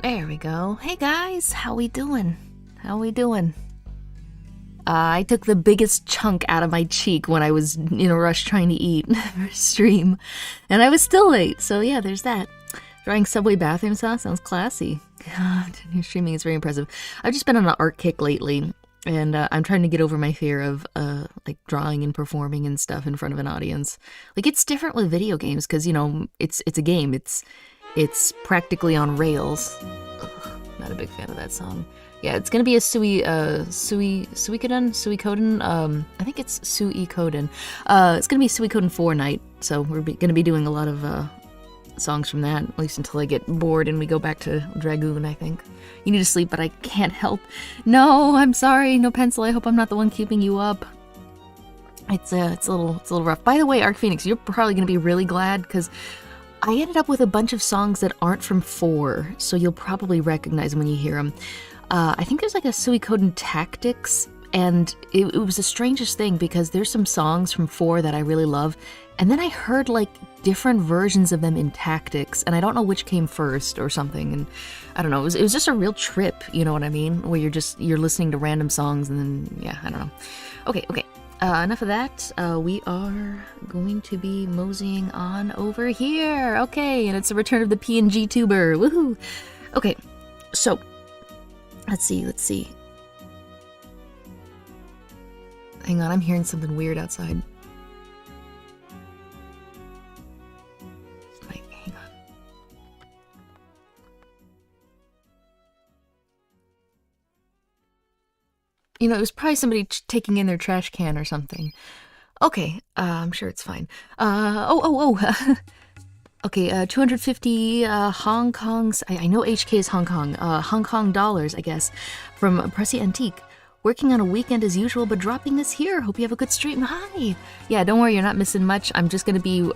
There we go. Hey guys, how we doing? I took the biggest chunk out of my cheek when I was in a rush trying to eat for stream, and I was still late, so yeah, there's that. Drawing Subway bathroom sauce sounds classy. God, your streaming is very impressive. I've just been on an art kick lately, and I'm trying to get over my fear of like drawing and performing and stuff in front of an audience. Like, it's different with video games because, you know, it's a game. It's practically on rails. Ugh, not a big fan of that song. Yeah, it's gonna be a Suikoden. I think it's Suikoden. It's gonna be Suikoden 4 night, so we're gonna be doing a lot of songs from that, at least until I get bored and we go back to Dragoon, I think. You need to sleep, but I can't help. No, I'm sorry, NoPencil. I hope I'm not the one keeping you up. It's a little rough. By the way, Arc Phoenix, you're probably gonna be really glad because I ended up with a bunch of songs that aren't from 4, so you'll probably recognize them when you hear them. I think there's like a Suikoden Tactics, and it was the strangest thing because there's some songs from 4 that I really love, and then I heard like different versions of them in Tactics, and I don't know which came first or something, and I don't know, it was just a real trip, you know what I mean? Where you're listening to random songs, and then, yeah, I don't know. Okay. Enough of that. We are going to be moseying on over here. Okay, and it's the return of the PNG tuber. Woohoo! Okay, so let's see. Hang on, I'm hearing something weird outside. Wait, hang on. You know, it was probably somebody taking in their trash can or something. Okay, I'm sure it's fine. Okay, 250 Hong Kong's, I know HK is Hong Kong dollars, I guess, from Pressy Antique. Working on a weekend as usual, but dropping this here. Hope you have a good stream. Hi! Yeah, don't worry, you're not missing much. I'm just gonna be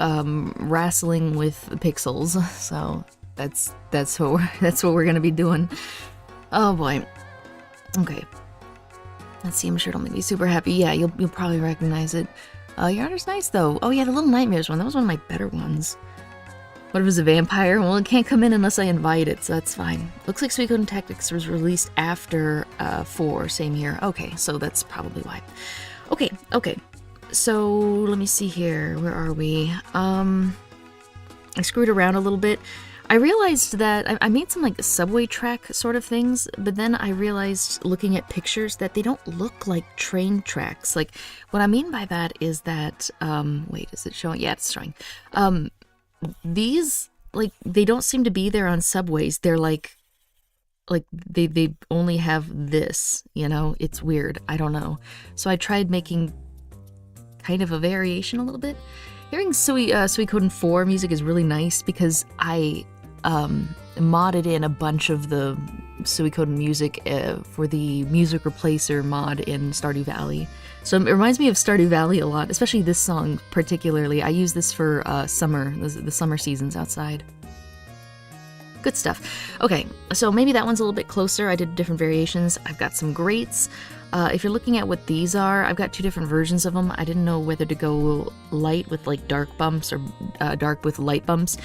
wrestling with pixels, so that's what we're gonna be doing. Oh boy. Okay. Let's see, I'm sure it'll make me super happy. Yeah, you'll probably recognize it. Your art's nice though. Oh yeah, the Little Nightmares one. That was one of my better ones. What if it was a vampire? Well, it can't come in unless I invite it, so that's fine. Looks like Suikoden Tactics was released after 4, same year. Okay, so that's probably why. Okay. So let me see here. Where are we? I screwed around a little bit. I realized that I made some like subway track sort of things, but then I realized looking at pictures that they don't look like train tracks. Like, what I mean by that is that, wait, is it showing? Yeah, it's showing. These, like, they don't seem to be there on subways. They're like they only have this, you know? It's weird. I don't know. So I tried making kind of a variation a little bit. Hearing Suikoden 4 music is really nice because I modded in a bunch of the Suikoden music for the music replacer mod in Stardew Valley. So it reminds me of Stardew Valley a lot, especially this song particularly. I use this for summer, the summer seasons outside. Good stuff. Okay, so maybe that one's a little bit closer. I did different variations. I've got some grates. If you're looking at what these are, I've got 2 different versions of them. I didn't know whether to go light with like dark bumps or dark with light bumps.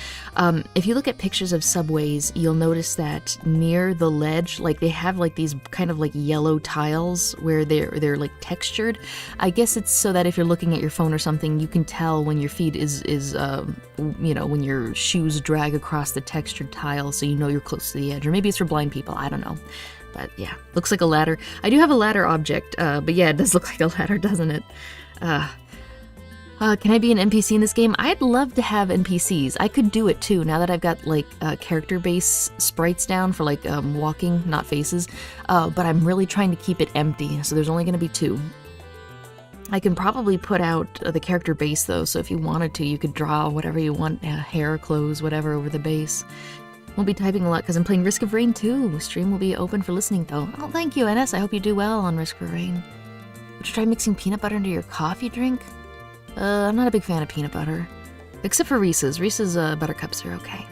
If you look at pictures of subways, you'll notice that near the ledge, like they have like these kind of like yellow tiles where they're like textured. I guess it's so that if you're looking at your phone or something, you can tell when your feet is you know, when your shoes drag across the textured tile, so you know you're close to the edge. Or maybe it's for blind people. I don't know. But yeah, looks like a ladder. I do have a ladder object, but yeah, it does look like a ladder, doesn't it? Can I be an NPC in this game? I'd love to have NPCs. I could do it too, now that I've got like character-based sprites down for like walking, not faces. But I'm really trying to keep it empty, so there's only going to be 2. I can probably put out the character base though, so if you wanted to, you could draw whatever you want, hair, clothes, whatever, over the base. Won't be typing a lot because I'm playing Risk of Rain too. Stream will be open for listening though. Oh, thank you, NS. I hope you do well on Risk of Rain. Would you try mixing peanut butter into your coffee drink? I'm not a big fan of peanut butter. Except for Reese's. Reese's buttercups are okay.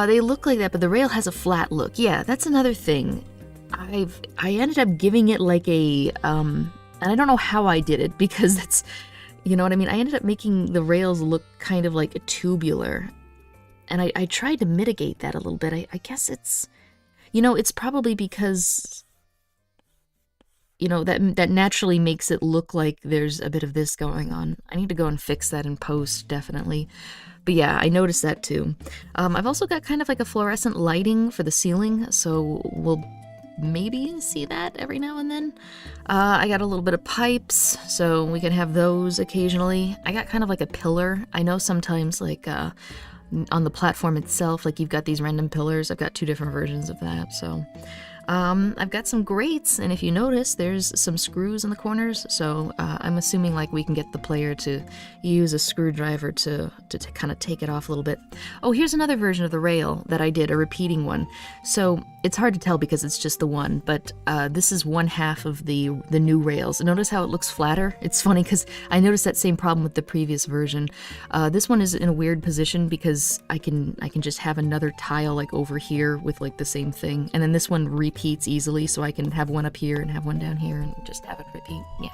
They look like that, but the rail has a flat look. Yeah, that's another thing. I ended up giving it like a, and I don't know how I did it because that's, you know what I mean? I ended up making the rails look kind of like a tubular. And I tried to mitigate that a little bit. I guess it's, it's probably because, that naturally makes it look like there's a bit of this going on. I need to go and fix that in post, definitely. But yeah, I noticed that too. I've also got kind of like a fluorescent lighting for the ceiling, so we'll maybe see that every now and then. I got a little bit of pipes, so we can have those occasionally. I got kind of like a pillar. I know sometimes like on the platform itself, like you've got these random pillars. I've got 2 different versions of that, so... I've got some grates, and if you notice, there's some screws in the corners, so I'm assuming like we can get the player to use a screwdriver to kind of take it off a little bit. Oh, here's another version of the rail that I did, a repeating one. So it's hard to tell because it's just the one, but this is one half of the new rails. Notice how it looks flatter? It's funny because I noticed that same problem with the previous version. This one is in a weird position because I can just have another tile like over here with like the same thing, and then this one repeats easily, so I can have one up here and have one down here and just have it repeat. Yeah,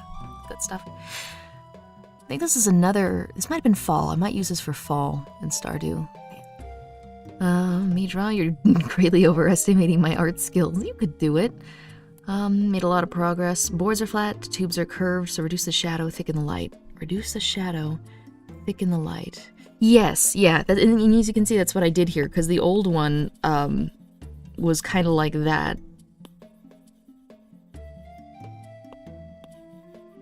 good stuff. I think this might have been fall. I might use this for fall in Stardew. Me draw, you're greatly overestimating my art skills. You could do it. Made a lot of progress. Boards are flat, tubes are curved, so reduce the shadow, thicken the light. Reduce the shadow, thicken the light. Yes, yeah, and as you can see, that's what I did here, because the old one was kind of like that.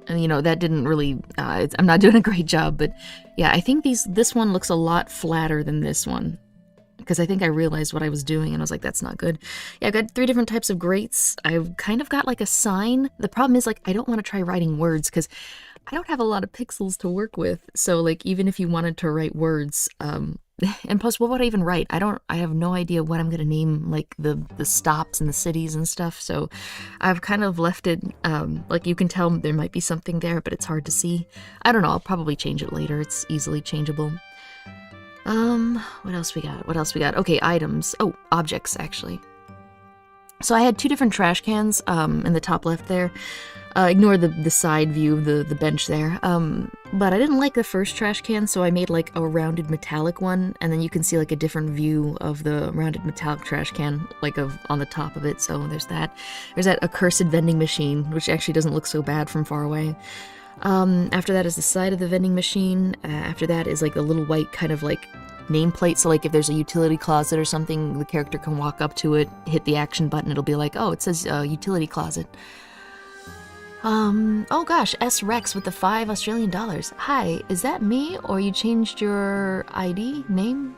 And that didn't really, I'm not doing a great job, but yeah, I think this one looks a lot flatter than this one, because I think I realized what I was doing and I was like, that's not good. Yeah, I've got 3 different types of grates. I've kind of got like a sign. The problem is like, I don't want to try writing words because I don't have a lot of pixels to work with. So like, even if you wanted to write words, and plus, what would I even write? I have no idea what I'm going to name, like, the stops and the cities and stuff, so I've kind of left it, like, you can tell there might be something there, but it's hard to see. I don't know, I'll probably change it later. It's easily changeable. What else we got? Okay, items. Oh, objects, actually. So I had 2 different trash cans, in the top left there. Ignore the side view of the bench there. But I didn't like the first trash can, so I made like a rounded metallic one, and then you can see like a different view of the rounded metallic trash can, like on the top of it, so there's that. There's that accursed vending machine, which actually doesn't look so bad from far away. After that is the side of the vending machine. After that is like a little white kind of like nameplate, so like if there's a utility closet or something, the character can walk up to it, hit the action button, it'll be like, oh, it says utility closet. Oh gosh, S Rex with the $5 Australian. Hi, is that me, or you changed your ID name?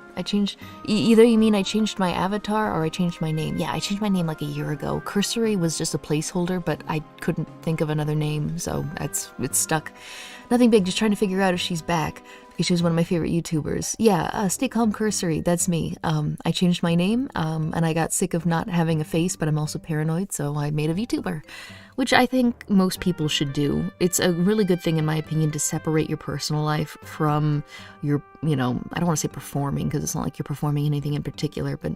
Either you mean I changed my avatar or I changed my name. Yeah, I changed my name like a year ago. Cursory was just a placeholder, but I couldn't think of another name, so it's stuck. Nothing big, just trying to figure out if she's back, because she was one of my favorite YouTubers. Yeah, stay calm, Cursory, that's me. I changed my name, and I got sick of not having a face, but I'm also paranoid, so I made a VTuber. Which I think most people should do. It's a really good thing, in my opinion, to separate your personal life from your, I don't want to say performing, because it's not like you're performing anything in particular, but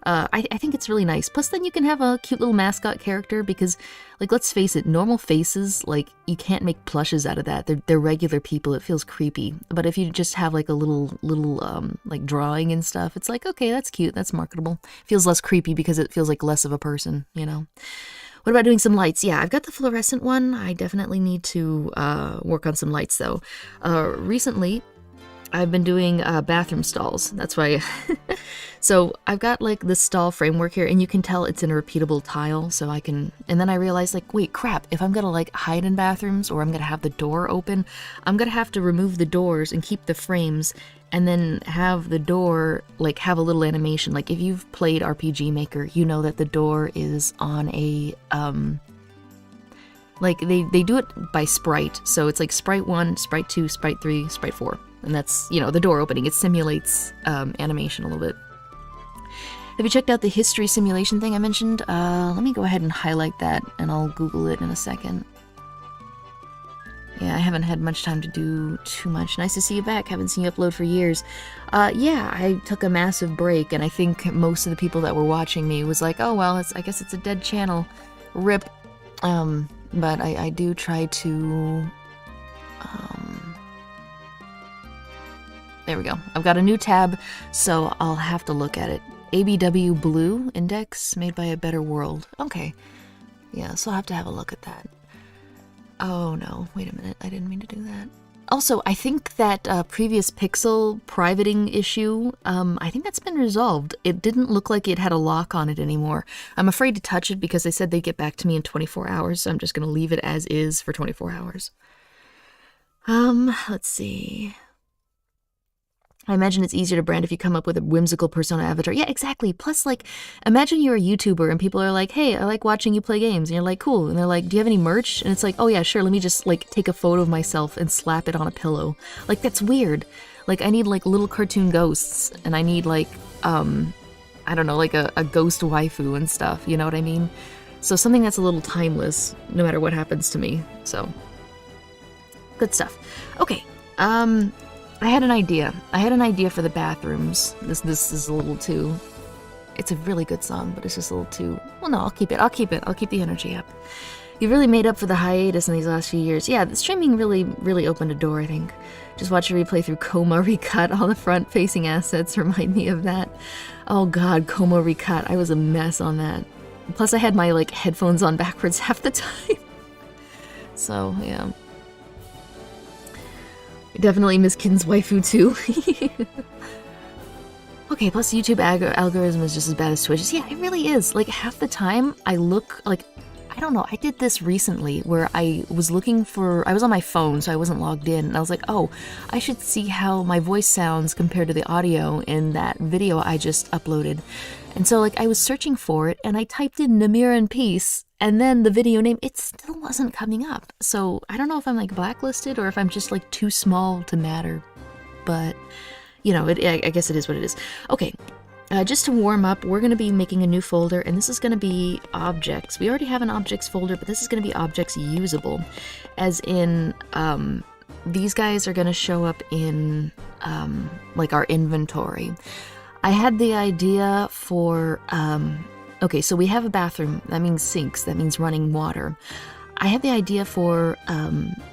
I think it's really nice. Plus, then you can have a cute little mascot character, because, like, let's face it, normal faces, like, you can't make plushes out of that. They're regular people. It feels creepy. But if you just have, like, a little like, drawing and stuff, it's like, okay, that's cute, that's marketable. It feels less creepy because it feels like less of a person, What about doing some lights? Yeah, I've got the fluorescent one. I definitely need to work on some lights, though. Recently, I've been doing bathroom stalls. That's why. So I've got like this stall framework here, and you can tell it's in a repeatable tile, so I can. And then I realized, like, wait, crap! If I'm gonna like hide in bathrooms, or I'm gonna have the door open, I'm gonna have to remove the doors and keep the frames, and then have the door like have a little animation. Like if you've played RPG Maker, you know that the door is on a like they do it by sprite. So it's like sprite 1, sprite 2, sprite 3, sprite 4. And that's, the door opening. It simulates animation a little bit. Have you checked out the history simulation thing I mentioned? Let me go ahead and highlight that, and I'll Google it in a second. Yeah, I haven't had much time to do too much. Nice to see you back. Haven't seen you upload for years. Yeah, I took a massive break, and I think most of the people that were watching me was like, oh, well, I guess it's a dead channel. RIP. But I do try to... there we go. I've got a new tab, so I'll have to look at it. ABW Blue Index, made by A Better World. Okay. Yeah, so I'll have to have a look at that. Oh no, wait a minute, I didn't mean to do that. Also, I think that previous Pixel privating issue, I think that's been resolved. It didn't look like it had a lock on it anymore. I'm afraid to touch it because they said they'd get back to me in 24 hours, so I'm just going to leave it as is for 24 hours. Let's see. I imagine it's easier to brand if you come up with a whimsical persona avatar. Yeah, exactly. Plus, like, imagine you're a YouTuber and people are like, hey, I like watching you play games. And you're like, cool. And they're like, do you have any merch? And it's like, oh yeah, sure. Let me just, like, take a photo of myself and slap it on a pillow. Like, that's weird. Like, I need, like, little cartoon ghosts. And I need, like, I don't know, like a ghost waifu and stuff. You know what I mean? So something that's a little timeless, no matter what happens to me. So, good stuff. Okay. I had an idea. I had an idea for the bathrooms. This is a little too... It's a really good song, but it's just a little too... Well, no, I'll keep it. I'll keep the energy up. You really made up for the hiatus in these last few years. Yeah, the streaming really opened a door, I think. Just watch a replay through Coma Recut. All the front-facing assets remind me of that. Oh god, Coma Recut. I was a mess on that. Plus, I had my, like, headphones on backwards half the time. So, yeah. Definitely MissKittens waifu too. Okay, plus YouTube algorithm is just as bad as Twitch's. Yeah, it really is. Like, half the time I look like, I don't know, I did this recently where I was looking for, I was on my phone, so I wasn't logged in, and I was like, oh, I should see how my voice sounds compared to the audio in that video I just uploaded. And so, like, I was searching for it, and I typed in Namira in Peace, and then the video name, it still wasn't coming up. So, I don't know if I'm, like, blacklisted, or if I'm just, like, too small to matter. But, you know, I guess it is what it is. Okay, just to warm up, we're going to be making a new folder, and this is going to be objects. We already have an objects folder, but this is going to be objects usable. As in, these guys are going to show up in, like, our inventory. I had the idea for, okay, so we have a bathroom, that means sinks, that means running water. I had the idea for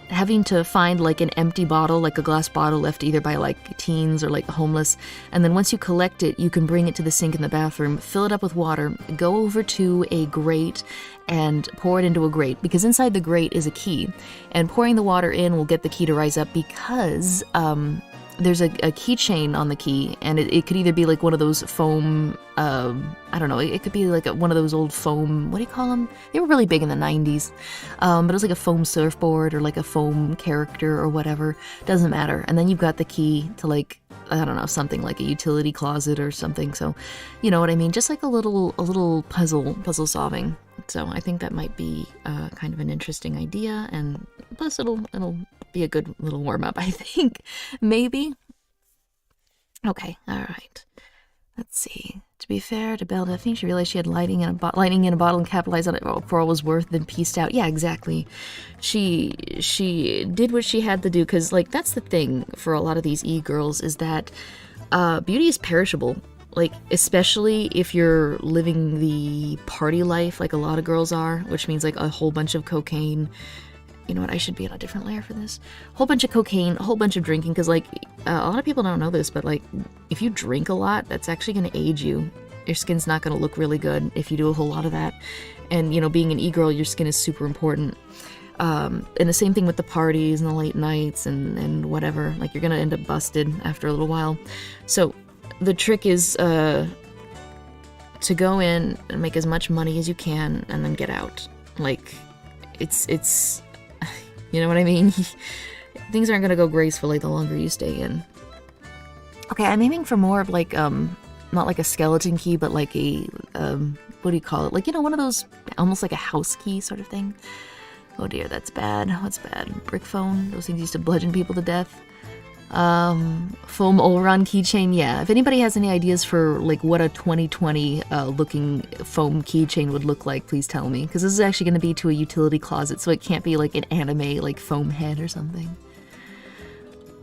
having to find like an empty bottle, like a glass bottle left either by like teens or like homeless, and then once you collect it, you can bring it to the sink in the bathroom, fill it up with water, go over to a grate and pour it into a grate, because inside the grate is a key, and pouring the water in will get the key to rise up because there's a keychain on the key, and it could either be like one of those foam, I don't know, it could be like one of those old foam, what do you call them? They were really big in the 90s, but it was like a foam surfboard or like a foam character or whatever, doesn't matter. And then you've got the key to like, I don't know, something like a utility closet or something, so you know what I mean, just like a little puzzle solving. So I think that might be kind of an interesting idea, and plus it'll be a good little warm-up, I think. Maybe? Okay, alright. Let's see. To be fair to Belle Delphine, she realized she had lighting in a bottle and capitalized on it for all it was worth, then pieced out. Yeah, exactly. She did what she had to do, because, like, that's the thing for a lot of these e-girls, is that beauty is perishable. Like, especially if you're living the party life like a lot of girls are, which means, like, a whole bunch of cocaine. You know what, I should be on a different layer for this. A whole bunch of cocaine, a whole bunch of drinking, because, like, a lot of people don't know this, but, like, if you drink a lot, that's actually going to age you. Your skin's not going to look really good if you do a whole lot of that. And, you know, being an e-girl, your skin is super important. And the same thing with the parties and the late nights and whatever. Like, you're going to end up busted after a little while. So the trick is to go in and make as much money as you can and then get out. Like, it's you know what I mean? Things aren't gonna go gracefully the longer you stay in. Okay, I'm aiming for more of like, not like a skeleton key, but like a, what do you call it? Like, you know, one of those, almost like a house key sort of thing. Oh dear, that's bad. What's bad? Brick phone? Those things used to bludgeon people to death. Foam Olron keychain, yeah. If anybody has any ideas for like what a 2020 looking foam keychain would look like, please tell me, because this is actually going to be to a utility closet, so it can't be like an anime like foam head or something.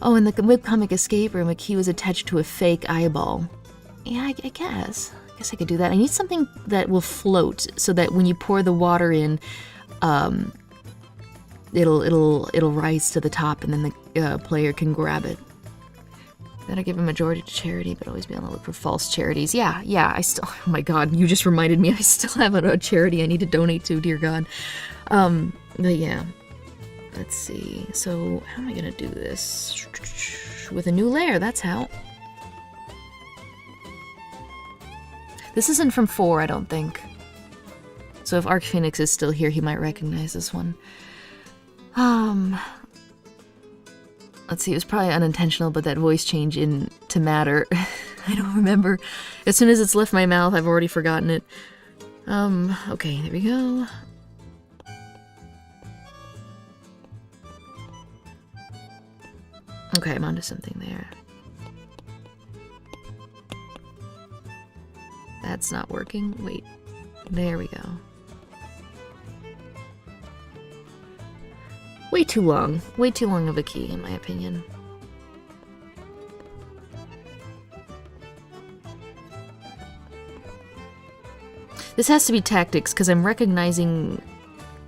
Oh, in the webcomic Escape Room, a key was attached to a fake eyeball. Yeah, I guess I could do that. I need something that will float so that when you pour the water in, it'll rise to the top, and then the player can grab it. Then I give a majority to charity, but always be on the look for false charities. Yeah, I still, oh my god, you just reminded me, I still have a charity I need to donate to, dear god. But yeah, let's see. So, how am I gonna do this? With a new layer, that's how. This isn't from 4, I don't think. So if Arc Phoenix is still here, he might recognize this one. Let's see, it was probably unintentional, but that voice change into matter. I don't remember. As soon as it's left my mouth, I've already forgotten it. Okay, there we go. Okay, I'm onto something there. That's not working. Wait. There we go. Way too long. Way too long of a key, in my opinion. This has to be tactics, because I'm recognizing,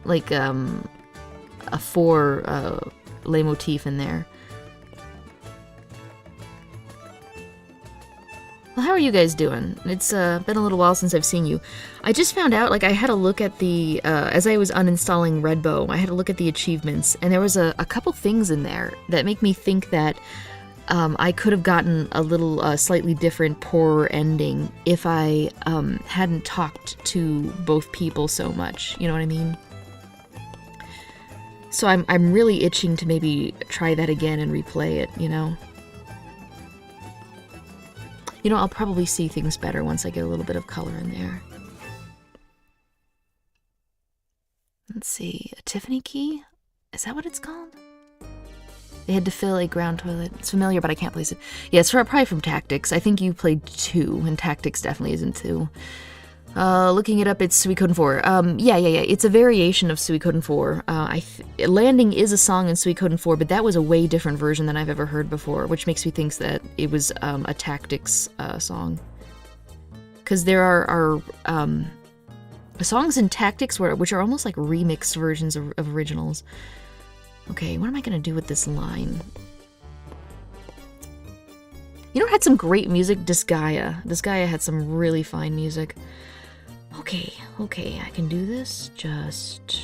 like, a 4 leitmotif in there. Well, how are you guys doing? It's been a little while since I've seen you. I just found out, like, I had a look at the, as I was uninstalling Redbow, I had a look at the achievements, and there was a couple things in there that make me think that I could have gotten a little slightly different, poorer ending if I hadn't talked to both people so much, you know what I mean? So I'm really itching to maybe try that again and replay it, you know? You know, I'll probably see things better once I get a little bit of color in there. Let's see, a Tiffany key? Is that what it's called? They had to fill a ground toilet. It's familiar, but I can't place it. Yeah, it's probably from Tactics. I think you played 2, and Tactics definitely isn't 2. Looking it up, it's Suikoden 4. Yeah. It's a variation of Suikoden 4. Landing is a song in Suikoden 4, but that was a way different version than I've ever heard before, which makes me think that it was a Tactics song. Because there are songs in Tactics which are almost like remixed versions of originals. Okay, what am I going to do with this line? You know, it had some great music, Disgaea. Disgaea had some really fine music. Okay, I can do this. Just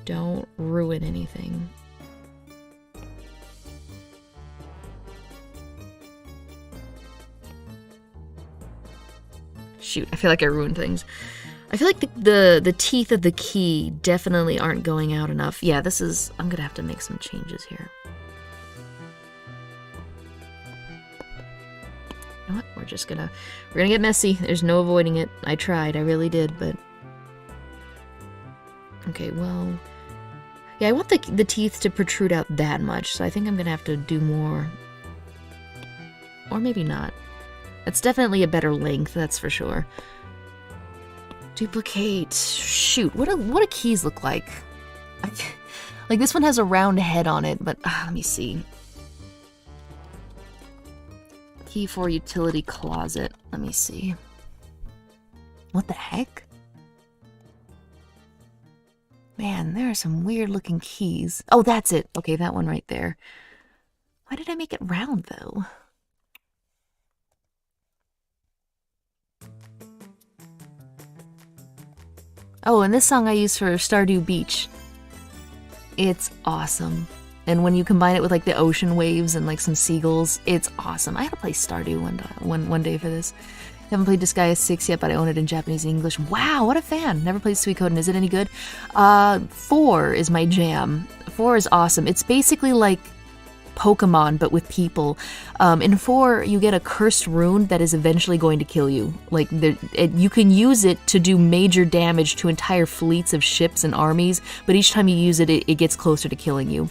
don't ruin anything. Shoot, I feel like I ruined things. I feel like the teeth of the key definitely aren't going out enough. Yeah, I'm gonna have to make some changes here. You know what? We're gonna get messy. There's no avoiding it. I tried, I really did, but... Okay, well... Yeah, I want the teeth to protrude out that much, so I think I'm gonna have to do more. Or maybe not. That's definitely a better length, that's for sure. Duplicate. Shoot, what do keys look like? Like, this one has a round head on it, but let me see. Key for utility closet. Let me see. What the heck? Man, there are some weird looking keys. Oh, that's it. Okay, that one right there. Why did I make it round, though? Oh, and this song I use for Stardew Beach. It's awesome. And when you combine it with like the ocean waves and like some seagulls, it's awesome. I gotta play Stardew one day for this. I haven't played Disgaea 6 yet, but I own it in Japanese and English. Wow, what a fan. Never played Suikoden. Is it any good? 4 is my jam. 4 is awesome. It's basically like Pokemon, but with people. In 4, you get a cursed rune that is eventually going to kill you. Like, you can use it to do major damage to entire fleets of ships and armies, but each time you use it, it gets closer to killing you.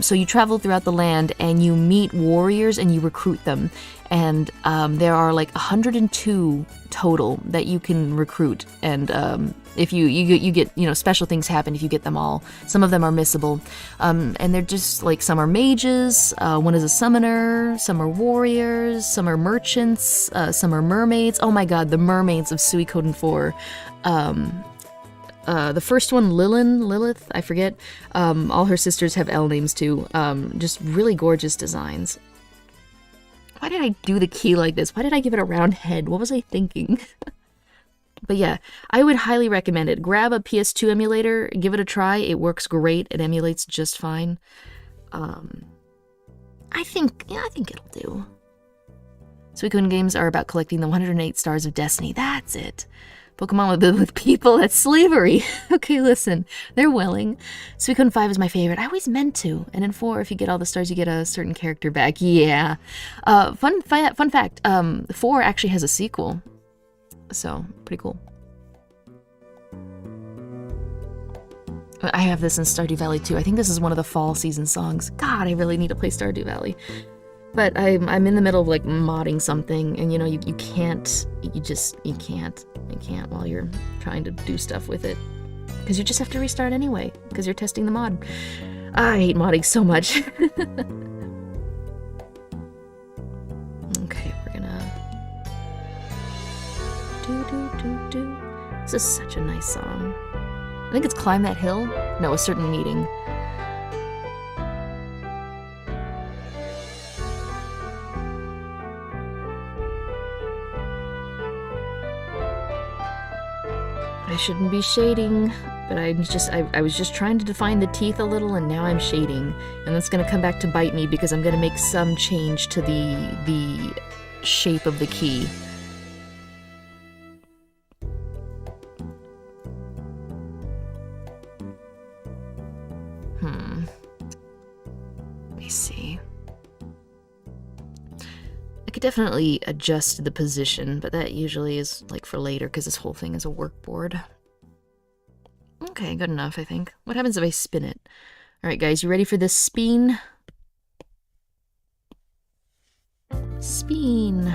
So you travel throughout the land, and you meet warriors, and you recruit them. And there are like 102 total that you can recruit, and if you get, you know, special things happen if you get them all. Some of them are missable, and they're just like, some are mages, one is a summoner, some are warriors, some are merchants, some are mermaids. Oh my god, the mermaids of Suikoden 4. The first one, Lilith, I forget. All her sisters have L names too. Just really gorgeous designs. why did I do the key like this? Why did I give it a round head? What was I thinking? But yeah, I would highly recommend it. Grab a PS2 emulator, give it a try. It works great. It emulates just fine. I think it'll do. Suicune games are about collecting the 108 stars of destiny. That's it. Pokemon with people, that's slavery. Okay, listen, they're willing. Suicune 5 is my favorite. I always meant to. And in 4, if you get all the stars, you get a certain character back. Yeah. Fun fact, 4 actually has a sequel. So, pretty cool. I have this in Stardew Valley too. I think this is one of the fall season songs. God, I really need to play Stardew Valley. But I'm in the middle of like modding something, and you know, you can't while you're trying to do stuff with it. Because you just have to restart anyway, because you're testing the mod. I hate modding so much. Okay, we're gonna... This is such a nice song. I think it's Climb That Hill? No, A Certain Meeting. I shouldn't be shading, but I was just trying to define the teeth a little, and now I'm shading. And that's gonna come back to bite me because I'm gonna make some change to the shape of the key. Let me see. I could definitely adjust the position, but that usually is like for later because this whole thing is a workboard. Okay, good enough, I think. What happens if I spin it? Alright guys, you ready for this spin? Spin.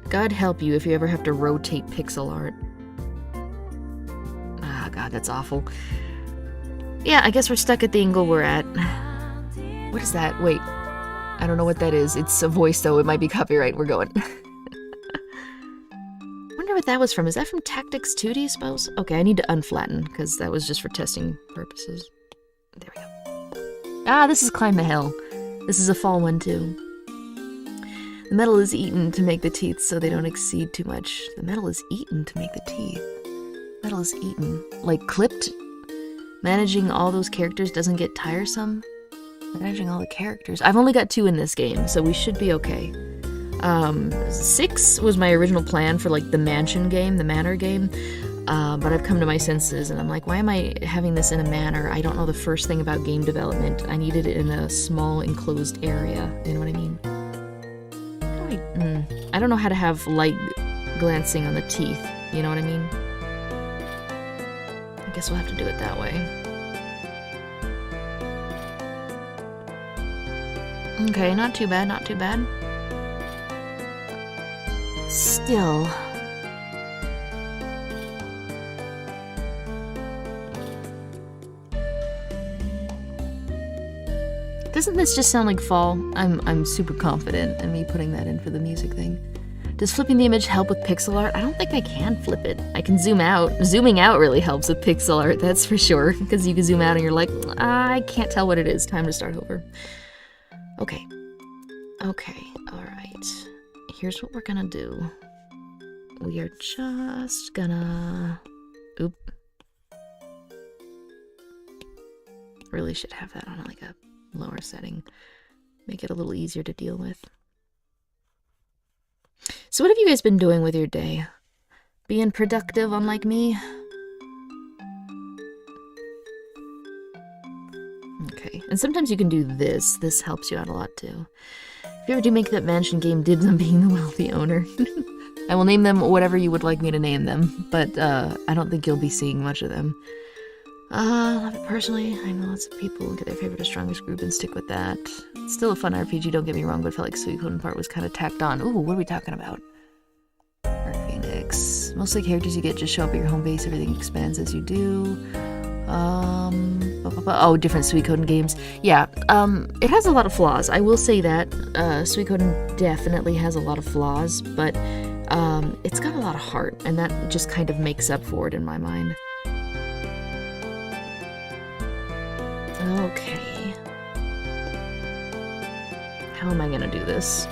God help you if you ever have to rotate pixel art. Ah, God, that's awful. Yeah, I guess we're stuck at the angle we're at. What is that? Wait. I don't know what that is. It's a voice, though. It might be copyright. We're going. Wonder what that was from. Is that from Tactics 2, do you suppose? Okay, I need to unflatten, because that was just for testing purposes. There we go. Ah, this is Climb the Hill. This is a fall one, too. The metal is eaten to make the teeth so they don't exceed too much. The metal is eaten to make the teeth. Metal is eaten. Like, clipped? Managing all those characters doesn't get tiresome? Managing all the characters. I've only got 2 in this game, so we should be okay. 6 was my original plan for like the mansion game, the manor game, but I've come to my senses and I'm like, why am I having this in a manor? I don't know the first thing about game development. I needed it in a small enclosed area, you know what I mean? I don't know how to have light glancing on the teeth, you know what I mean? I guess we'll have to do it that way. Okay, not too bad, not too bad. Still. Doesn't this just sound like fall? I'm super confident in me putting that in for the music thing. Does flipping the image help with pixel art? I don't think I can flip it. I can zoom out. Zooming out really helps with pixel art, that's for sure. Because you can zoom out and you're like, I can't tell what it is. Time to start over. Okay. Okay, alright. Here's what we're gonna do. We are just gonna... Oop. Really should have that on like a lower setting. Make it a little easier to deal with. So what have you guys been doing with your day? Being productive, unlike me? Okay, and sometimes you can do this. This helps you out a lot too. If you ever do make that mansion game, dibs on being the wealthy owner. I will name them whatever you would like me to name them, but I don't think you'll be seeing much of them. Love it personally. I know lots of people get their favorite or strongest group and stick with that. It's still a fun RPG, don't get me wrong, but I felt like Suicune part was kind of tacked on. Ooh, what are we talking about? Dark Phoenix. Most of the characters you get just show up at your home base. Everything expands as you do. Oh, different Suicune games. Yeah, it has a lot of flaws. I will say that. Suicune definitely has a lot of flaws, but it's got a lot of heart, and that just kind of makes up for it in my mind. Okay. How am I gonna do this?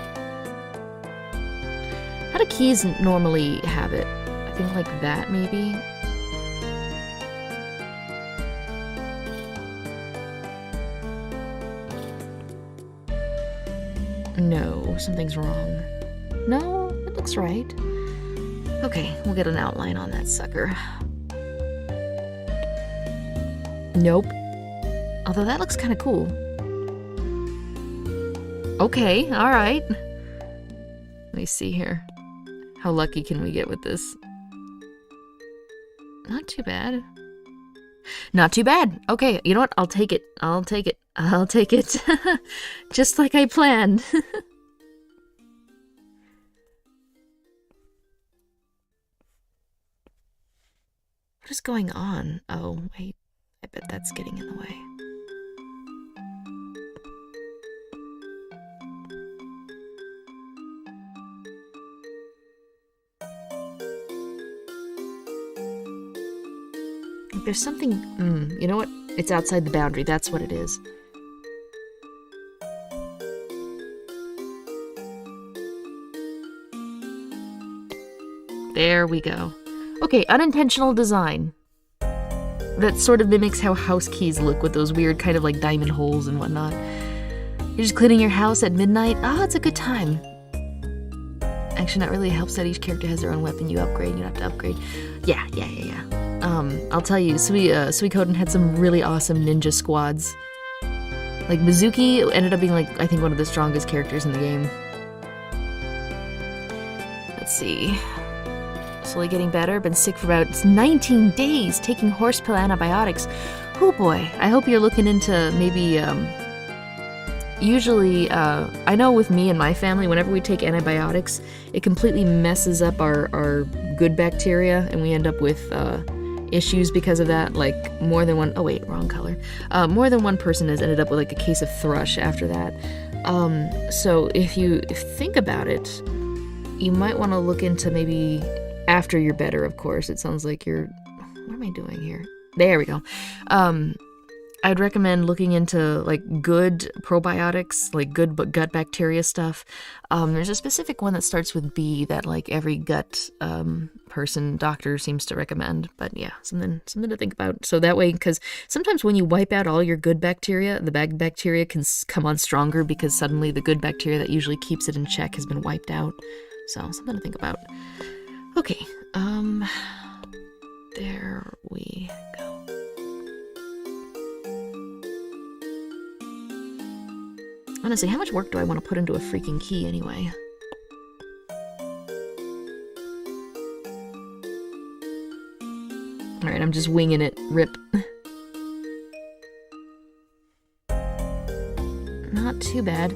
How do keys normally have it? I think like that, maybe? No, something's wrong. No, it looks right. Okay, we'll get an outline on that sucker. Nope. Although that looks kind of cool. Okay, alright. Let me see here. How lucky can we get with this? Not too bad. Not too bad. Okay, you know what? I'll take it. I'll take it. I'll take it. Just like I planned. What is going on? Oh, wait. I bet that's getting in the way. There's something... you know what? It's outside the boundary. That's what it is. There we go. Okay, unintentional design. That sort of mimics how house keys look with those weird kind of like diamond holes and whatnot. You're just cleaning your house at midnight? Oh, it's a good time. Actually, not really. It helps that each character has their own weapon. You upgrade, you don't have to upgrade. Yeah. I'll tell you, Suikoden had some really awesome ninja squads. Like, Mizuki ended up being, like, I think one of the strongest characters in the game. Let's see. Slowly getting better. Been sick for about 19 days, taking horse pill antibiotics. Oh boy, I hope you're looking into maybe, usually, I know with me and my family, whenever we take antibiotics, it completely messes up our good bacteria, and we end up with, issues because of that, like more than one, oh wait, wrong color. More than one person has ended up with like a case of thrush after that. So if you think about it, you might want to look into maybe after you're better, of course. It sounds like you're, what am I doing here? There we go. I'd recommend looking into like good probiotics, like good gut bacteria stuff. There's a specific one that starts with B that like every gut doctor seems to recommend. But yeah, something to think about. So that way, because sometimes when you wipe out all your good bacteria, the bad bacteria can come on stronger because suddenly the good bacteria that usually keeps it in check has been wiped out. So something to think about. Okay, there we go. Honestly, how much work do I want to put into a freaking key anyway? Alright, I'm just winging it. Rip. Not too bad.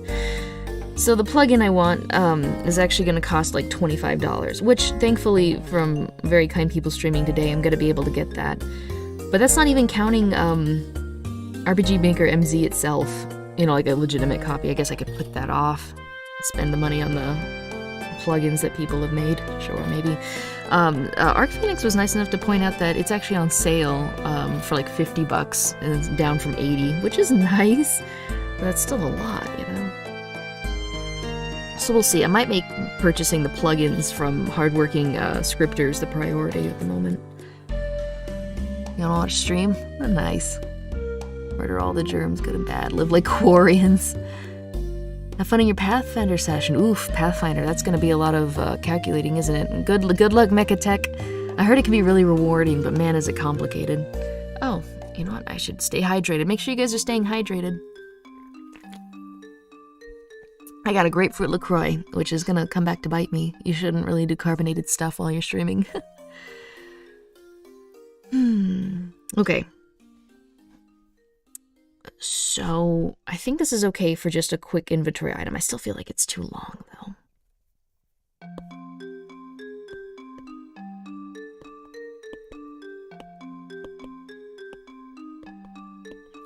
So the plugin I want is actually going to cost like $25, which thankfully from very kind people streaming today, I'm going to be able to get that. But that's not even counting RPG Maker MZ itself. You know, like a legitimate copy. I guess I could put that off. Spend the money on the plugins that people have made. Sure, maybe. Arc Phoenix was nice enough to point out that it's actually on sale for like $50, and it's down from $80, which is nice. But that's still a lot, you know? So we'll see. I might make purchasing the plugins from hardworking scripters the priority at the moment. You wanna watch stream? Oh, nice. Murder all the germs, good and bad. Live like Quarians. Have fun in your Pathfinder session. Oof, Pathfinder. That's going to be a lot of calculating, isn't it? And good luck, Mechatech. I heard it can be really rewarding, but man, is it complicated. Oh, you know what? I should stay hydrated. Make sure you guys are staying hydrated. I got a grapefruit LaCroix, which is going to come back to bite me. You shouldn't really do carbonated stuff while you're streaming. Okay. So, I think this is okay for just a quick inventory item. I still feel like it's too long, though.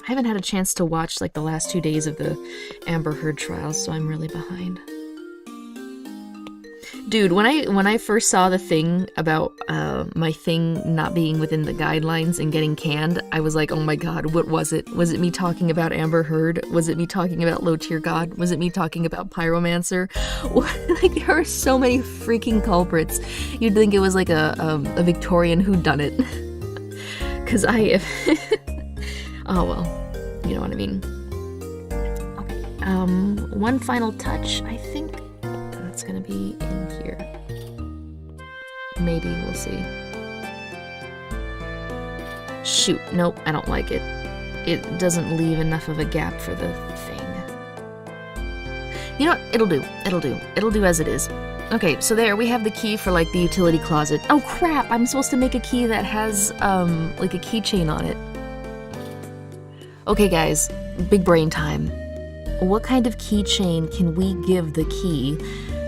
I haven't had a chance to watch, like, the last 2 days of the Amber Heard trials, so I'm really behind. Dude, when I first saw the thing about my thing not being within the guidelines and getting canned, I was like, oh my god, what was it? Was it me talking about Amber Heard? Was it me talking about Low Tier God? Was it me talking about Pyromancer? Like, there are so many freaking culprits. You'd think it was like a Victorian whodunit. Because oh well, you know what I mean. Okay, one final touch, I think. It's gonna be in here. Maybe, we'll see. Shoot, nope, I don't like it. It doesn't leave enough of a gap for the thing. You know what? It'll do. It'll do. It'll do as it is. Okay, so there, we have the key for, like, the utility closet. Oh, crap! I'm supposed to make a key that has, like, a keychain on it. Okay, guys, big brain time. What kind of keychain can we give the key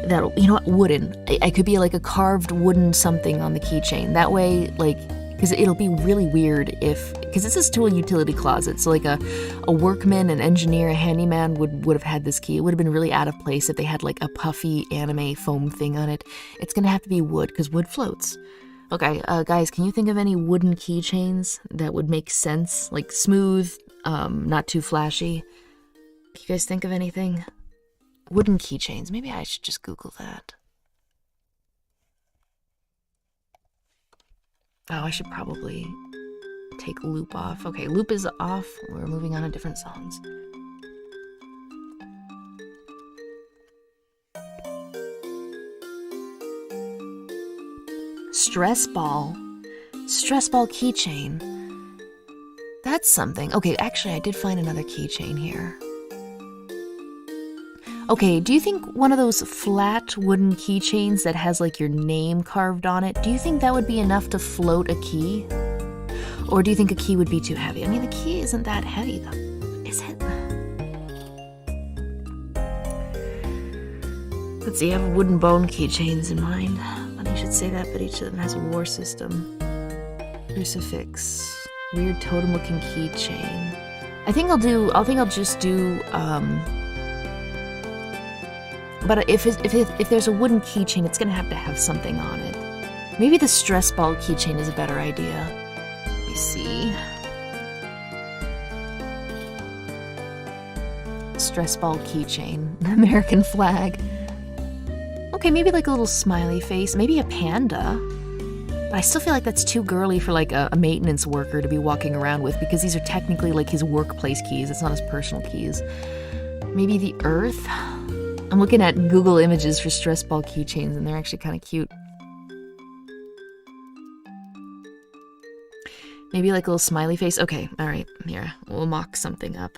that, you know what, wooden? I could be, like, a carved wooden something on the keychain. That way, like, because it'll be really weird if, because this is tool utility closet, so like a workman, an engineer, a handyman would have had this key. It would have been really out of place if they had like a puffy anime foam thing on it. It's gonna have to be wood, because wood floats. Okay, guys, can you think of any wooden keychains that would make sense? Like smooth, not too flashy? Can you guys think of anything? Wooden keychains. Maybe I should just Google that. Oh, I should probably take loop off. Okay, loop is off. We're moving on to different songs. Stress ball. Stress ball keychain. That's something. Okay, actually, I did find another keychain here. Okay, do you think one of those flat wooden keychains that has like your name carved on it, do you think that would be enough to float a key? Or do you think a key would be too heavy? I mean, the key isn't that heavy though, is it? Let's see, I have wooden bone keychains in mind. Funny you should say that, but each of them has a war system. Crucifix. Weird totem looking keychain. I think I'll just do, but if there's a wooden keychain, it's gonna have to have something on it. Maybe the stress ball keychain is a better idea. Let me see. Stress ball keychain. American flag. Okay, maybe like a little smiley face. Maybe a panda. But I still feel like that's too girly for like a maintenance worker to be walking around with, because these are technically like his workplace keys. It's not his personal keys. Maybe the earth? I'm looking at Google images for stress ball keychains, and they're actually kind of cute. Maybe like a little smiley face. Okay, all right, here, we'll mock something up.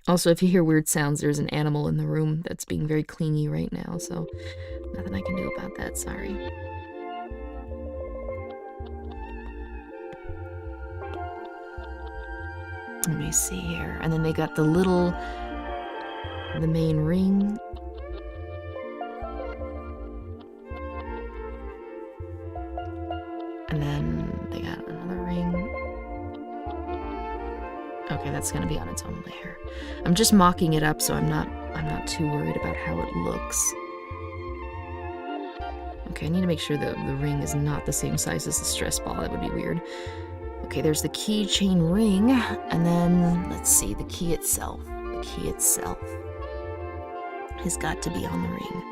Also, if you hear weird sounds, there's an animal in the room that's being very clingy right now, so nothing I can do about that, sorry. Let me see here. And then they got the main ring. And then they got another ring. Okay, that's gonna be on its own layer. I'm just mocking it up, so I'm not too worried about how it looks. Okay, I need to make sure that the ring is not the same size as the stress ball. That would be weird. Okay, there's the keychain ring, and then, let's see, the key itself. The key itself has got to be on the ring.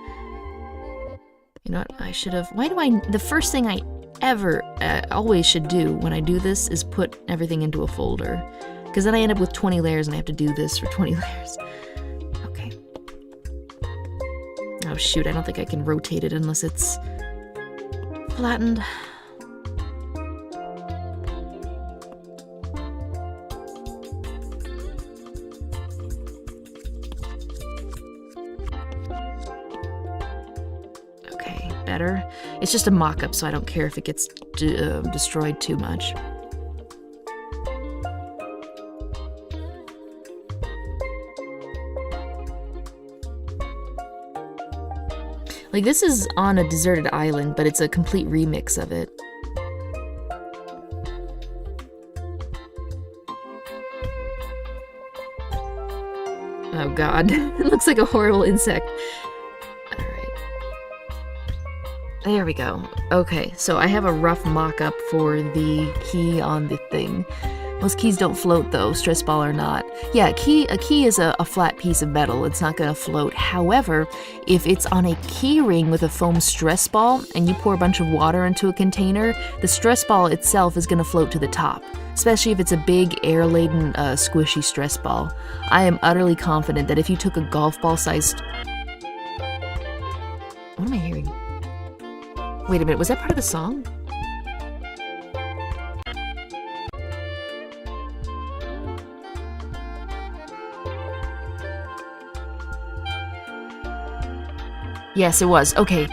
You know what, I should have, the first thing I ever, always should do when I do this is put everything into a folder. Because then I end up with 20 layers and I have to do this for 20 layers. Okay. Oh shoot, I don't think I can rotate it unless it's flattened. Better. It's just a mock-up, so I don't care if it gets destroyed too much. Like, this is on a deserted island, but it's a complete remix of it. Oh god, it looks like a horrible insect. Alright. There we go. Okay, so I have a rough mock-up for the key on the thing. Most keys don't float though, stress ball or not. Yeah, a key is a flat piece of metal. It's not gonna float. However, if it's on a key ring with a foam stress ball and you pour a bunch of water into a container, the stress ball itself is gonna float to the top. Especially if it's a big, air-laden, squishy stress ball. I am utterly confident that if you took a golf ball-sized... What am I hearing? Wait a minute, was that part of the song? Yes, it was. Okay.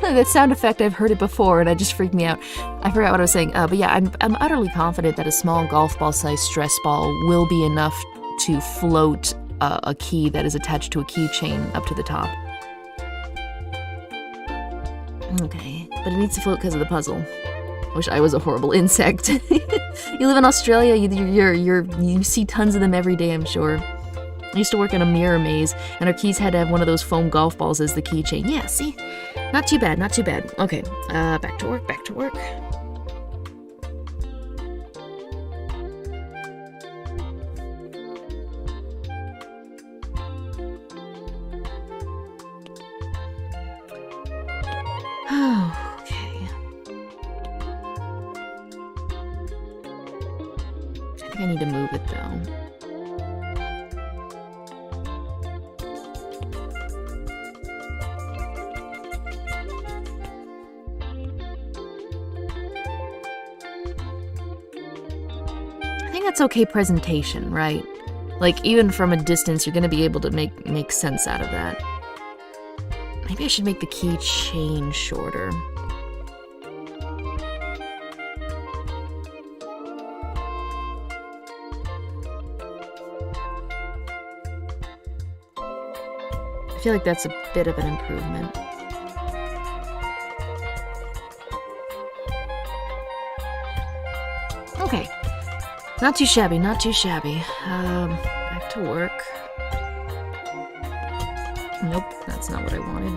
That sound effect, I've heard it before, and it just freaked me out. I forgot what I was saying. But yeah, I'm utterly confident that a small golf ball-sized stress ball will be enough to float a key that is attached to a keychain up to the top. Okay, but it needs to float because of the puzzle. Wish I was a horrible insect. You live in Australia, you see tons of them every day, I'm sure. I used to work in a mirror maze, and our keys had to have one of those foam golf balls as the keychain. Yeah, see? Not too bad, not too bad. Okay, back to work, back to work. Okay. I think I need to move it, though. That's okay presentation, right? Like, even from a distance, you're gonna be able to make sense out of that. Maybe I should make the keychain shorter. I feel like that's a bit of an improvement. Okay. Not too shabby, not too shabby. Back to work. Nope, that's not what I wanted.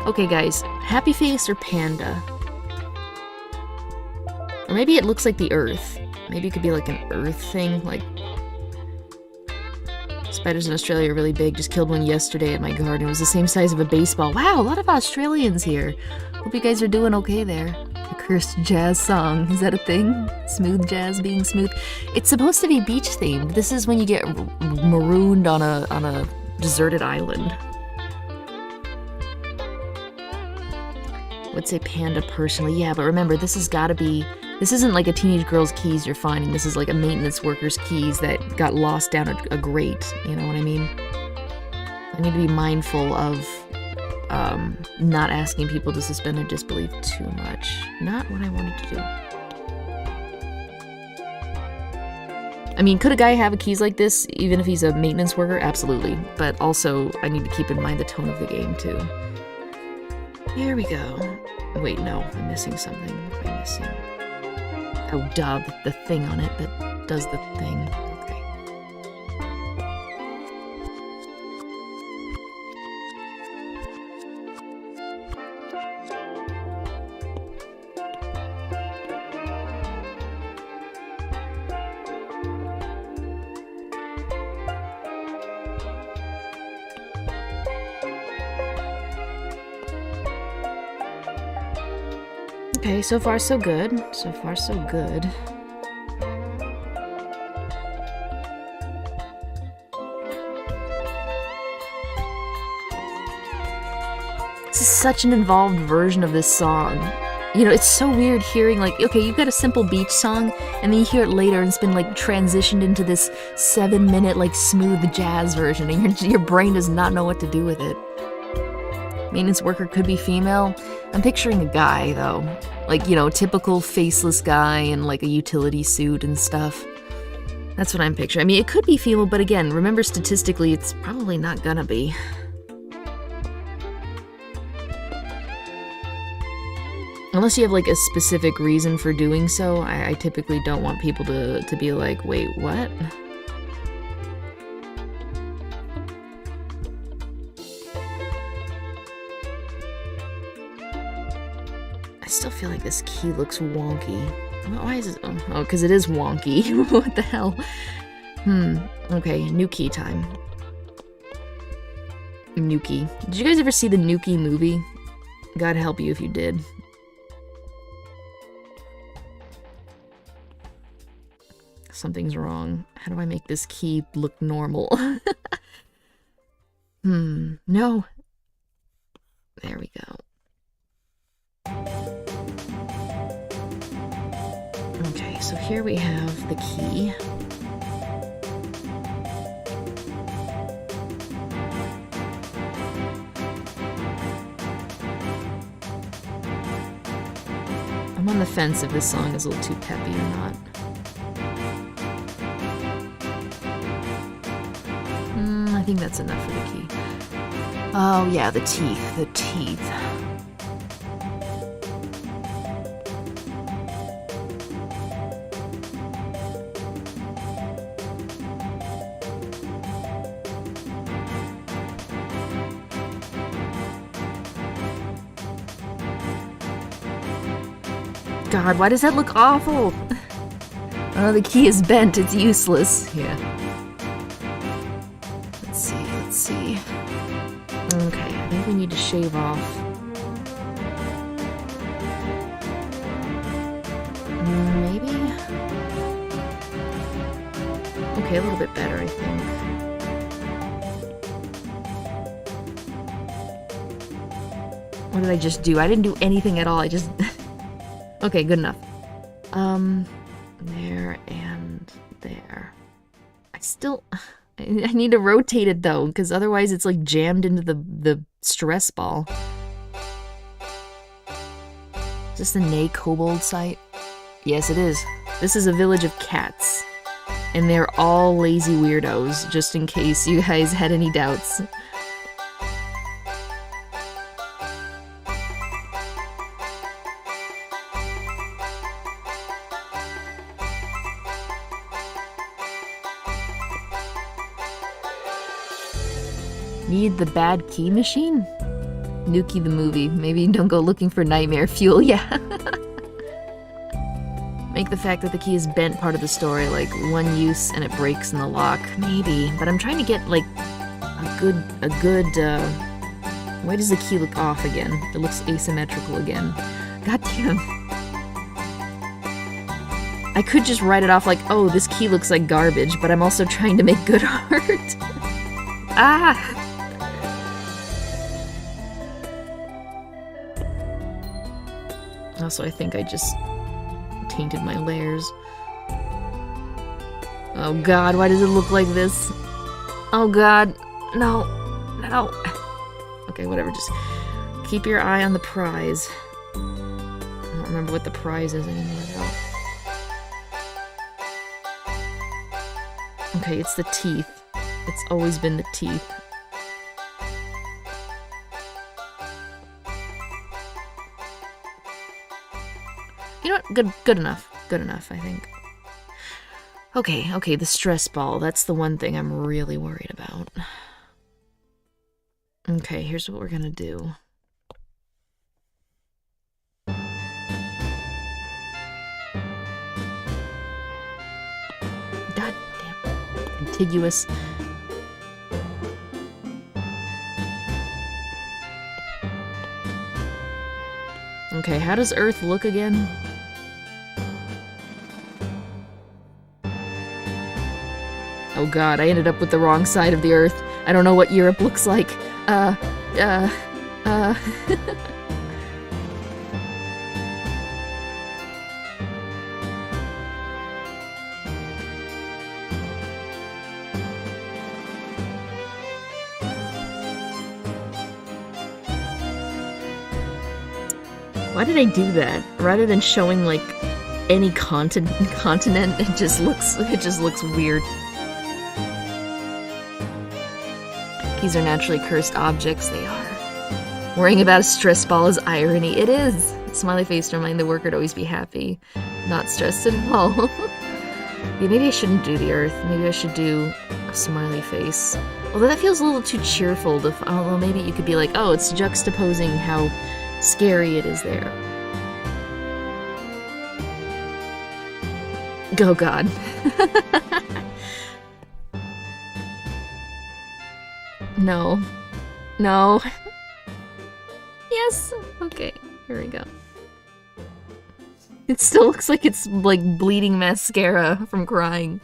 Okay, guys. Happy face or panda? Or maybe it looks like the Earth. Maybe it could be like an Earth thing, like... Spiders in Australia are really big. Just killed one yesterday at my garden. It was the same size of a baseball. Wow, a lot of Australians here. Hope you guys are doing okay there. A cursed jazz song. Is that a thing? Smooth jazz being smooth? It's supposed to be beach themed. This is when you get marooned on a deserted island. Would say panda personally. Yeah, but remember, this has got to be... This isn't like a teenage girl's keys you're finding. This is like a maintenance worker's keys that got lost down a grate. You know what I mean? I need to be mindful of not asking people to suspend their disbelief too much. Not what I wanted to do. I mean, could a guy have keys like this even if he's a maintenance worker? Absolutely. But also, I need to keep in mind the tone of the game too. Here we go. Wait, no, I'm missing something. What am I missing? Oh, duh, the thing on it that does the thing. Okay. Okay, so far so good. So far so good. This is such an involved version of this song. You know, it's so weird hearing, like, okay, you've got a simple beach song, and then you hear it later, and it's been, like, transitioned into this 7-minute, like, smooth jazz version, and your brain does not know what to do with it. Maintenance worker could be female. I'm picturing a guy, though. Like, you know, typical faceless guy in, like, a utility suit and stuff. That's what I'm picturing. I mean, it could be female, but again, remember statistically, it's probably not gonna be. Unless you have like a specific reason for doing so, I typically don't want people to be like, wait, what? I still feel like this key looks wonky. Why is it? Oh, because it is wonky. What the hell? Okay, new key time. Nuki. Did you guys ever see the Nuki movie? God help you if you did. Something's wrong. How do I make this key look normal? No. There we go. Okay, so here we have the key. I'm on the fence if this song is a little too peppy or not. I think that's enough for the key. Oh yeah, the teeth. The teeth. God, why does that look awful? Oh, the key is bent. It's useless. Yeah. Let's see. Okay, I think we need to shave off. Maybe? Okay, a little bit better, I think. What did I just do? I didn't do anything at all. I just... Okay, good enough. There and there. I need to rotate it though, because otherwise it's like jammed into the stress ball. Is this the Nay Kobold site? Yes, it is. This is a village of cats. And they're all lazy weirdos, just in case you guys had any doubts. Need the bad key machine? Nuki the movie. Maybe don't go looking for nightmare fuel, yeah. Make the fact that the key is bent part of the story, like one use and it breaks in the lock. Maybe, but I'm trying to get like a good, why does the key look off again? It looks asymmetrical again. God damn. I could just write it off like, oh, this key looks like garbage, but I'm also trying to make good art. Ah! Also, I think I just tainted my layers. Oh god, why does it look like this? Oh god, no, no. Okay, whatever, just keep your eye on the prize. I don't remember what the prize is anymore, though. Okay, it's the teeth. It's always been the teeth. You know what? Good enough. Good enough, I think. Okay, the stress ball. That's the one thing I'm really worried about. Okay, here's what we're gonna do. God damn. Contiguous. Okay, how does Earth look again? Oh god, I ended up with the wrong side of the Earth. I don't know what Europe looks like. Why did I do that? Rather than showing like any continent, it just looks weird. Keys are naturally cursed objects, they are. Worrying about a stress ball is irony. It is. Smiley face to remind the worker to always be happy. Not stressed at all. Yeah, maybe I shouldn't do the earth. Maybe I should do a smiley face. Although that feels a little too cheerful. Although maybe you could be like, oh, it's juxtaposing how scary it is there. Oh god. No. No. Yes! Okay, here we go. It still looks like it's like bleeding mascara from crying.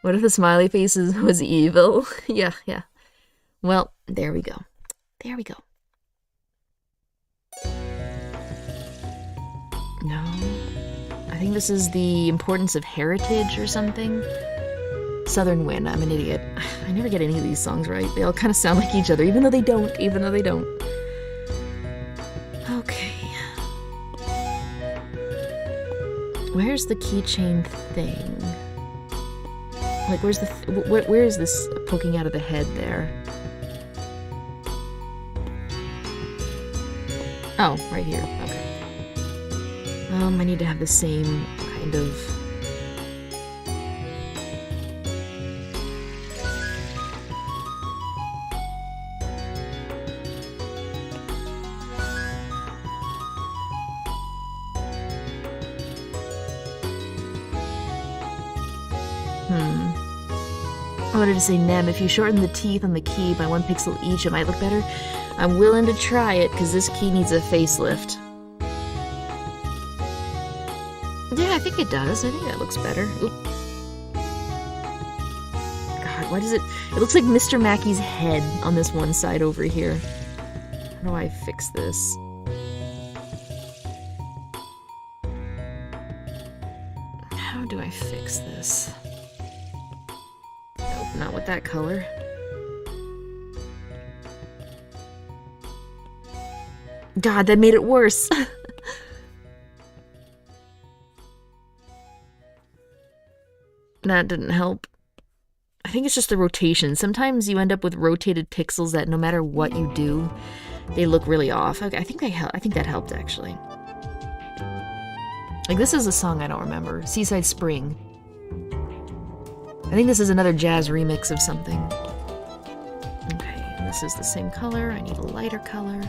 What if the smiley face was evil? Yeah. Well, there we go. There we go. No. I think this is the importance of heritage or something. Southern Wind, I'm an idiot. I never get any of these songs right. They all kind of sound like each other, even though they don't. Okay. Where's the keychain thing? Like, where's the... where is this poking out of the head there? Oh, right here. Okay. I need to have the same kind of... I wanted to say, Nem, if you shorten the teeth on the key by 1 pixel each, it might look better. I'm willing to try it, because this key needs a facelift. Yeah, I think it does. I think that looks better. Oop. God, why does it... It looks like Mr. Mackey's head on this one side over here. How do I fix this? How do I fix this? Nope, not with that color. God, that made it worse. That didn't help. I think it's just the rotation. Sometimes you end up with rotated pixels that no matter what you do, they look really off. Okay, I think that helped, actually. Like, this is a song I don't remember. Seaside Spring. I think this is another jazz remix of something. Okay, this is the same color. I need a lighter color.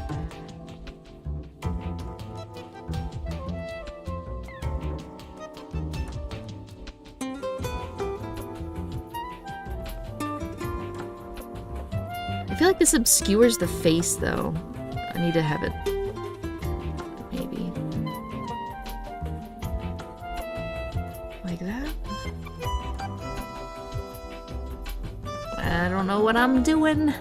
I feel like this obscures the face, though. I need to have it... maybe... like that? I don't know what I'm doing.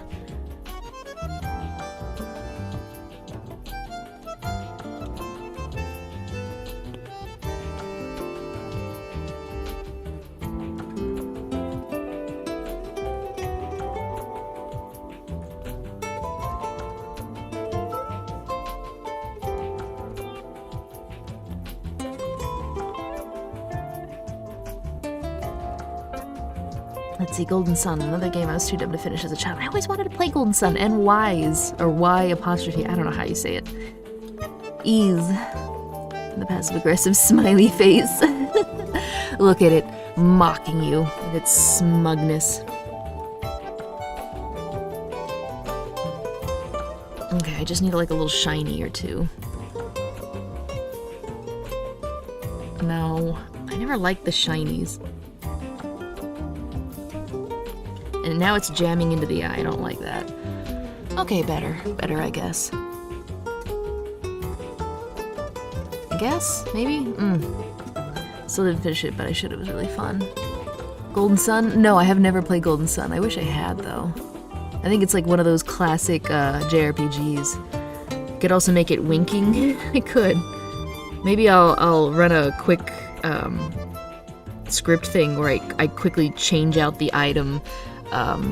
Let's see, Golden Sun, another game I was too dumb to finish as a child. I always wanted to play Golden Sun, and Wise, or Y apostrophe, I don't know how you say it. Ease. The passive-aggressive smiley face. Look at it, mocking you with its smugness. Okay, I just need like a little shiny or two. No, I never liked the shinies. And now it's jamming into the eye. I don't like that. Okay, better. Better, I guess. I guess? Maybe? Still didn't finish it, but I should. It was really fun. Golden Sun? No, I have never played Golden Sun. I wish I had, though. I think it's like one of those classic JRPGs. Could also make it winking. I could. Maybe I'll run a quick script thing where I quickly change out the item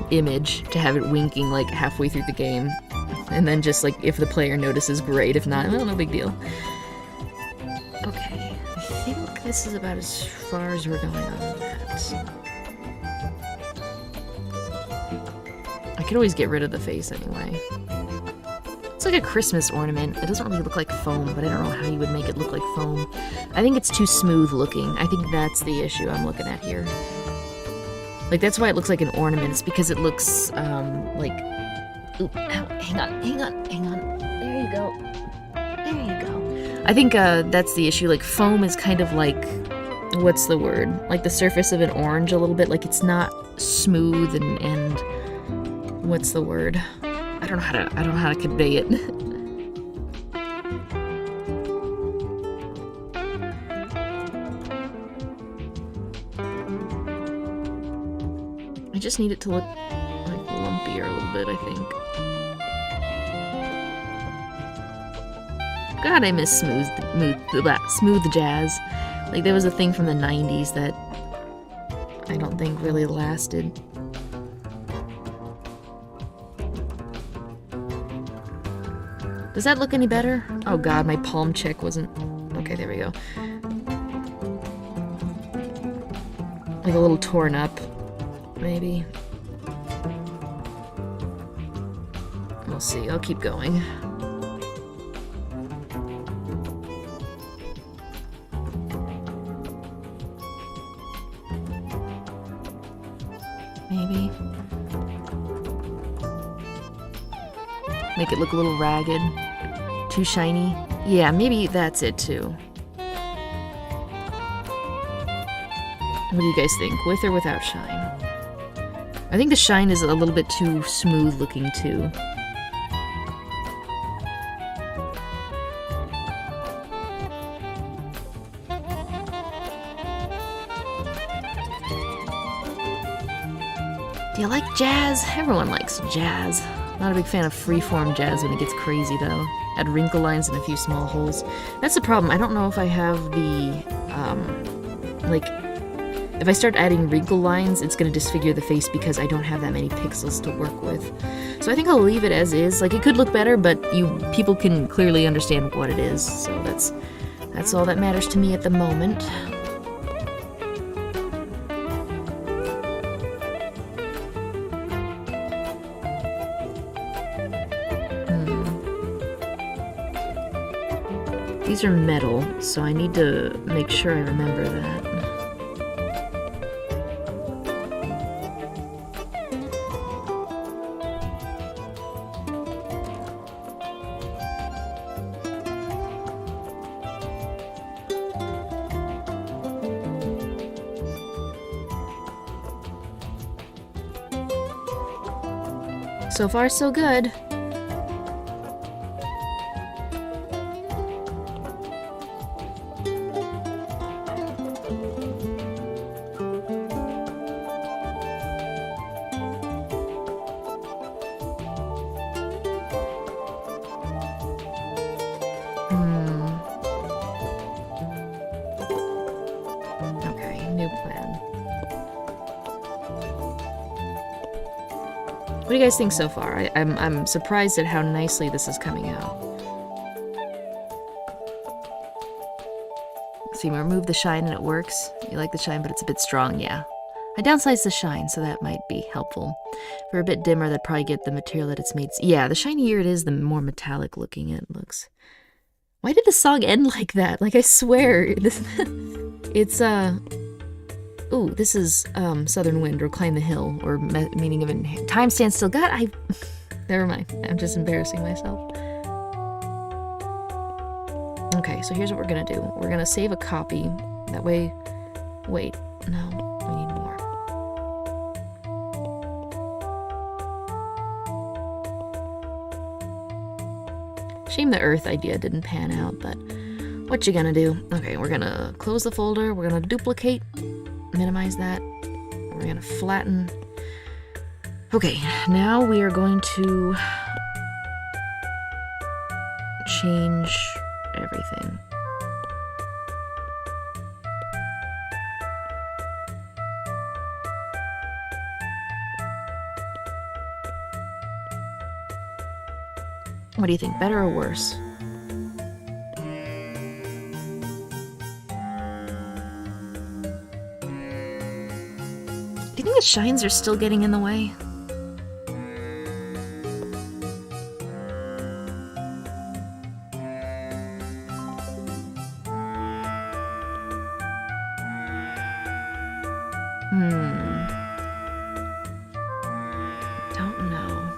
image to have it winking like halfway through the game, and then just like if the player notices, great. If not, well, no big deal. Okay, I think this is about as far as we're going on that. I could always get rid of the face anyway. It's like a Christmas ornament. It doesn't really look like foam, but I don't know how you would make it look like foam. I think it's too smooth looking. I think that's the issue I'm looking at here. Like, that's why it looks like an ornament. It's because it looks, like... Oop, ow, hang on. There you go. I think, that's the issue. Like, foam is kind of like... What's the word? Like the surface of an orange a little bit. Like, it's not smooth and what's the word? I don't know how to convey it. I just need it to look like lumpier a little bit, I think. God, I miss smooth jazz. Like, there was a thing from the 90s that I don't think really lasted. Does that look any better? Oh god, my palm check wasn't... Okay, there we go. Like a little torn up, maybe. We'll see, I'll keep going. Maybe. Make it look a little ragged. Too shiny. Yeah, maybe that's it too. What do you guys think? With or without shine? I think the shine is a little bit too smooth looking too. Do you like jazz? Everyone likes jazz. Not a big fan of freeform jazz when it gets crazy, though. Add wrinkle lines and a few small holes. That's the problem. I don't know if I have the, like, if I start adding wrinkle lines, it's going to disfigure the face because I don't have that many pixels to work with. So I think I'll leave it as is. Like, it could look better, but people can clearly understand what it is. So that's all that matters to me at the moment. These are metal, so I need to make sure I remember that. So far, so good. What do you guys think so far? I'm surprised at how nicely this is coming out. See, we remove the shine and it works. You like the shine, but it's a bit strong, yeah. I downsized the shine, so that might be helpful. If we're a bit dimmer, that'd probably get the material that it's made. Yeah, the shinier it is, the more metallic looking it looks. Why did the song end like that? Like, I swear, this, it's, ooh, this is, Southern Wind, or Climb the Hill, or meaning of it. Time stands still. God, never mind. I'm just embarrassing myself. Okay, so here's what we're gonna do. We're gonna save a copy. That way, wait, no, we need more. Shame the Earth idea didn't pan out, but what you gonna do? Okay, we're gonna close the folder. We're gonna duplicate. Minimize that. We're gonna flatten. Okay, now we are going to change everything. What do you think, better or worse? Do you think the shines are still getting in the way? Don't know.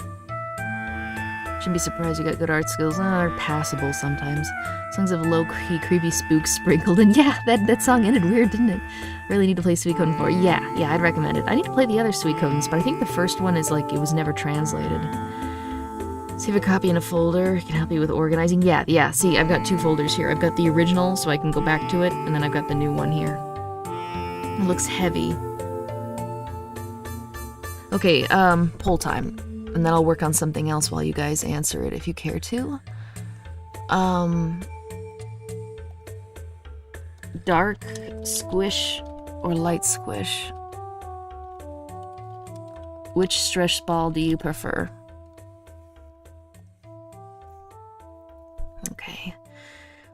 Shouldn't be surprised you got good art skills. They're passable sometimes. Songs of low-key, creepy spooks sprinkled in. Yeah, that song ended weird, didn't it? Really need to play Suikoden 4. Yeah, I'd recommend it. I need to play the other Suikodens, but I think the first one is like, it was never translated. Save a copy in a folder. It can help you with organizing. Yeah, see, I've got 2 folders here. I've got the original, so I can go back to it, and then I've got the new one here. It looks heavy. Okay, poll time. And then I'll work on something else while you guys answer it if you care to. Dark squish or light squish? Which stress ball do you prefer? Okay.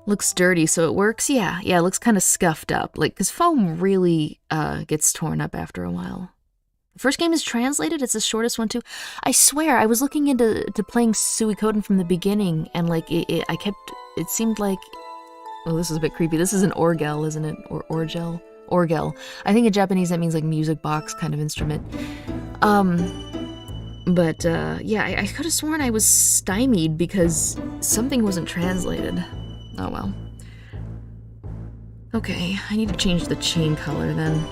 Looks dirty, so it works? Yeah, it looks kind of scuffed up. Like, because foam really gets torn up after a while. The first game is translated. It's the shortest one, too. I swear, I was looking into playing Suikoden from the beginning, and, like, it seemed like... Oh, this is a bit creepy. This is an orgel, isn't it? Or orgel? Orgel. I think in Japanese that means, like, music box kind of instrument. But, yeah, I could have sworn I was stymied because something wasn't translated. Oh, well. Okay, I need to change the chain color, then.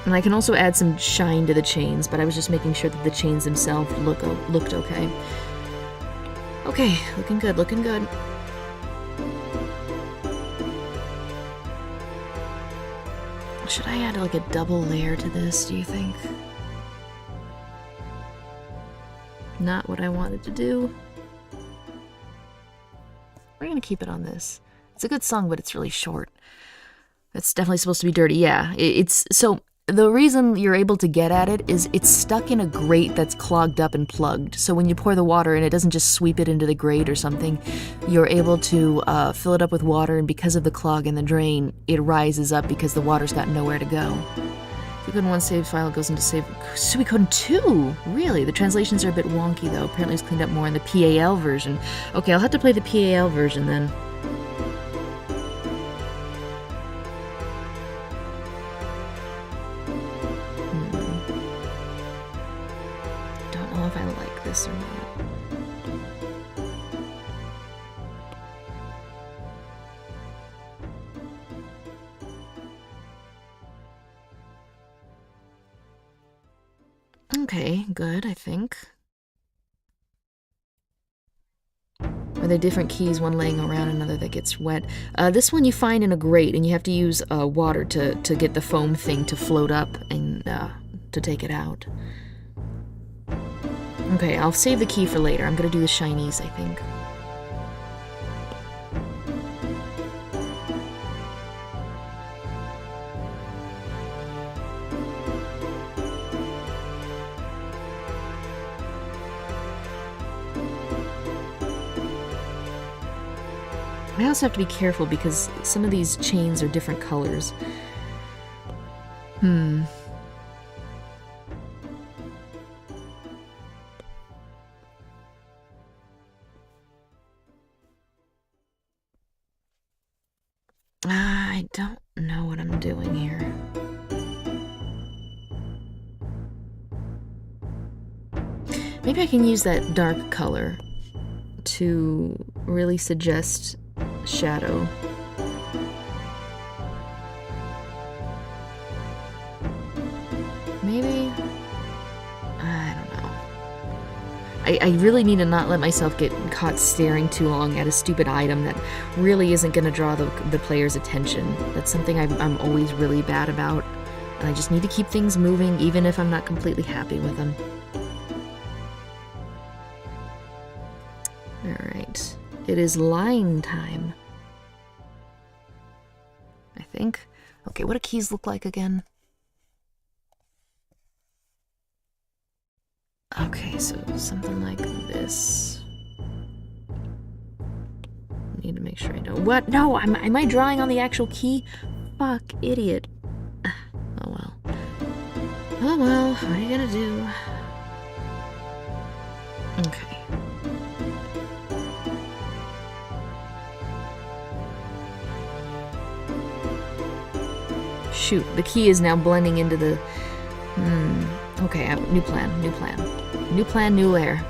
And I can also add some shine to the chains, but I was just making sure that the chains themselves looked okay. Okay, looking good, looking good. Should I add like a double layer to this, do you think? Not what I wanted to do. We're gonna keep it on this. It's a good song, but it's really short. It's definitely supposed to be dirty, yeah. It's so... The reason you're able to get at it is it's stuck in a grate that's clogged up and plugged. So when you pour the water in, it doesn't just sweep it into the grate or something. You're able to fill it up with water, and because of the clog in the drain, it rises up because the water's got nowhere to go. Suikoden 1 save file goes into save... Suikoden 2? Really? The translations are a bit wonky, though. Apparently it's cleaned up more in the PAL version. Okay, I'll have to play the PAL version, then. If I like this or not. Okay, good, I think. Are there different keys, one laying around, another that gets wet? This one you find in a grate, and you have to use water to get the foam thing to float up and to take it out. Okay, I'll save the key for later. I'm gonna do the shinies, I think. I also have to be careful because some of these chains are different colors. I don't know what I'm doing here. Maybe I can use that dark color to really suggest shadow. Maybe? I don't know. I really need to not let myself get caught staring too long at a stupid item that really isn't going to draw the player's attention. That's something I'm always really bad about, and I just need to keep things moving even if I'm not completely happy with them. Alright. It is line time. I think. Okay, what do keys look like again? Okay, so something like this. Need to make sure I know. What? No, am I drawing on the actual key? Fuck, idiot. Oh well. Oh well, what are you gonna do? Okay. Shoot, the key is now blending into the... Okay, new plan, new plan. New plan, new layer.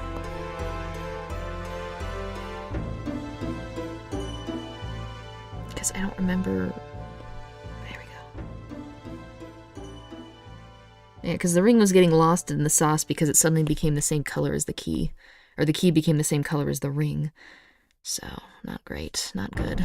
Because I don't remember... There we go. Yeah, because the ring was getting lost in the sauce because it suddenly became the same color as the key. Or the key became the same color as the ring. So, not great, not good.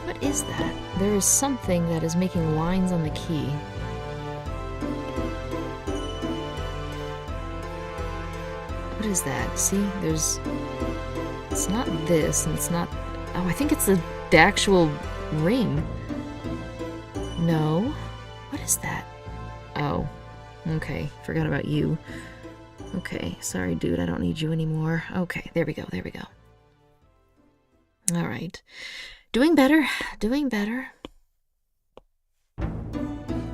What is that? There is something that is making lines on the key. What is that? See, there's... It's not this, and it's not... Oh, I think it's the actual ring. No. What is that? Oh. Okay, forgot about you. Okay, sorry dude, I don't need you anymore. Okay, there we go, there we go. Alright. Doing better, doing better.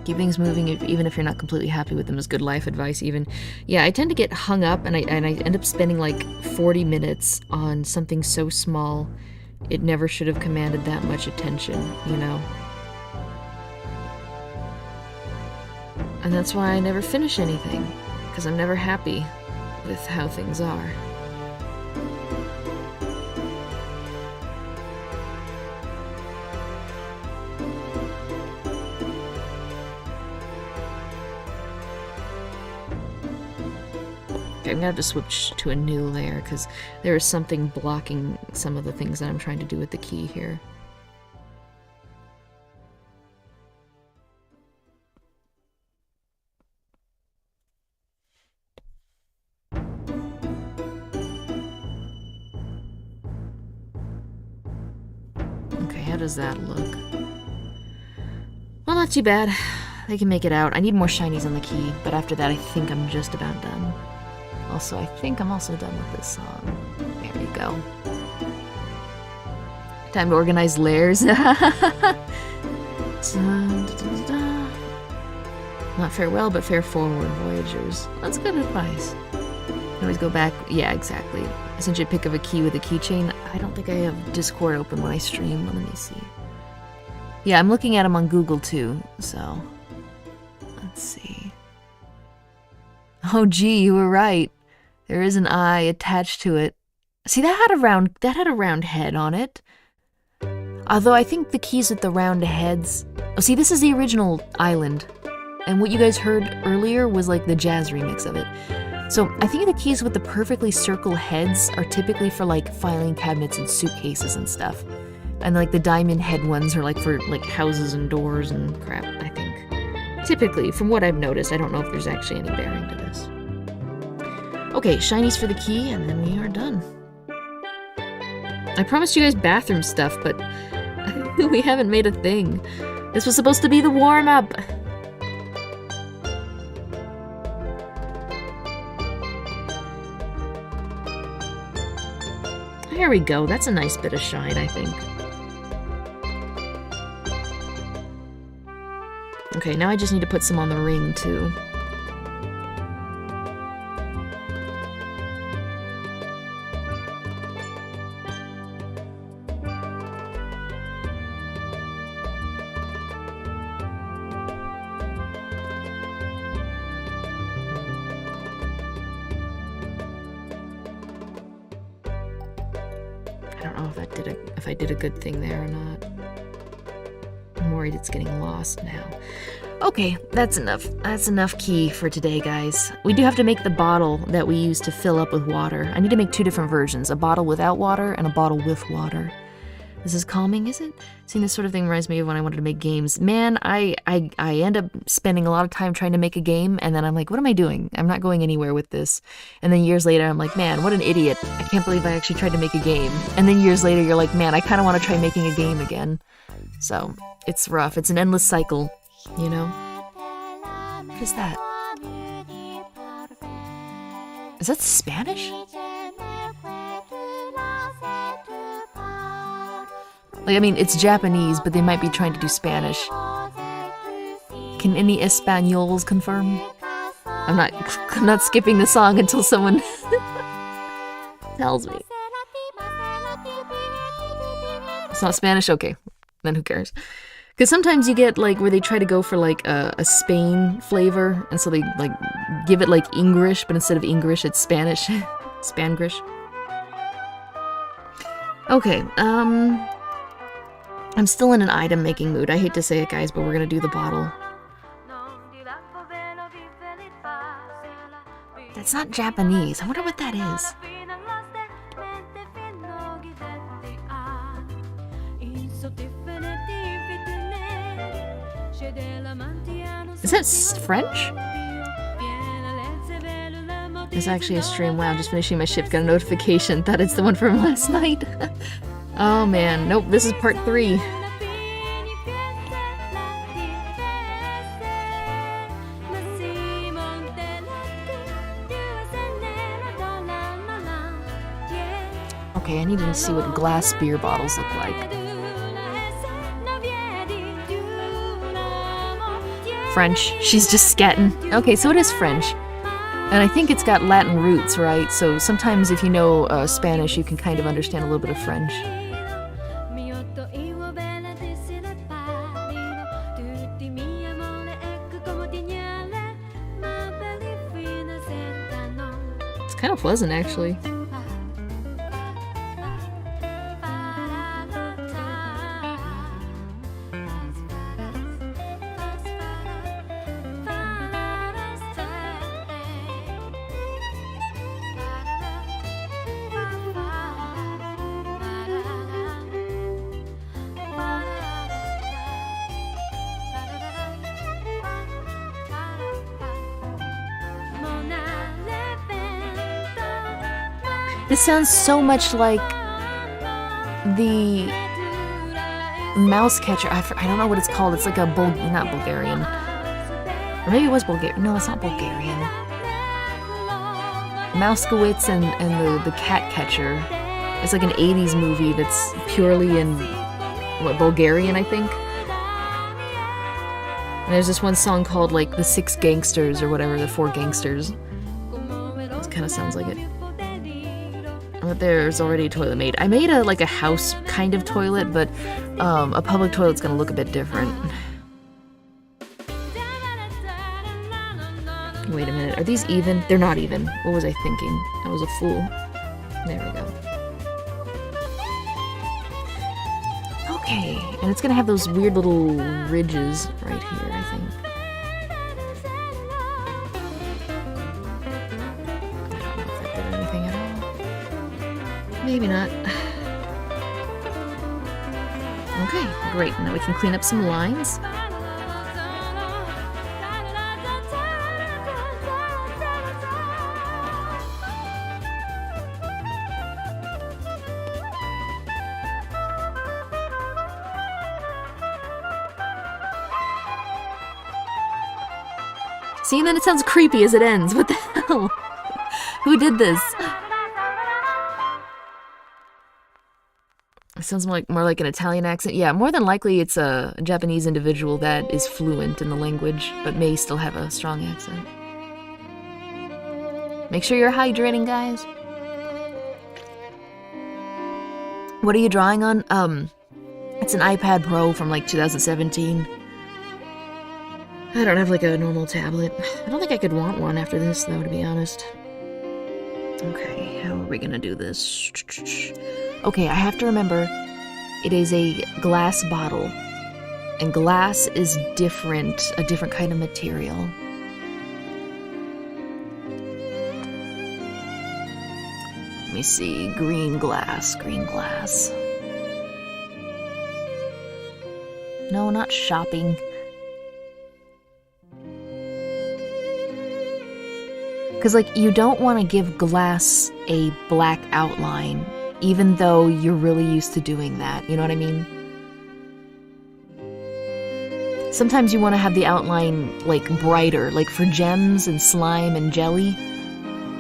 Keep things moving, even if you're not completely happy with them, is good life advice even. Yeah, I tend to get hung up, and I end up spending like 40 minutes on something so small, it never should have commanded that much attention, you know? And that's why I never finish anything, because I'm never happy with how things are. Okay, I'm gonna have to switch to a new layer because there is something blocking some of the things that I'm trying to do with the key here. Okay, how does that look? Well, not too bad. They can make it out. I need more shinies on the key, but after that I think I'm just about done. Also, I think I'm also done with this song. There you go. Time to organize layers. Not farewell, but fare forward, voyagers. That's good advice. You can always go back. Yeah, exactly. Essentially, pick up a key with a keychain. I don't think I have Discord open when I stream. Let me see. Yeah, I'm looking at them on Google too, so... Let's see. Oh, gee, you were right. There is an eye attached to it. See, that had a round head on it. Although I think the keys with the round heads... Oh, see, this is the original island. And what you guys heard earlier was like the jazz remix of it. So I think the keys with the perfectly circle heads are typically for like filing cabinets and suitcases and stuff. And like the diamond head ones are like for like houses and doors and crap, I think. Typically, from what I've noticed, I don't know if there's actually any bearing to this. Okay, shinies for the key, and then we are done. I promised you guys bathroom stuff, but we haven't made a thing. This was supposed to be the warm-up. There we go. That's a nice bit of shine, I think. Okay, now I just need to put some on the ring, too. I don't know if I did a good thing there or not. I'm worried it's getting lost now. Okay, that's enough. That's enough key for today, guys. We do have to make the bottle that we use to fill up with water. I need to make two different versions, a bottle without water and a bottle with water. This is calming, is it? Seeing this sort of thing reminds me of when I wanted to make games. Man, I end up spending a lot of time trying to make a game, and then I'm like, what am I doing? I'm not going anywhere with this. And then years later, I'm like, man, what an idiot. I can't believe I actually tried to make a game. And then years later, you're like, man, I kind of want to try making a game again. So, it's rough. It's an endless cycle, you know? What is that? Is that Spanish? Like, I mean, it's Japanese, but they might be trying to do Spanish. Can any Espanols confirm? I'm not skipping the song until someone tells me. It's not Spanish? Okay, then who cares? Because sometimes you get, like, where they try to go for, like, a Spain flavor, and so they, like, give it, like, English, but instead of English, it's Spanish. Spangrish. Okay, I'm still in an item-making mood. I hate to say it, guys, but we're gonna do the bottle. That's not Japanese. I wonder what that is. Is that French? It's actually a stream. Wow, just finishing my shift. Got a notification. Thought it's the one from last night. Oh man, nope, this is part 3. Okay, I need to see what glass beer bottles look like. French. She's just scatting. Okay, so it is French. And I think it's got Latin roots, right? So sometimes if you know Spanish, you can kind of understand a little bit of French. It's kind of pleasant, actually. This sounds so much like the mouse catcher. I don't know what it's called. It's like a not Bulgarian. Or maybe it was Bulgarian. No, it's not Bulgarian. Mouskowitz and the cat catcher. It's like an 80s movie that's purely in, what, Bulgarian, I think? And there's this one song called, like, The 6 Gangsters or whatever, the 4 Gangsters. It kind of sounds like it. But there's already a toilet made. I made a house kind of toilet, but a public toilet's gonna look a bit different. Wait a minute, are these even? They're not even. What was I thinking? I was a fool. There we go. Okay, and it's gonna have those weird little ridges right here, I think. Maybe not. Okay, great. Now we can clean up some lines. See, and then it sounds creepy as it ends. What the hell? Who did this? It sounds more like an Italian accent. Yeah, more than likely it's a Japanese individual that is fluent in the language, but may still have a strong accent. Make sure you're hydrating, guys. What are you drawing on? It's an iPad Pro from like 2017. I don't have like a normal tablet. I don't think I could want one after this, though, to be honest. Okay, how are we gonna do this? Okay, I have to remember, it is a glass bottle, and glass is different, a different kind of material. Let me see, green glass. No, not shopping. Because, like, you don't want to give glass a black outline, even though you're really used to doing that, you know what I mean? Sometimes you want to have the outline, like, brighter, like for gems and slime and jelly.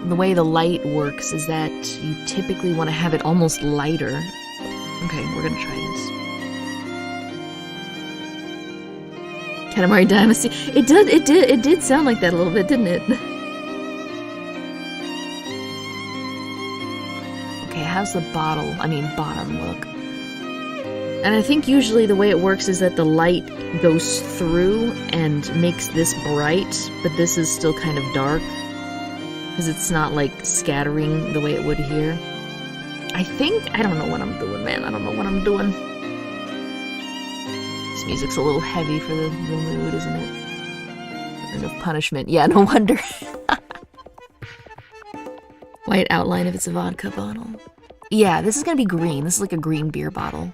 The way the light works is that you typically want to have it almost lighter. Okay, we're gonna try this. Katamari Dynasty. It did sound like that a little bit, didn't it? Okay, how's the bottom look? And I think usually the way it works is that the light goes through and makes this bright, but this is still kind of dark. Because it's not, like, scattering the way it would here. I don't know what I'm doing, man. I don't know what I'm doing. This music's a little heavy for the mood, isn't it? Kind of punishment. Yeah, no wonder. White outline if it's a vodka bottle. Yeah, this is gonna be green. This is like a green beer bottle.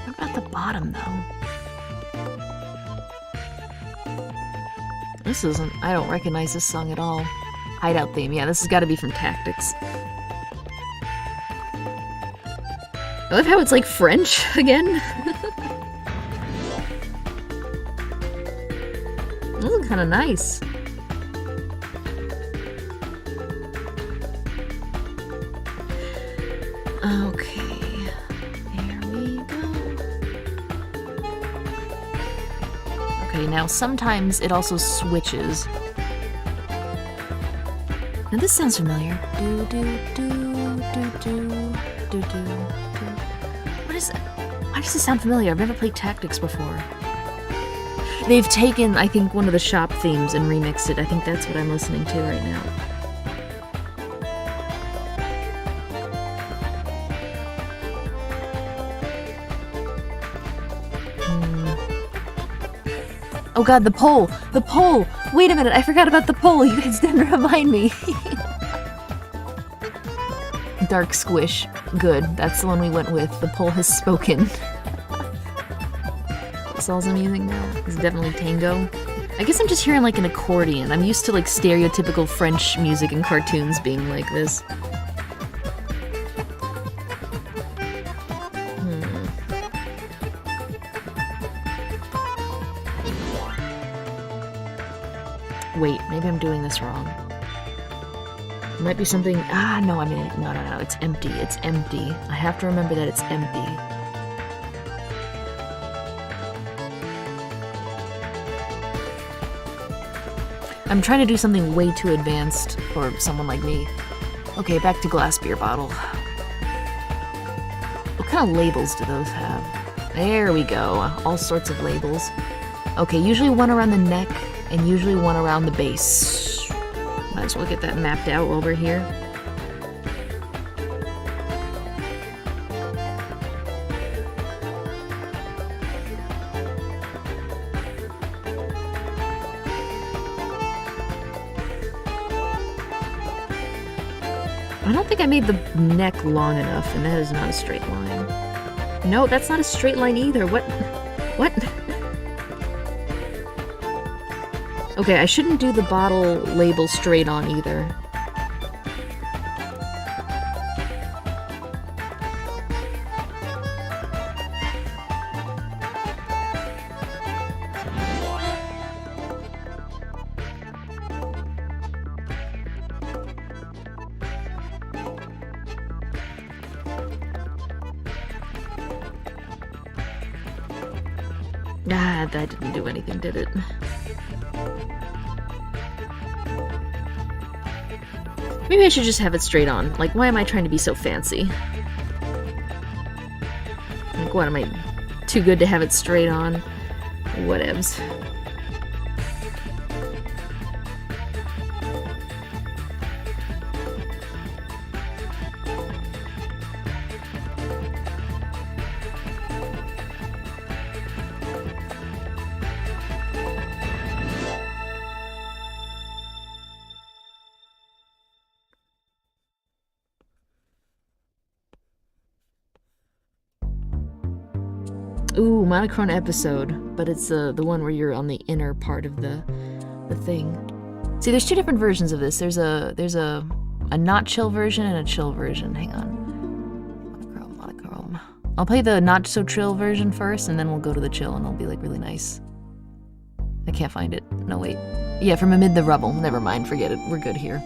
What about the bottom, though? This isn't... I don't recognize this song at all. Hideout theme. Yeah, this has got to be from Tactics. I love how it's like French again. This is kind of nice. Okay. Okay, now sometimes it also switches. Now this sounds familiar. Do do do do do do do. What is that? Why does this sound familiar? I've never played Tactics before. They've taken, I think, one of the shop themes and remixed it. I think that's what I'm listening to right now. Oh god, the pole! The pole! Wait a minute, I forgot about the pole! You guys didn't remind me! Dark Squish. Good, that's the one we went with. The pole has spoken. That's all I'm using now. It's definitely tango. I guess I'm just hearing like an accordion. I'm used to like stereotypical French music and cartoons being like this. Wait, maybe I'm doing this wrong. It might be something... Ah, no, I mean... No, it's empty. It's empty. I have to remember that it's empty. I'm trying to do something way too advanced for someone like me. Okay, back to glass beer bottle. What kind of labels do those have? There we go. All sorts of labels. Okay, usually one around the neck, and usually one around the base. Might as well get that mapped out over here. I don't think I made the neck long enough, and that is not a straight line. No, that's not a straight line either. What? What? Okay, I shouldn't do the bottle label straight on either. Ah, that didn't do anything, did it? Maybe I should just have it straight on. Like, why am I trying to be so fancy? Like, what, am I too good to have it straight on? Whatevs. Ooh, monochrome episode, but it's the one where you're on the inner part of the thing. See, there's two different versions of this. There's a not chill version and a chill version. Hang on. I'll play the not so trill version first, and then we'll go to the chill, and it'll be like really nice. I can't find it. No, wait. Yeah, from amid the rubble. Never mind, forget it. We're good here.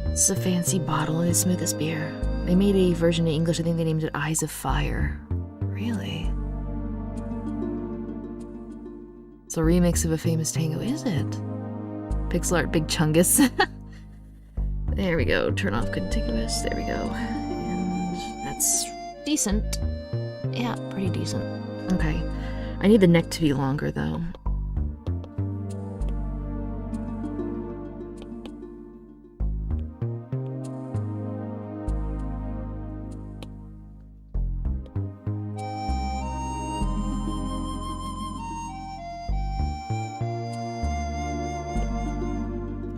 It's a fancy bottle, and it's smooth as beer. They made a version in English. I think they named it Eyes of Fire. Really? It's a remix of a famous tango, is it? Pixel art, Big Chungus. There we go. Turn off contiguous. There we go. And that's decent. Yeah, pretty decent. Okay. I need the neck to be longer, though.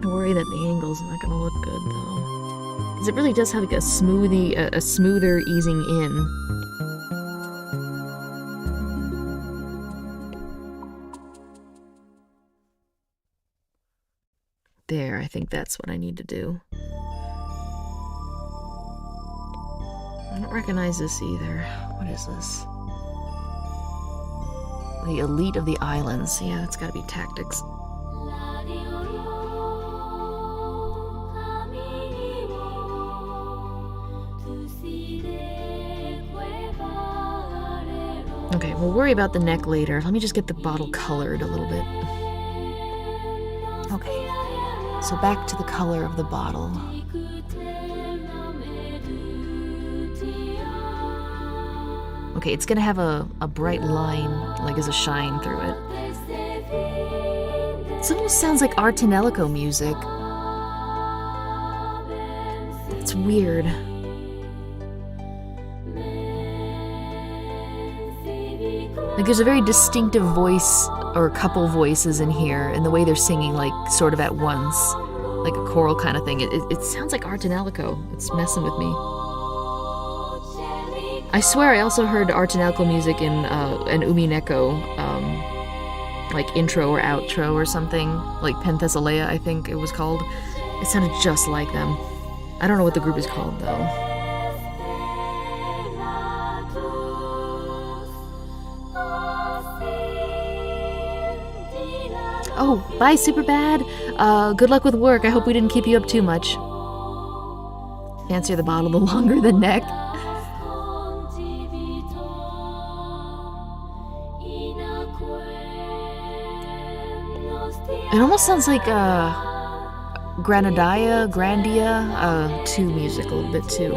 I worry that the angle's not gonna look good, though. Because it really does have like a smoother easing in. There, I think that's what I need to do. I don't recognize this either. What is this? The Elite of the Islands. Yeah, that's gotta be Tactics. Okay, we'll worry about the neck later. Let me just get the bottle colored a little bit. Okay, so back to the color of the bottle. Okay, it's gonna have a bright line, like as a shine through it. It almost sounds like Artanelico music. It's weird. Like there's a very distinctive voice, or a couple voices in here, and the way they're singing, like, sort of at once. Like a choral kind of thing. It sounds like Artanelico. It's messing with me. I swear I also heard Artanelico music in an Umineko, like intro or outro or something. Like Penthesilea, I think it was called. It sounded just like them. I don't know what the group is called, though. Oh, bye, Superbad. Good luck with work. I hope we didn't keep you up too much. Fancier the bottle, the longer the neck. It almost sounds like Grandia 2 music a little bit too.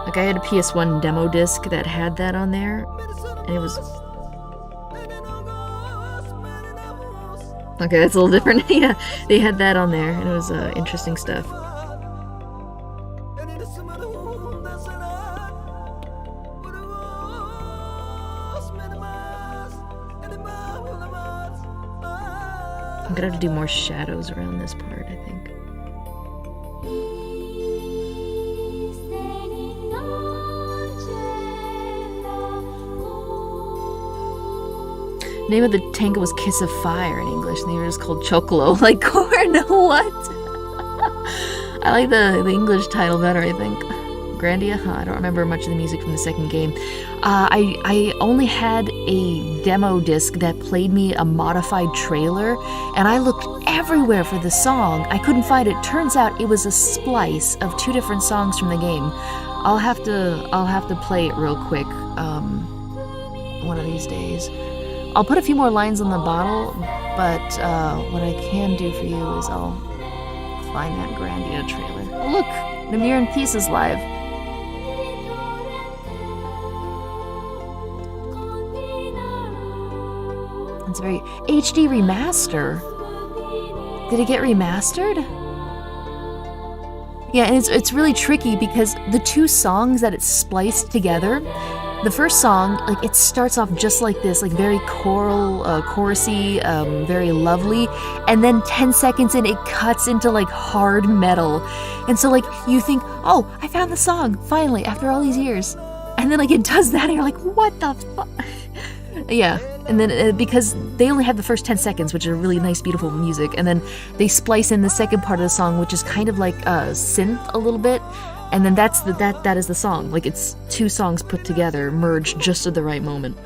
Like I had a PS1 demo disc that had that on there, and it was... Okay, that's a little different. Yeah, they had that on there, and it was interesting stuff. I'm gonna have to do more shadows around this part, I think. Name of the tango was Kiss of Fire in English, and they were just called Chocolo, like corn. What? I like the English title better, I think. Grandia? Huh, I don't remember much of the music from the second game. I only had a demo disc that played me a modified trailer, and I looked everywhere for the song. I couldn't find it. Turns out it was a splice of 2 different songs from the game. I'll have to play it real quick one of these days. I'll put a few more lines on the bottle, but what I can do for you is I'll find that Grandia trailer. Oh, look! Namir and Peace is live. It's a very HD remaster. Did it get remastered? Yeah, and it's really tricky because the 2 songs that it's spliced together, the first song, like, it starts off just like this, like very choral, chorusy, very lovely, and then 10 seconds in, it cuts into like hard metal, and so like you think, oh, I found the song finally after all these years, and then like it does that, and you're like, what the fuck? Yeah, and then because they only have the first 10 seconds, which are really nice, beautiful music, and then they splice in the second part of the song, which is kind of like synth a little bit. And then that is the song. Like, it's two songs put together, merged just at the right moment.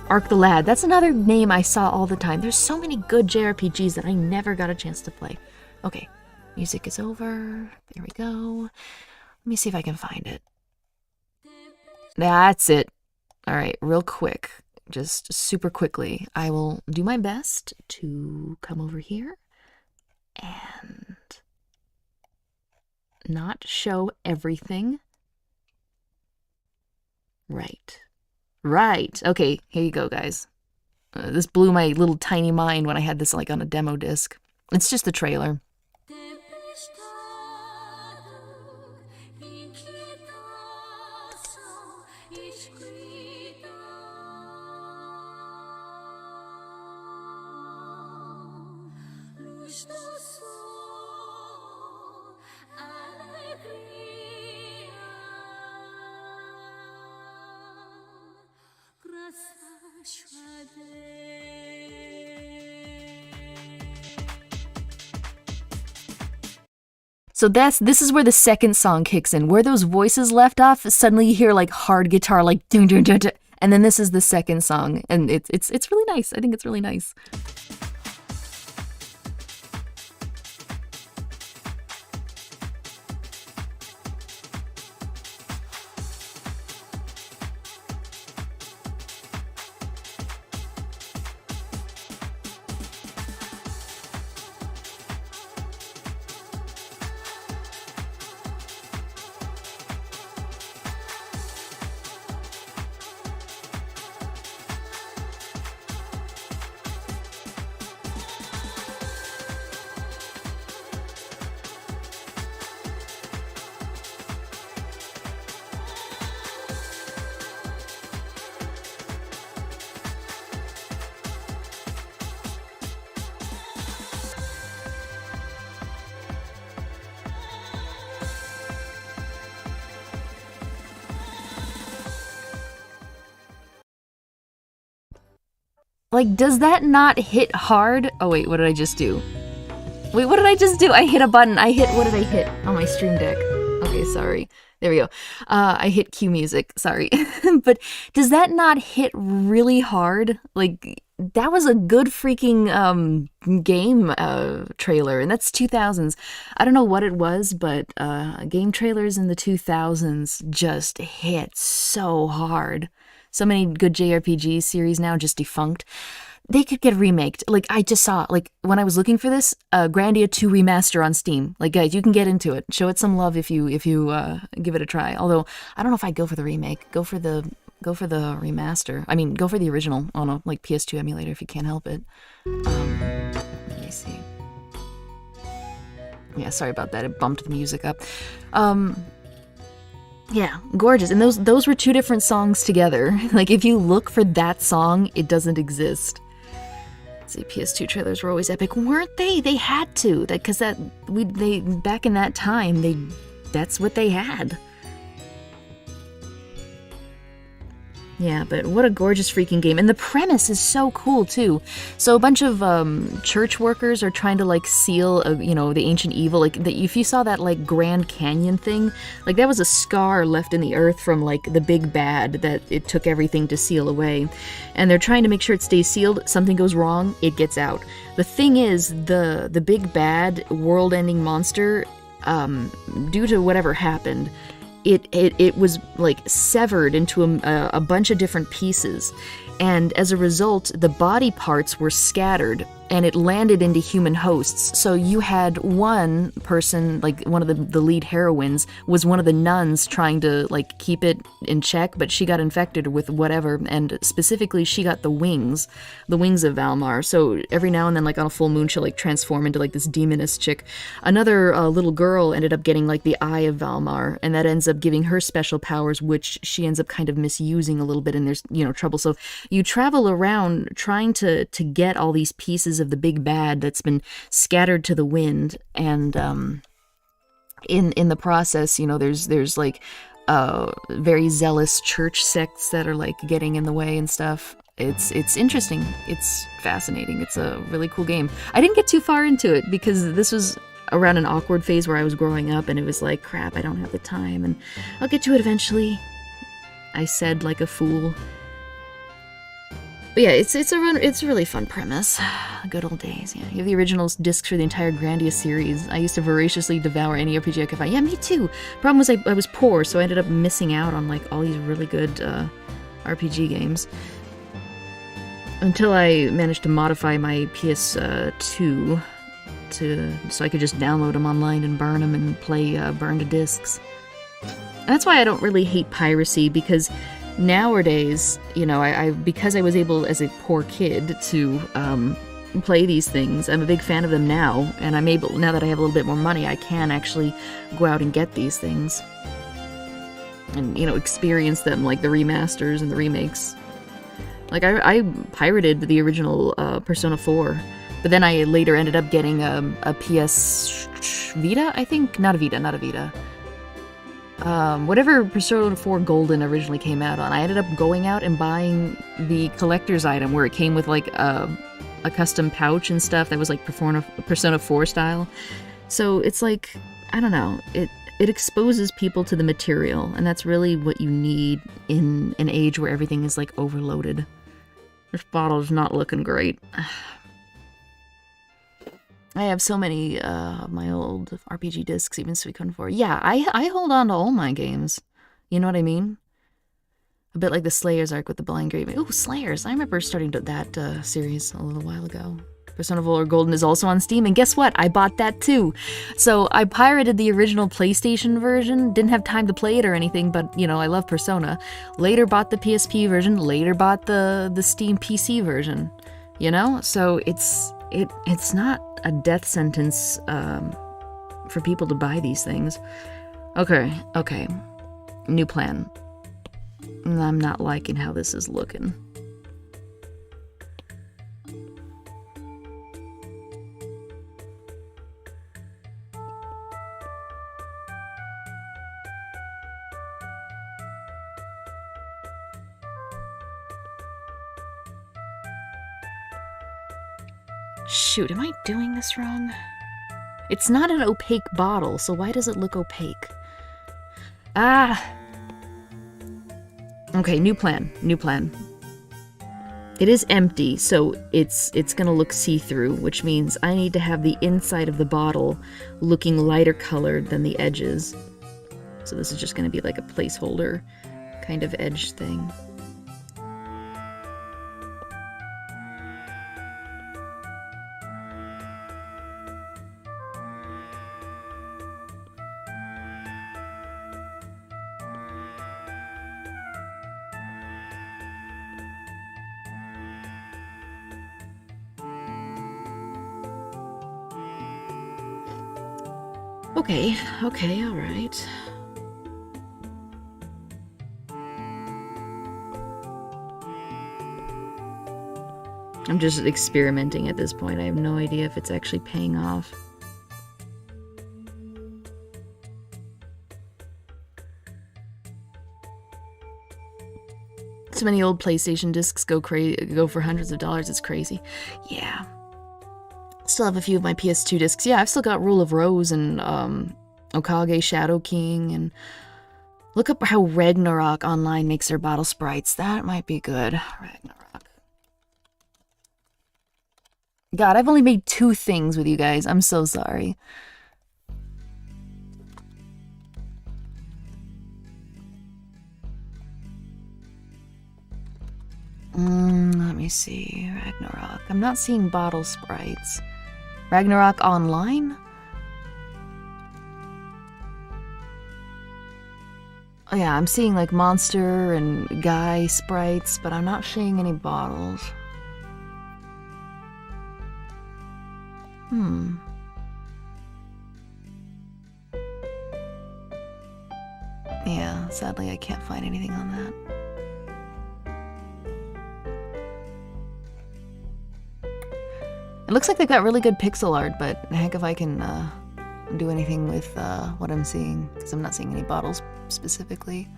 Arc the Lad. That's another name I saw all the time. There's so many good JRPGs that I never got a chance to play. Okay, music is over. There we go. Let me see if I can find it. That's it. All right, real quick. Just super quickly. I will do my best to come over here and not show everything. Right. Okay, here you go, guys. This blew my little tiny mind when I had this like on a demo disc. It's just the trailer. So this is where the second song kicks in. Where those voices left off, suddenly you hear like hard guitar, like dun dun dun dun, and then this is the second song, and it's really nice. I think it's really nice. Like, does that not hit hard? Oh wait, what did I just do? Wait, what did I just do? I hit a button. What did I hit on my Stream Deck? Okay, sorry. There we go. I hit cue music, sorry. But does that not hit really hard? Like, that was a good freaking game trailer, and that's 2000s. I don't know what it was, but game trailers in the 2000s just hit so hard. So many good JRPG series now just defunct. They could get remaked. Like, I just saw, like, when I was looking for this, Grandia 2 Remaster on Steam. Like, guys, you can get into it. Show it some love if you give it a try. Although, I don't know if I'd go for the remake. Go for the remaster. I mean, go for the original on a, like, PS2 emulator if you can't help it. Let me see. Yeah, sorry about that. It bumped the music up. Yeah, gorgeous. And those were two different songs together. Like, if you look for that song, it doesn't exist. Let's see, PS2 trailers were always epic, weren't they? They had to, because they back in that time, that's what they had. Yeah, but what a gorgeous freaking game. And the premise is so cool, too. So a bunch of church workers are trying to, like, seal, the ancient evil. Like, if you saw that, like, Grand Canyon thing, like, that was a scar left in the earth from, like, the big bad that it took everything to seal away. And they're trying to make sure it stays sealed. Something goes wrong, it gets out. The thing is, the big bad world-ending monster, due to whatever happened, it was like severed into a bunch of different pieces, and as a result the body parts were scattered and it landed into human hosts. So you had one person, like one of the lead heroines was one of the nuns trying to like keep it in check, but she got infected with whatever, and specifically she got the wings of Valmar. So every now and then, like on a full moon, she'll like transform into like this demoness chick. Another little girl ended up getting like the eye of Valmar, and that ends up giving her special powers, which she ends up kind of misusing a little bit, and there's trouble. So you travel around trying to get all these pieces of the big bad that's been scattered to the wind, and in the process, there's like very zealous church sects that are like getting in the way and stuff. It's interesting. It's fascinating. It's a really cool game. I didn't get too far into it because this was around an awkward phase where I was growing up, and it was like, crap, I don't have the time, and I'll get to it eventually. I said like a fool. But yeah, it's a really fun premise. Good old days, yeah. You have the original discs for the entire Grandia series. I used to voraciously devour any RPG I could find. Yeah, me too. Problem was I was poor, so I ended up missing out on like all these really good RPG games. Until I managed to modify my PS2 so I could just download them online and burn them and play burned discs. And that's why I don't really hate piracy, because nowadays, you know, because I was able as a poor kid to play these things, I'm a big fan of them now, and I'm able, now that I have a little bit more money, I can actually go out and get these things and, you know, experience them, like the remasters and the remakes. Like, I pirated the original Persona 4, but then I later ended up getting a PS Vita, I think? Not a Vita. Whatever Persona 4 Golden originally came out on, I ended up going out and buying the collector's item where it came with like a custom pouch and stuff that was like Persona 4 style. So it's like, I don't know, it exposes people to the material, and that's really what you need in an age where everything is like overloaded. This bottle's not looking great. I have so many of my old RPG discs, even Suikoden 4. Yeah, I hold on to all my games. You know what I mean? A bit like the Slayers arc with the Blind Grave. Ooh, Slayers! I remember starting that series a little while ago. Persona 4 Golden is also on Steam, and guess what? I bought that too. So I pirated the original PlayStation version. Didn't have time to play it or anything, but you know, I love Persona. Later bought the PSP version. Later bought the Steam PC version. You know, so it's not a death sentence for people to buy these things. Okay. New plan. I'm not liking how this is looking. Shoot, am I doing this wrong? It's not an opaque bottle, so why does it look opaque? Ah! Okay, new plan. It is empty, so it's gonna look see-through, which means I need to have the inside of the bottle looking lighter colored than the edges. So this is just gonna be like a placeholder kind of edge thing. Okay, alright. I'm just experimenting at this point. I have no idea if it's actually paying off. So many old PlayStation discs go for hundreds of dollars. It's crazy. Yeah. Still have a few of my PS2 discs. Yeah, I've still got Rule of Rose and Okage Shadow King, and look up how Ragnarok Online makes their bottle sprites. That might be good. Ragnarok. God, I've only made 2 things with you guys. I'm so sorry. Let me see. Ragnarok. I'm not seeing bottle sprites. Ragnarok Online? Oh yeah, I'm seeing like monster and guy sprites, but I'm not seeing any bottles. Yeah, sadly I can't find anything on that. It looks like they've got really good pixel art, but heck if I can do anything with what I'm seeing, because I'm not seeing any bottles specifically.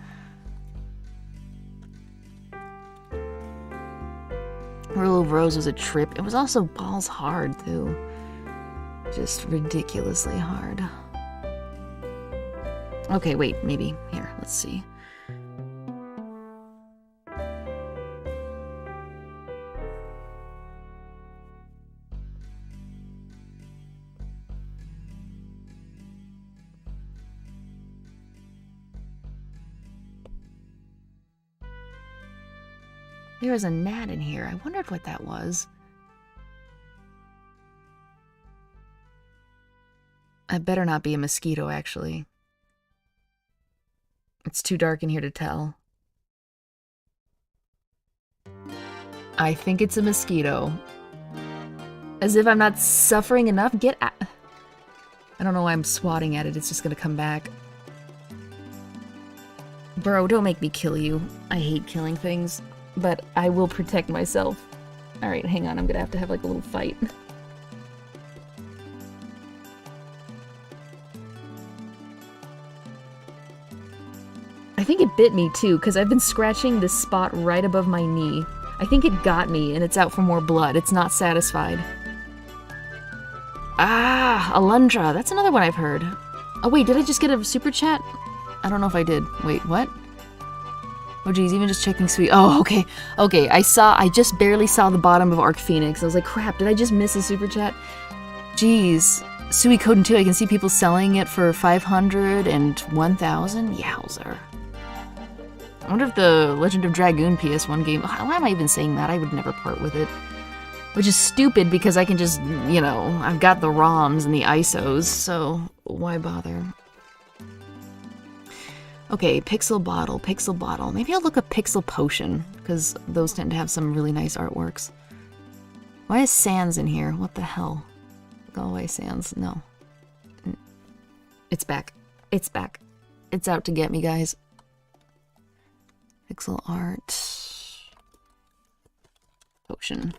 Rule of Rose was a trip. It was also balls hard, too. Just ridiculously hard. Okay, wait, maybe. Here, let's see. There was a gnat in here. I wondered what that was. It better not be a mosquito, actually. It's too dark in here to tell. I think it's a mosquito. As if I'm not suffering enough. Get at... I don't know why I'm swatting at it. It's just gonna come back. Bro, don't make me kill you. I hate killing things. But I will protect myself. Alright, hang on. I'm gonna have to have like a little fight. I think it bit me too, because I've been scratching this spot right above my knee. I think it got me, and it's out for more blood. It's not satisfied. Ah, Alundra. That's another one I've heard. Oh wait, did I just get a super chat? I don't know if I did. Wait, what? Oh geez, even just checking sweet. Oh, okay. Okay, I just barely saw the bottom of Arc Phoenix. I was like, crap, did I just miss a super chat? Jeez. Suikoden 2, I can see people selling it for 500 and 1,000. Yowzer. I wonder if the Legend of Dragoon PS1 game... Why am I even saying that? I would never part with it. Which is stupid because I can just, you know, I've got the ROMs and the ISOs, so why bother? Okay, Pixel Bottle, Pixel Bottle. Maybe I'll look up Pixel Potion, because those tend to have some really nice artworks. Why is Sans in here? What the hell? Go away, Sans. No. It's back. It's back. It's out to get me, guys. Pixel Art. Potion.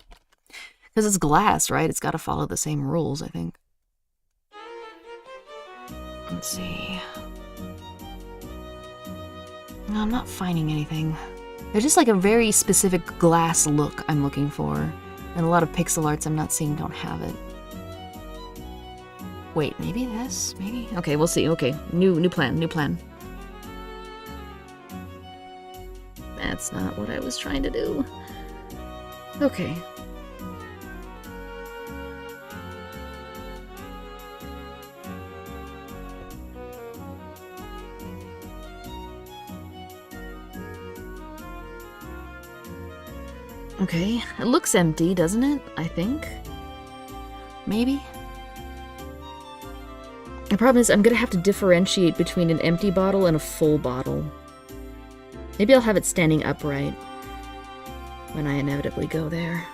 Because it's glass, right? It's got to follow the same rules, I think. Let's see. No, I'm not finding anything. There's just like a very specific glass look I'm looking for. And a lot of pixel arts I'm not seeing don't have it. Wait, maybe this? Maybe? Okay, we'll see. Okay, new plan, new plan. That's not what I was trying to do. Okay. Okay, it looks empty, doesn't it? I think. Maybe? The problem is I'm gonna have to differentiate between an empty bottle and a full bottle. Maybe I'll have it standing upright when I inevitably go there.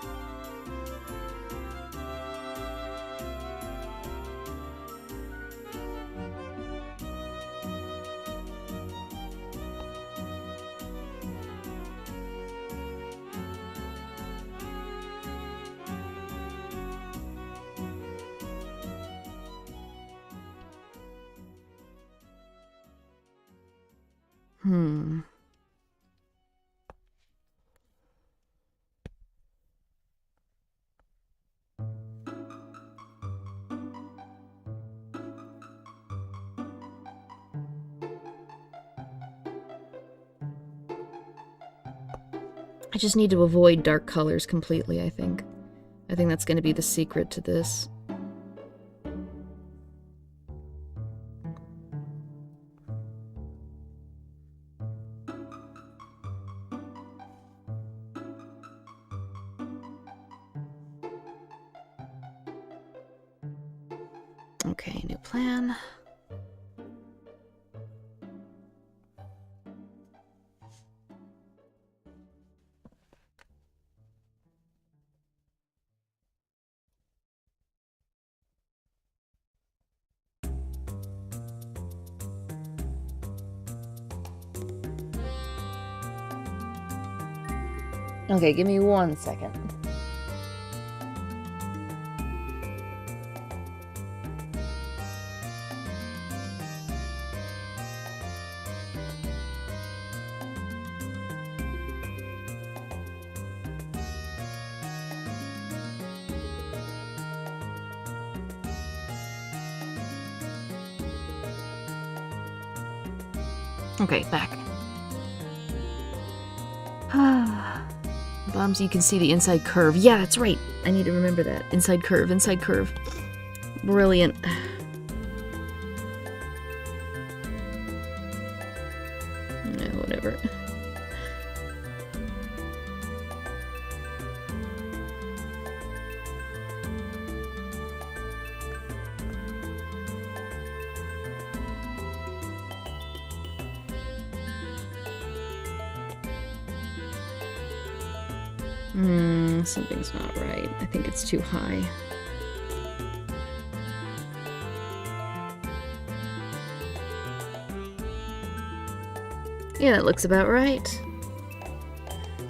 I just need to avoid dark colors completely, I think. I think that's going to be the secret to this. Okay, new plan. Okay, give me 1 second. Okay, back. Bottom so you can see the inside curve. Yeah, that's right. I need to remember that. Inside curve, inside curve. Brilliant. Whatever. Something's not right. I think it's too high. Yeah, that looks about right.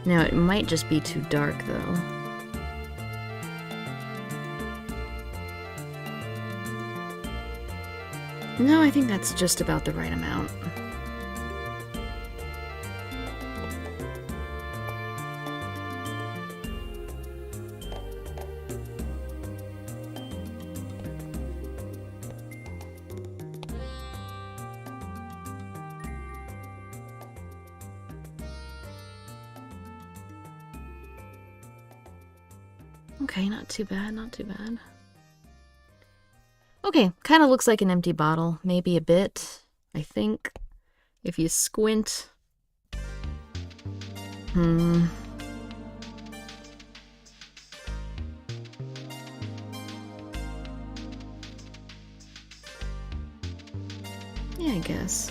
Now, it might just be too dark, though. No, I think that's just about the right amount. Okay, not too bad, not too bad. Okay, kind of looks like an empty bottle. Maybe a bit, I think. If you squint. Yeah, I guess.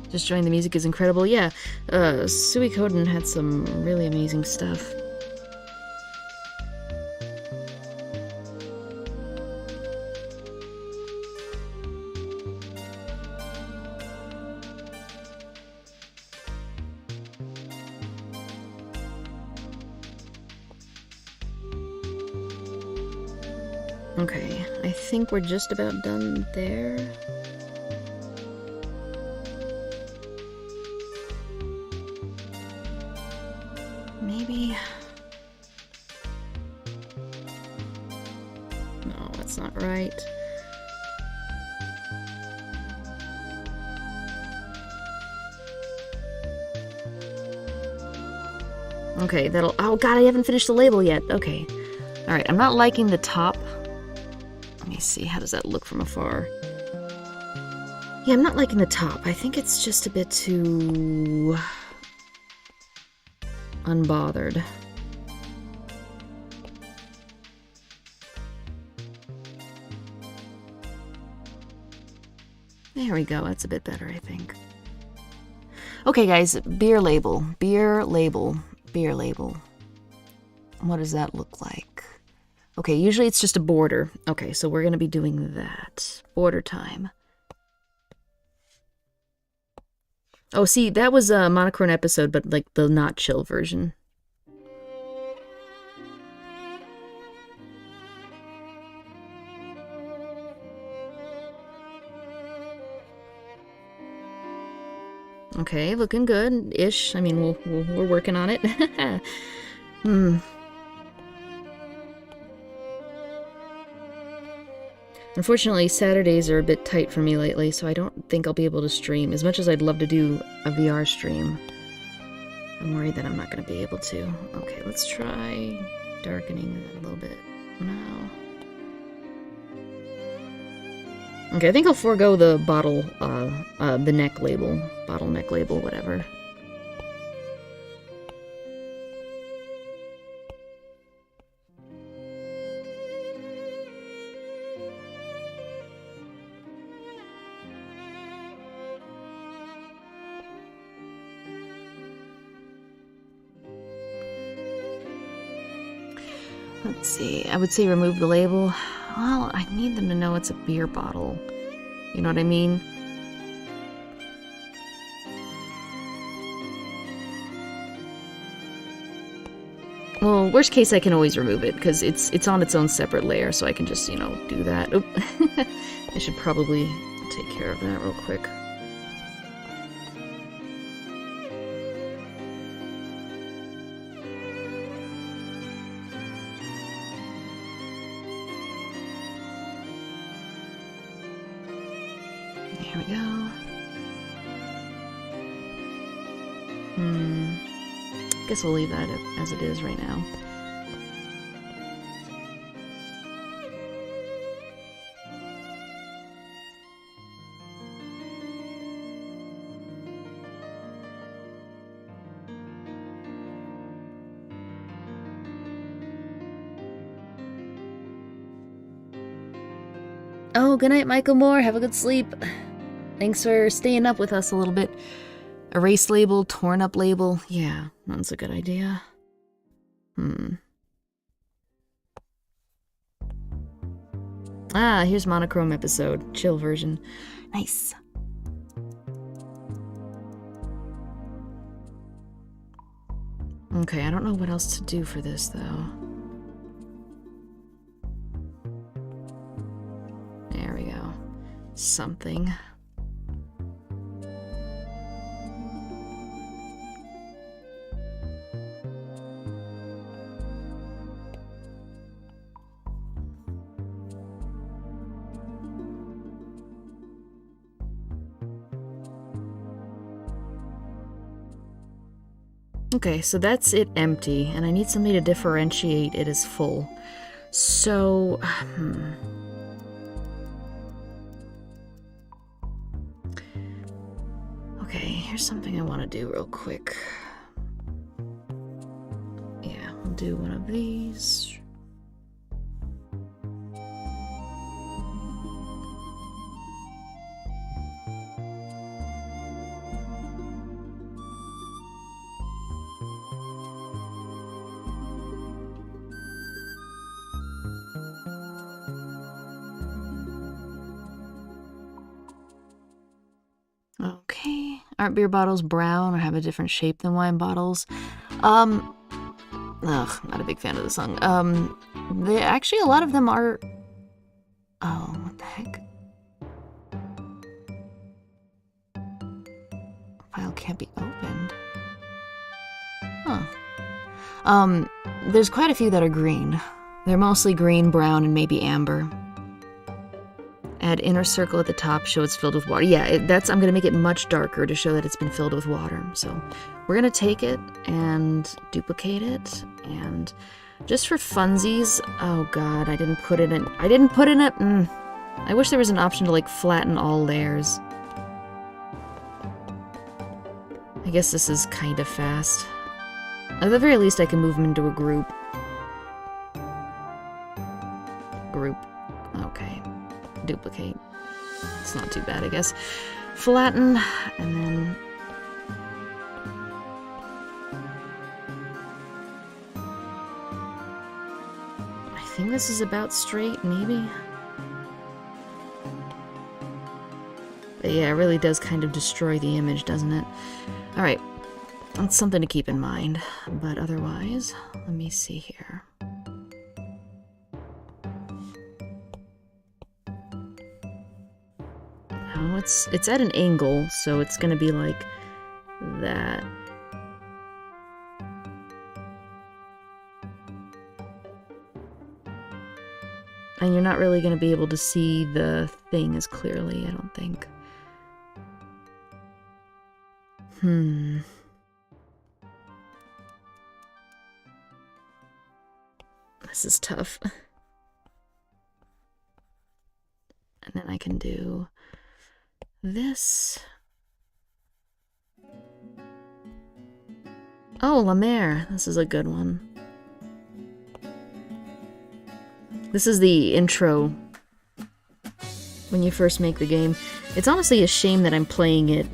Just joined. The music is incredible. Yeah, Suikoden had some really amazing stuff. Okay, I think we're just about done there. Maybe... No, that's not right. Okay, that'll... Oh god, I haven't finished the label yet. Okay. Alright, I'm not liking the top. Let me see, how does that look from afar? Yeah, I'm not liking the top. I think it's just a bit too... unbothered. There we go, that's a bit better, I think. Okay, guys, beer label. Beer label. Beer label. What does that look like? Okay, usually it's just a border. Okay, so we're going to be doing that. Border time. Oh, see, that was a monochrome episode, but like the not chill version. Okay, looking good-ish. I mean, we're working on it. Unfortunately, Saturdays are a bit tight for me lately, so I don't think I'll be able to stream. As much as I'd love to do a VR stream, I'm worried that I'm not going to be able to. Okay, let's try darkening that a little bit now. Okay, I think I'll forego the bottle, the neck label, bottle neck label, whatever. Let's see, I would say remove the label. Well, I need them to know it's a beer bottle. You know what I mean? Well, worst case, I can always remove it, because it's on its own separate layer, so I can just, you know, do that. Oop. I should probably take care of that real quick. Here we go. Guess we'll leave that as it is right now. Oh, good night, Michael Moore. Have a good sleep. Thanks for staying up with us a little bit. Erase label, torn up label. Yeah, that's a good idea. Ah, here's monochrome episode. Chill version. Nice. Okay, I don't know what else to do for this, though. There we go. Something. Okay, so that's it empty, and I need something to differentiate it as full. So, Okay, here's something I want to do real quick. Yeah, we'll do one of these. Okay, aren't beer bottles brown or have a different shape than wine bottles? Ugh, not a big fan of the song. Actually, a lot of them are... Oh, what the heck? File can't be opened. Huh. There's quite a few that are green. They're mostly green, brown, and maybe amber. Add inner circle at the top, show it's filled with water. Yeah, I'm gonna make it much darker to show that it's been filled with water. So we're gonna take it and duplicate it, and just for funsies, oh god, I didn't put it in I wish there was an option to like flatten all layers. I guess this is kind of fast. At the very least, I can move them into a group. Okay. Duplicate. It's not too bad, I guess. Flatten, and then... I think this is about straight, maybe? But yeah, it really does kind of destroy the image, doesn't it? Alright, that's something to keep in mind. But otherwise, let me see here. Oh, it's at an angle, so it's gonna be like that. And you're not really gonna be able to see the thing as clearly, I don't think. This is tough. And then I can do this. Oh, La Mer. This is a good one. This is the intro when you first make the game. It's honestly a shame that I'm playing it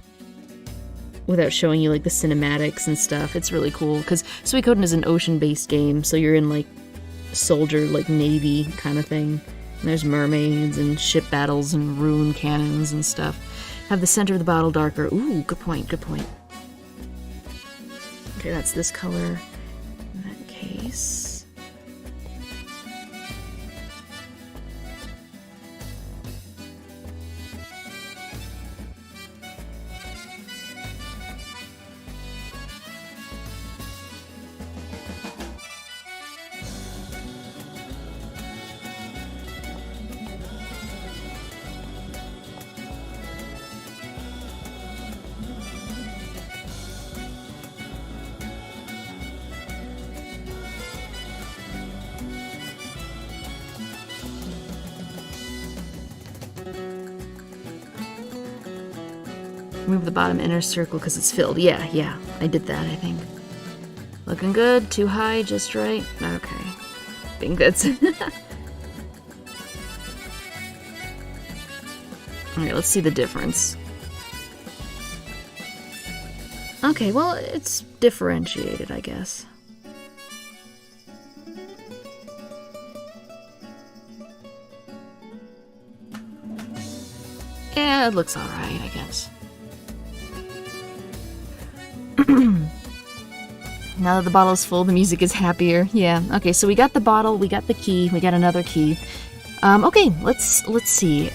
without showing you like the cinematics and stuff. It's really cool because Suikoden is an ocean-based game, so you're in like soldier, like navy kind of thing. And there's mermaids and ship battles and rune cannons and stuff. Have the center of the bottle darker. Ooh, good point, good point. Okay, that's this color in that case. Move the bottom inner circle because it's filled. Yeah, I did that, I think. Looking good. Too high, just right. Okay. I think that's... Alright, let's see the difference. Okay, well, it's differentiated, I guess. Yeah, it looks alright, I guess. Now that the bottle is full, the music is happier. Yeah, okay, so we got the bottle, we got the key, we got another key. Okay, let's see.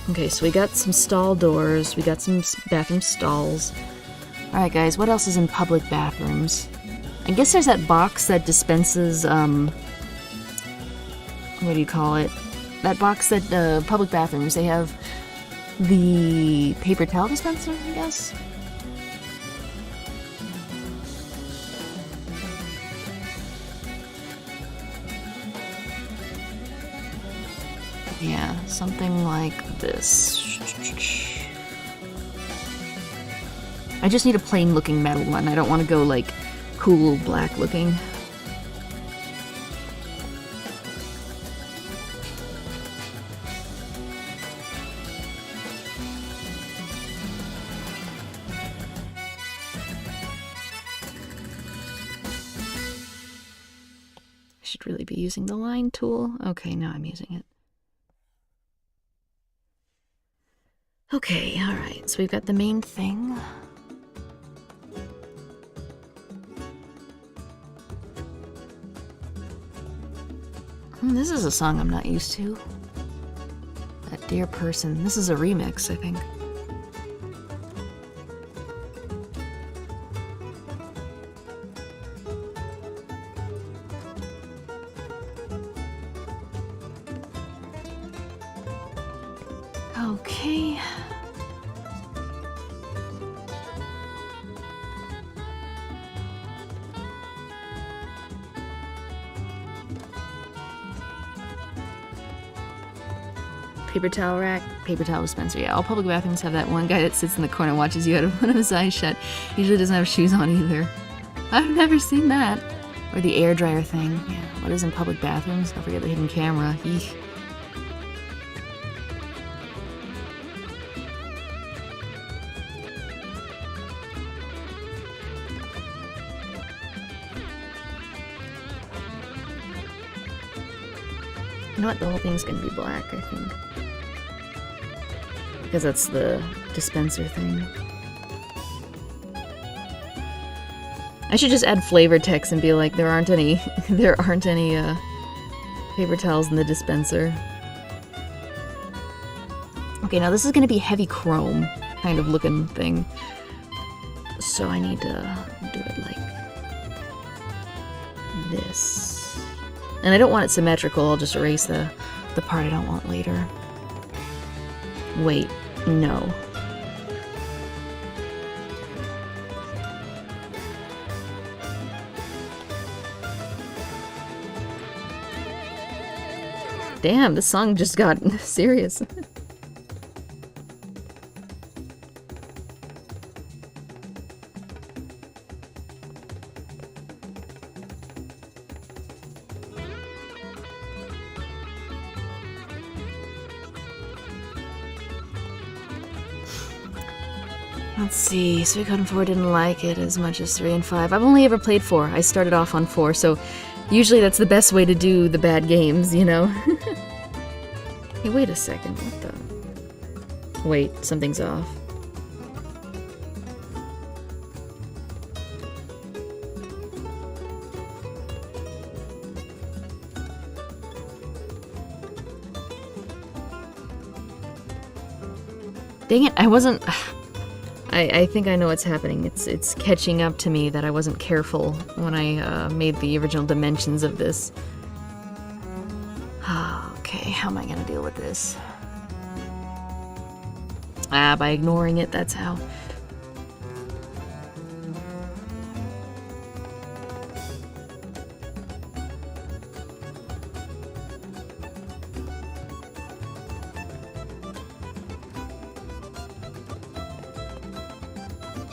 Okay, so we got some stall doors, we got some bathroom stalls. Alright guys, what else is in public bathrooms? I guess there's that box that dispenses, what do you call it? That box that, public bathrooms, they have the paper towel dispenser, I guess? Yeah, something like this. I just need a plain looking metal one. I don't want to go like cool black looking. I should really be using the line tool. Okay, now I'm using it. Okay, alright, so we've got the main thing. This is a song I'm not used to. That Dear Person. This is a remix, I think. Okay. Paper towel rack, paper towel dispenser. Yeah, all public bathrooms have that one guy that sits in the corner and watches you out of one of his eyes shut. Usually doesn't have shoes on either. I've never seen that. Or the air dryer thing. Yeah, what is in public bathrooms? Don't forget the hidden camera. Eek. You know what? The whole thing's gonna be black, I think. Because that's the dispenser thing. I should just add flavor text and be like, there aren't any paper towels in the dispenser. Okay, now this is gonna be heavy chrome kind of looking thing. So I need to do it like this. And I don't want it symmetrical, I'll just erase the part I don't want later. Wait, no. Damn, this song just got serious. Let's see, Suikoden 4 didn't like it as much as 3 and 5. I've only ever played 4. I started off on 4, so usually that's the best way to do the bad games, you know? Hey, wait a second, what the... Wait, something's off. Dang it, I wasn't... I think I know what's happening. It's catching up to me that I wasn't careful when I made the original dimensions of this. Okay, how am I gonna deal with this? By ignoring it, that's how.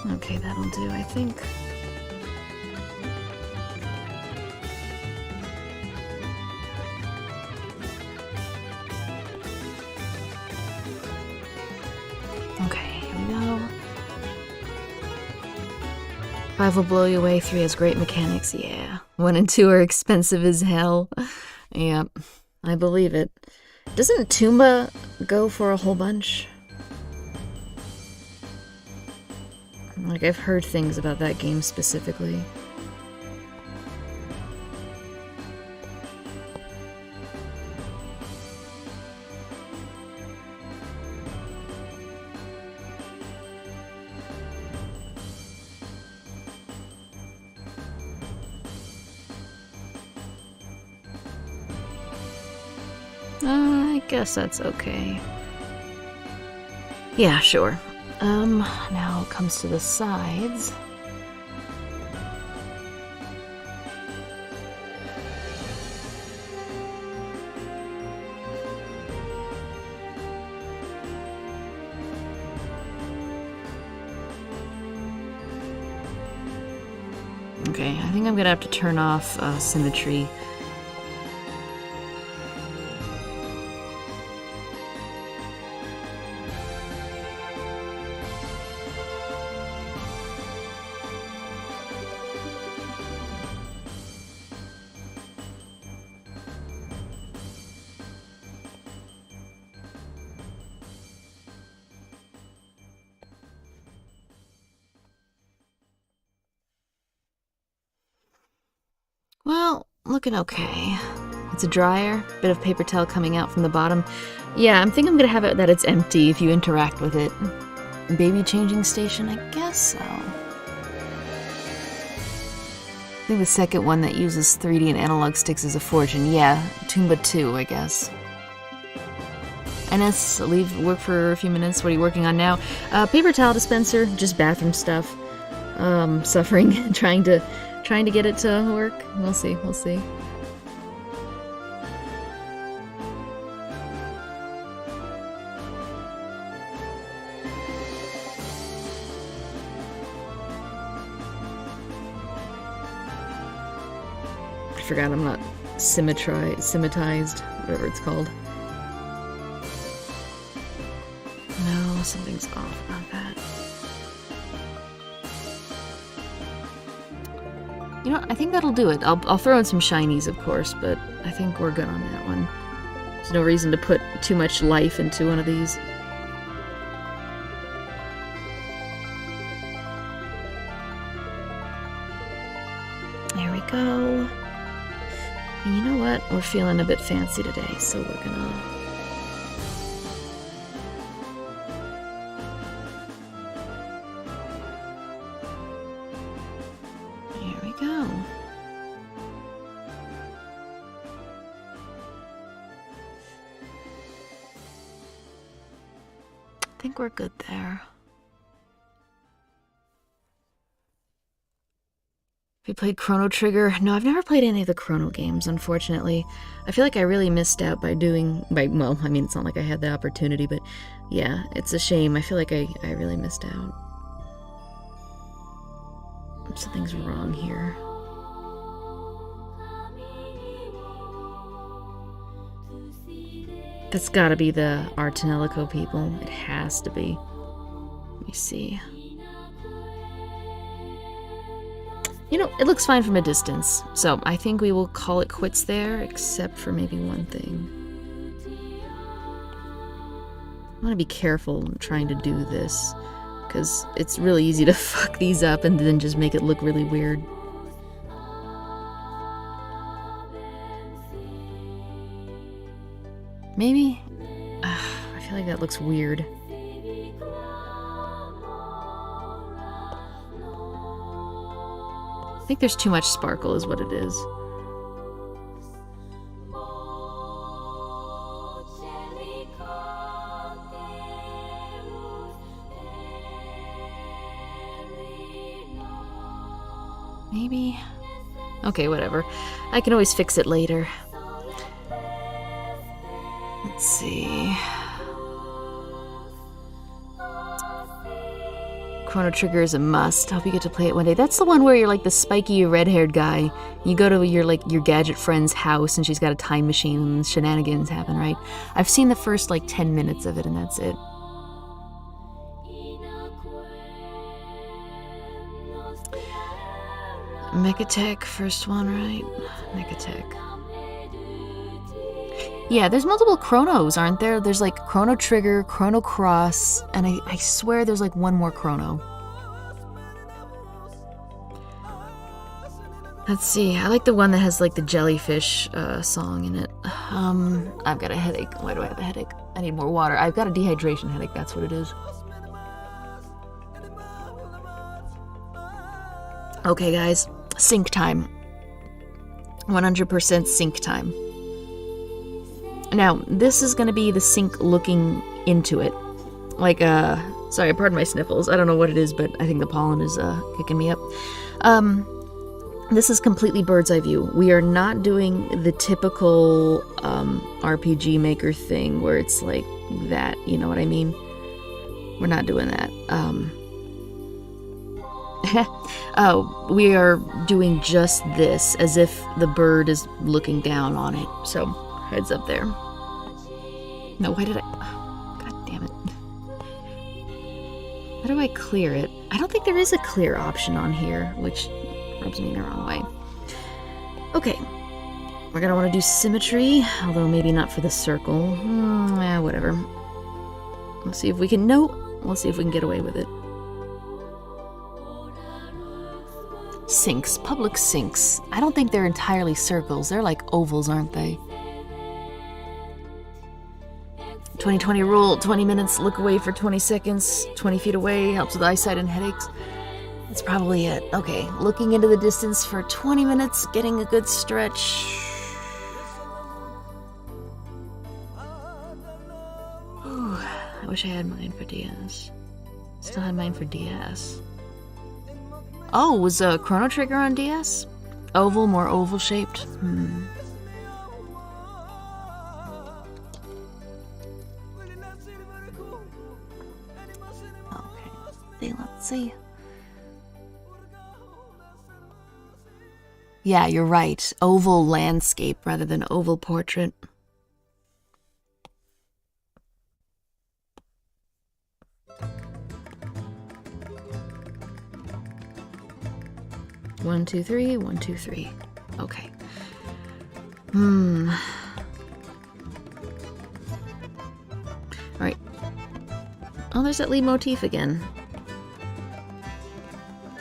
Okay, that'll do, I think. Okay, here we go. 5 will blow you away, 3 has great mechanics, yeah. 1 and 2 are expensive as hell. Yep, I believe it. Doesn't Tumba go for a whole bunch? Like, I've heard things about that game specifically. I guess that's okay. Yeah, sure. Now it comes to the sides. Okay, I think I'm gonna have to turn off symmetry. Well, looking okay. It's a dryer, bit of paper towel coming out from the bottom. Yeah, I'm thinking I'm gonna have it that it's empty if you interact with it. Baby changing station, I guess so. I think the second one that uses 3D and analog sticks is a fortune. Yeah, Toomba 2, I guess. NS, leave work for a few minutes. What are you working on now? Paper towel dispenser, just bathroom stuff. Suffering, trying to get it to work. We'll see, we'll see. I forgot I'm not symmetized, whatever it's called. No, something's off about that. You know, I think that'll do it. I'll throw in some shinies, of course, but I think we're good on that one. There's no reason to put too much life into one of these. There we go. And you know what? We're feeling a bit fancy today, so we're gonna... Here we go. I think we're good there. Have you played Chrono Trigger? No, I've never played any of the Chrono games, unfortunately. I feel like I really missed out well, I mean, it's not like I had the opportunity, but yeah, it's a shame. I feel like I really missed out. Something's wrong here. That's gotta be the Artanelico people. It has to be. Let me see. You know, it looks fine from a distance, so I think we will call it quits there, except for maybe one thing. I want to be careful trying to do this, because it's really easy to fuck these up and then just make it look really weird. Maybe? I feel like that looks weird. I think there's too much sparkle is what it is. Maybe? Okay, whatever. I can always fix it later. Let's see. Chrono Trigger is a must. Hope you get to play it one day. That's the one where you're like the spiky red-haired guy. You go to your gadget friend's house and she's got a time machine and shenanigans happen, right? I've seen the first like 10 minutes of it and that's it. Mechatech, first one, right? Mechatech. Yeah, there's multiple Chronos, aren't there? There's like Chrono Trigger, Chrono Cross, and I swear there's like one more Chrono. Let's see, I like the one that has like the jellyfish song in it. I've got a headache. Why do I have a headache? I need more water. I've got a dehydration headache, that's what it is. Okay, guys, sync time. 100% sync time. Now, this is going to be the sync looking into it. Like, sorry, pardon my sniffles. I don't know what it is, but I think the pollen is kicking me up. This is completely bird's eye view. We are not doing the typical RPG Maker thing where it's like that, you know what I mean? We're not doing that. We are doing just this, as if the bird is looking down on it. So, heads up there. No, why did I... Oh, God damn it. How do I clear it? I don't think there is a clear option on here, which rubs me the wrong way. Okay. We're gonna want to do symmetry, although maybe not for the circle. Whatever. Let's see if we can... No! We'll see if we can get away with it. Sinks. Public sinks. I don't think they're entirely circles. They're like ovals, aren't they? 20/20 rule. 20 minutes, look away for 20 seconds. 20 feet away, helps with eyesight and headaches. That's probably it. Okay, looking into the distance for 20 minutes, getting a good stretch. Ooh, I wish I had mine for DS. Still had mine for DS. Oh, was Chrono Trigger on DS? Oval, more oval shaped? Okay, let's see. Yeah, you're right. Oval landscape rather than oval portrait. One, two, three. 1, 2, 3. Okay. Alright. Oh, there's that lead motif again.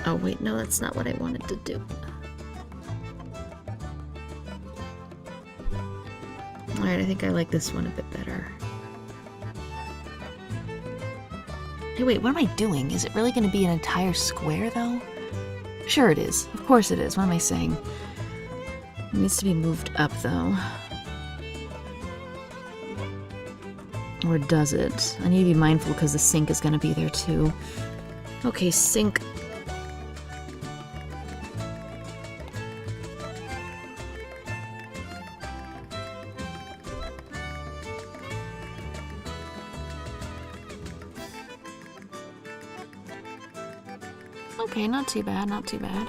Oh, wait, no, that's not what I wanted to do. Alright, I think I like this one a bit better. Hey, wait, what am I doing? Is it really going to be an entire square, though? Sure it is. Of course it is. What am I saying? It needs to be moved up, though. Or does it? I need to be mindful because the sink is going to be there, too. Okay, sink. Okay, not too bad, not too bad.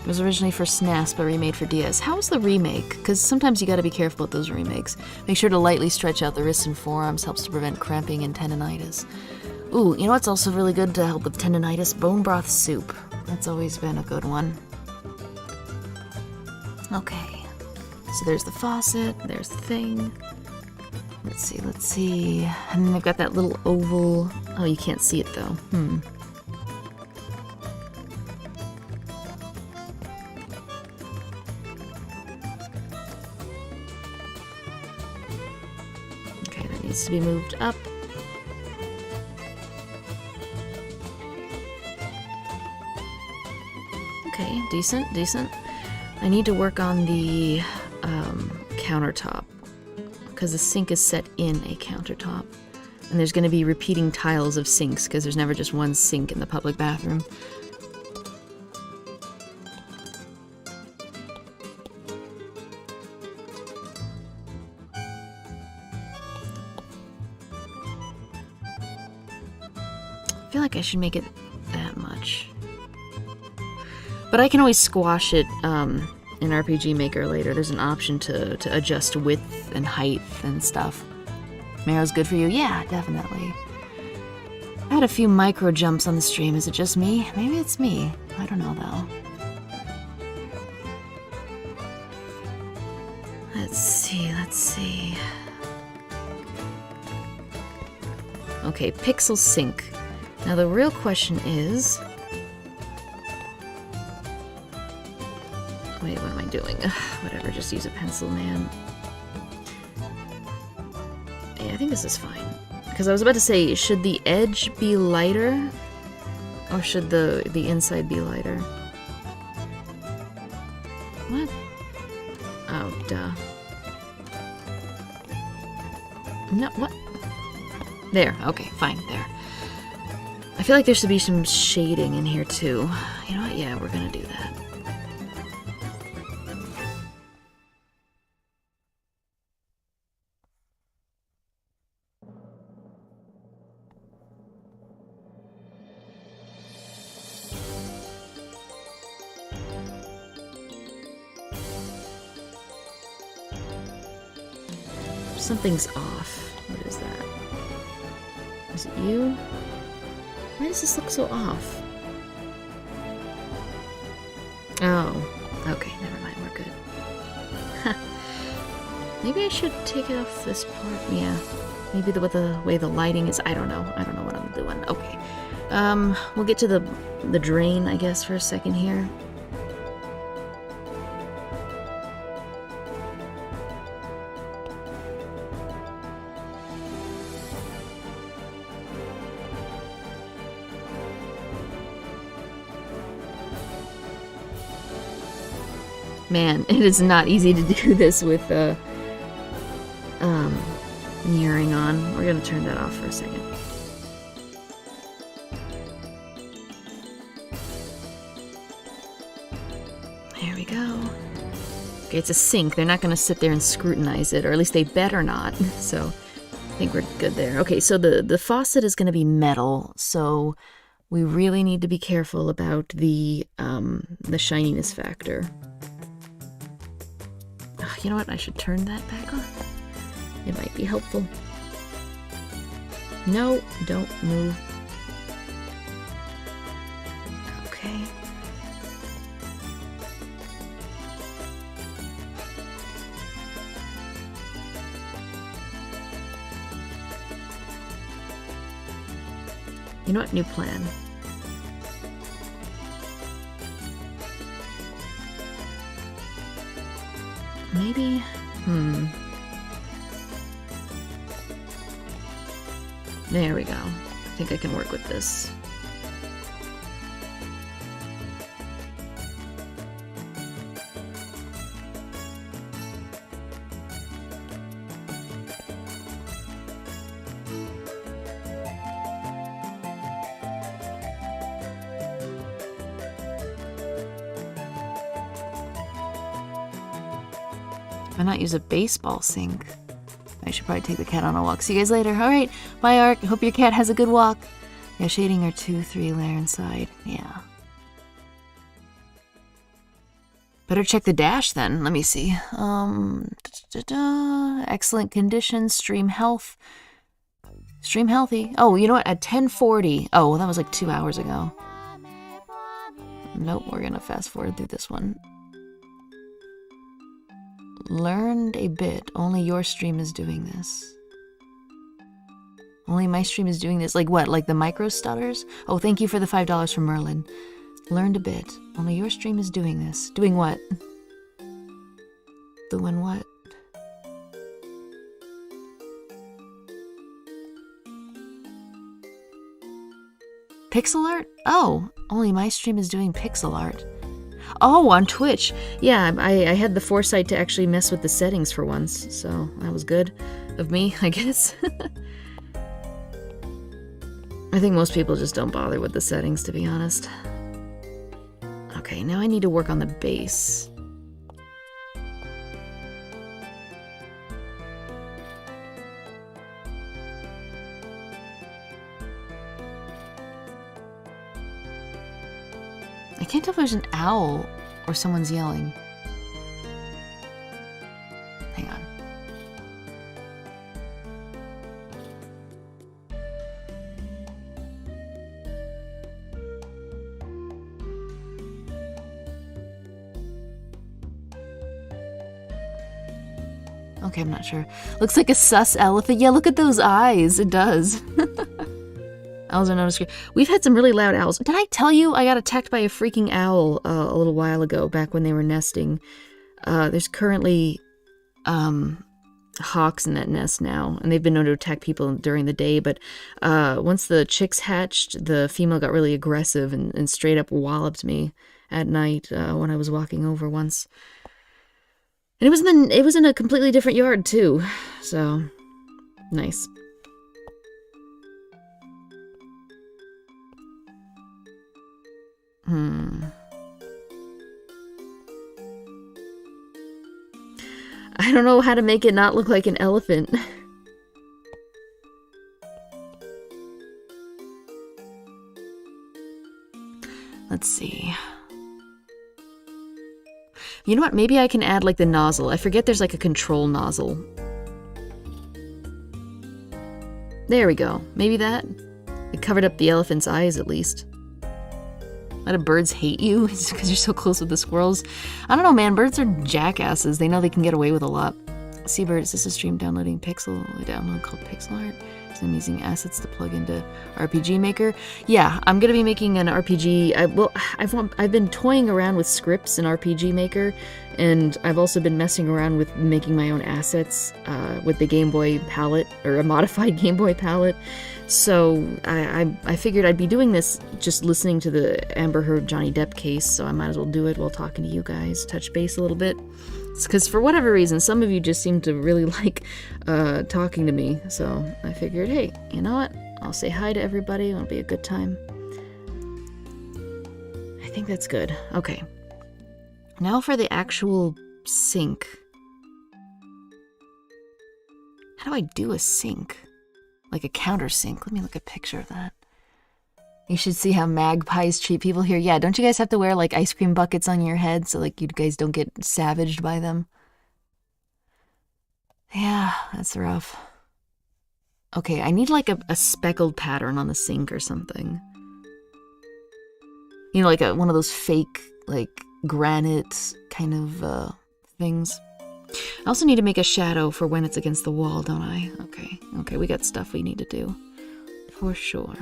It was originally for SNES, but remade for DS. How was the remake? Because sometimes you gotta be careful with those remakes. Make sure to lightly stretch out the wrists and forearms, helps to prevent cramping and tendonitis. Ooh, you know what's also really good to help with tendonitis? Bone broth soup. That's always been a good one. Okay. So there's the faucet, there's the thing. Let's see. And then they've got that little oval. Oh, you can't see it though. Okay, that needs to be moved up. Okay, decent. I need to work on the countertop because the sink is set in a countertop and there's going to be repeating tiles of sinks because there's never just one sink in the public bathroom. feel like I should make it that much. But I can always squash it in RPG Maker later. There's an option to adjust width and height and stuff. Marrow's good for you? Yeah, definitely. I had a few micro jumps on the stream. Is it just me? Maybe it's me. I don't know, though. Let's see. Okay, pixel sync. Now the real question is... Wait, what am I doing? Ugh, whatever, just use a pencil, man. Yeah, I think this is fine. Because I was about to say, should the edge be lighter? Or should the inside be lighter? What? Oh, duh. No, what? There, okay, fine, there. I feel like there should be some shading in here, too. You know what? Yeah, we're gonna do that. Something's off. What is that? Is it you? Why does this look so off? Oh, okay, never mind, we're good. Maybe I should take it off this part. Yeah, maybe with the way the lighting is. I don't know what I'm doing. Okay, we'll get to the drain, I guess, for a second here. Man, it is not easy to do this with mirroring on. We're gonna turn that off for a second. There we go. Okay, it's a sync. They're not gonna sit there and scrutinize it, or at least they better not. So I think we're good there. Okay, so the faucet is gonna be metal, so we really need to be careful about the shininess factor. You know what? I should turn that back on. It might be helpful. No, don't move. Okay. You know what? New plan. Maybe, There we go. I think I can work with this. Why not use a baseball sink? I should probably take the cat on a walk. See you guys later. Alright, bye Ark. Hope your cat has a good walk. Yeah, shading her 2-3 layer inside. Yeah. Better check the dash then. Let me see. Excellent condition. Stream health. Stream healthy. Oh, you know what? At 10:40. Oh, well, that was like 2 hours ago. Nope, we're gonna fast forward through this one. Learned a bit. Only your stream is doing this. Only my stream is doing this. Like what? Like the micro stutters? Oh, thank you for the $5 from Merlin. Learned a bit. Only your stream is doing this. Doing what? Doing what? Pixel art? Oh, only my stream is doing pixel art. Oh, on Twitch. Yeah, I had the foresight to actually mess with the settings for once, so that was good of me, I guess. I think most people just don't bother with the settings, to be honest. Okay, now I need to work on the base. I can't tell if there's an owl or someone's yelling. Hang on. Okay, I'm not sure. Looks like a sus elephant. Yeah, look at those eyes. It does. Owls are noticed. We've had some really loud owls. Did I tell you I got attacked by a freaking owl a little while ago, back when they were nesting? There's currently hawks in that nest now, and they've been known to attack people during the day, but once the chicks hatched, the female got really aggressive and straight up walloped me at night when I was walking over once. And it was in a completely different yard too, so nice. I don't know how to make it not look like an elephant. Let's see. You know what? Maybe I can add like the nozzle. I forget there's like a control nozzle. There we go. Maybe that? It covered up the elephant's eyes at least. Why do birds hate you? It's because you're so close with the squirrels. I don't know, man. Birds are jackasses. They know they can get away with a lot. Seabird, is this a stream downloading download called Pixel Art? I'm using assets to plug into RPG Maker. Yeah, I'm gonna be making an RPG. I've been toying around with scripts in RPG Maker, and I've also been messing around with making my own assets with the Game Boy palette, or a modified Game Boy palette. So I figured I'd be doing this just listening to the Amber Heard Johnny Depp case, so I might as well do it while talking to you guys, touch base a little bit. Because for whatever reason, some of you just seem to really like talking to me, so I figured, hey, you know what? I'll say hi to everybody, it'll be a good time. I think that's good. Okay. Now for the actual sink. How do I do a sink? Like a countersink. Let me look at a picture of that. You should see how magpies treat people here. Yeah, don't you guys have to wear like ice cream buckets on your head so like you guys don't get savaged by them? Yeah, that's rough. Okay, I need like a speckled pattern on the sink or something. You know, like one of those fake like granite kind of things. I also need to make a shadow for when it's against the wall, don't I? Okay, we got stuff we need to do. For sure.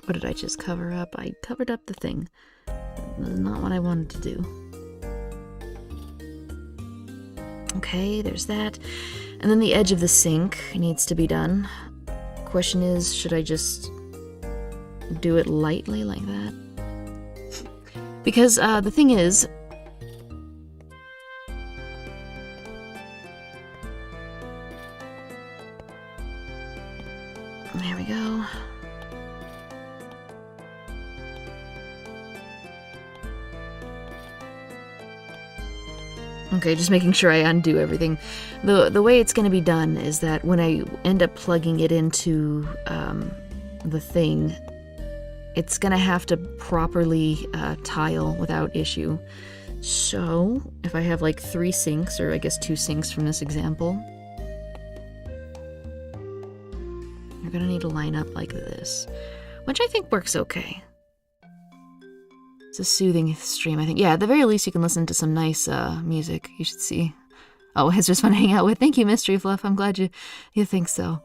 What did I just cover up? I covered up the thing. That's not what I wanted to do. Okay, there's that. And then the edge of the sink needs to be done. Question is, should I just do it lightly like that? Because the thing is, there we go. Okay, just making sure I undo everything. The way it's going to be done is that when I end up plugging it into the thing, it's going to have to properly tile without issue. So, if I have like 3 sinks, or I guess 2 sinks from this example, you're going to need to line up like this, which I think works okay. It's a soothing stream, I think. Yeah, at the very least, you can listen to some nice music. You should see. Oh, it's just fun to hang out with. Thank you, Mystery Fluff. I'm glad you think so.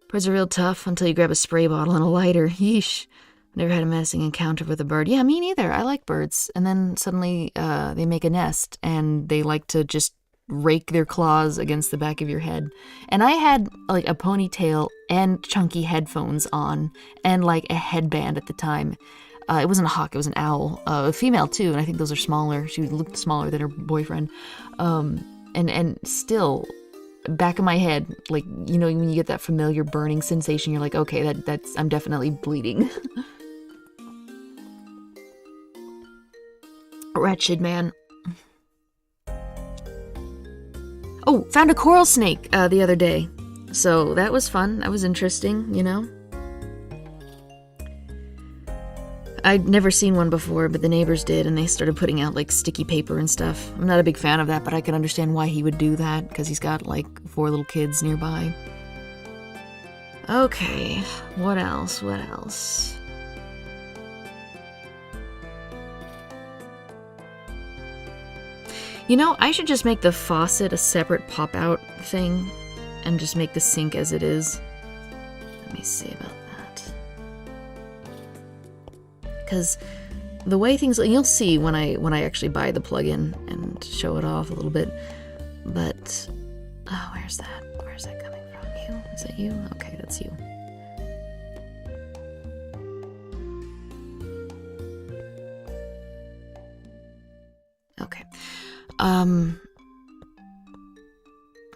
Birds are real tough until you grab a spray bottle and a lighter. Yeesh. Never had a menacing encounter with a bird. Yeah, me neither. I like birds. And then suddenly they make a nest, and they like to just rake their claws against the back of your head. And I had like a ponytail and chunky headphones on, and like a headband at the time. It wasn't a hawk, it was an owl. A female too, and I think those are smaller. She looked smaller than her boyfriend. And still, back of my head, like, you know, when you get that familiar burning sensation, you're like, okay, that's I'm definitely bleeding. Wretched man. Oh, Oh, found a coral snake the other day. So that was fun. That was interesting, you know? I'd never seen one before, but the neighbors did, and they started putting out, like, sticky paper and stuff. I'm not a big fan of that, but I can understand why he would do that, because he's got, like, 4 little kids nearby. Okay, what else? What else? You know, I should just make the faucet a separate pop-out thing, and just make the sink as it is. Let me see about that. Because the way things, you'll see when I actually buy the plug-in and show it off a little bit. But oh, where's that? Where's that coming from? You? Is that you? Okay, that's you. Okay.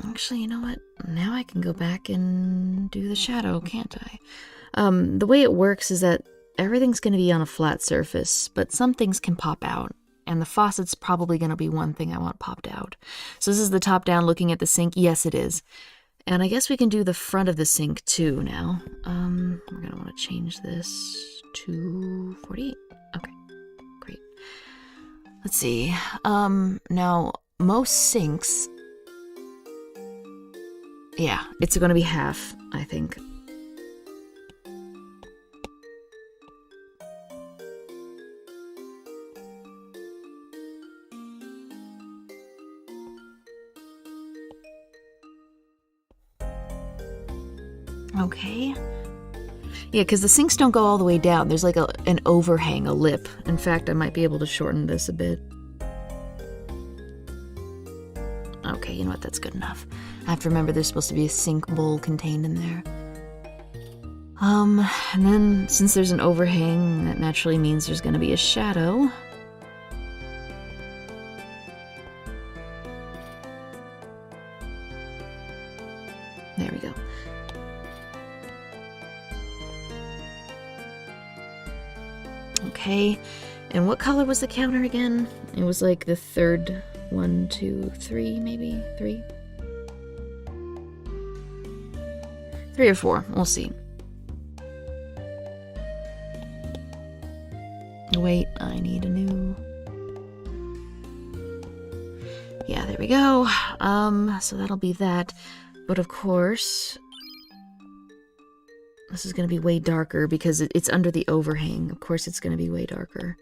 Actually, you know what? Now I can go back and do the shadow, can't I? The way it works is that everything's going to be on a flat surface, but some things can pop out, and the faucet's probably going to be one thing I want popped out. So this is the top down looking at the sink. Yes, it is. And I guess we can do the front of the sink too now. We're going to want to change this to 48. Okay, great. Let's see. Now, most sinks, yeah, it's going to be half, I think. Okay. Yeah, because the sinks don't go all the way down. There's like an overhang, a lip. In fact, I might be able to shorten this a bit. Okay, you know what? That's good enough. I have to remember there's supposed to be a sink bowl contained in there. And then, since there's an overhang, that naturally means there's going to be a shadow. There we go. Okay, and what color was the counter again? It was like the third 1, 2, 3, maybe 3? 3 or 4, we'll see. Wait, I need a new... Yeah, there we go. So that'll be that. But of course, this is going to be way darker because it's under the overhang. Of course it's going to be way darker.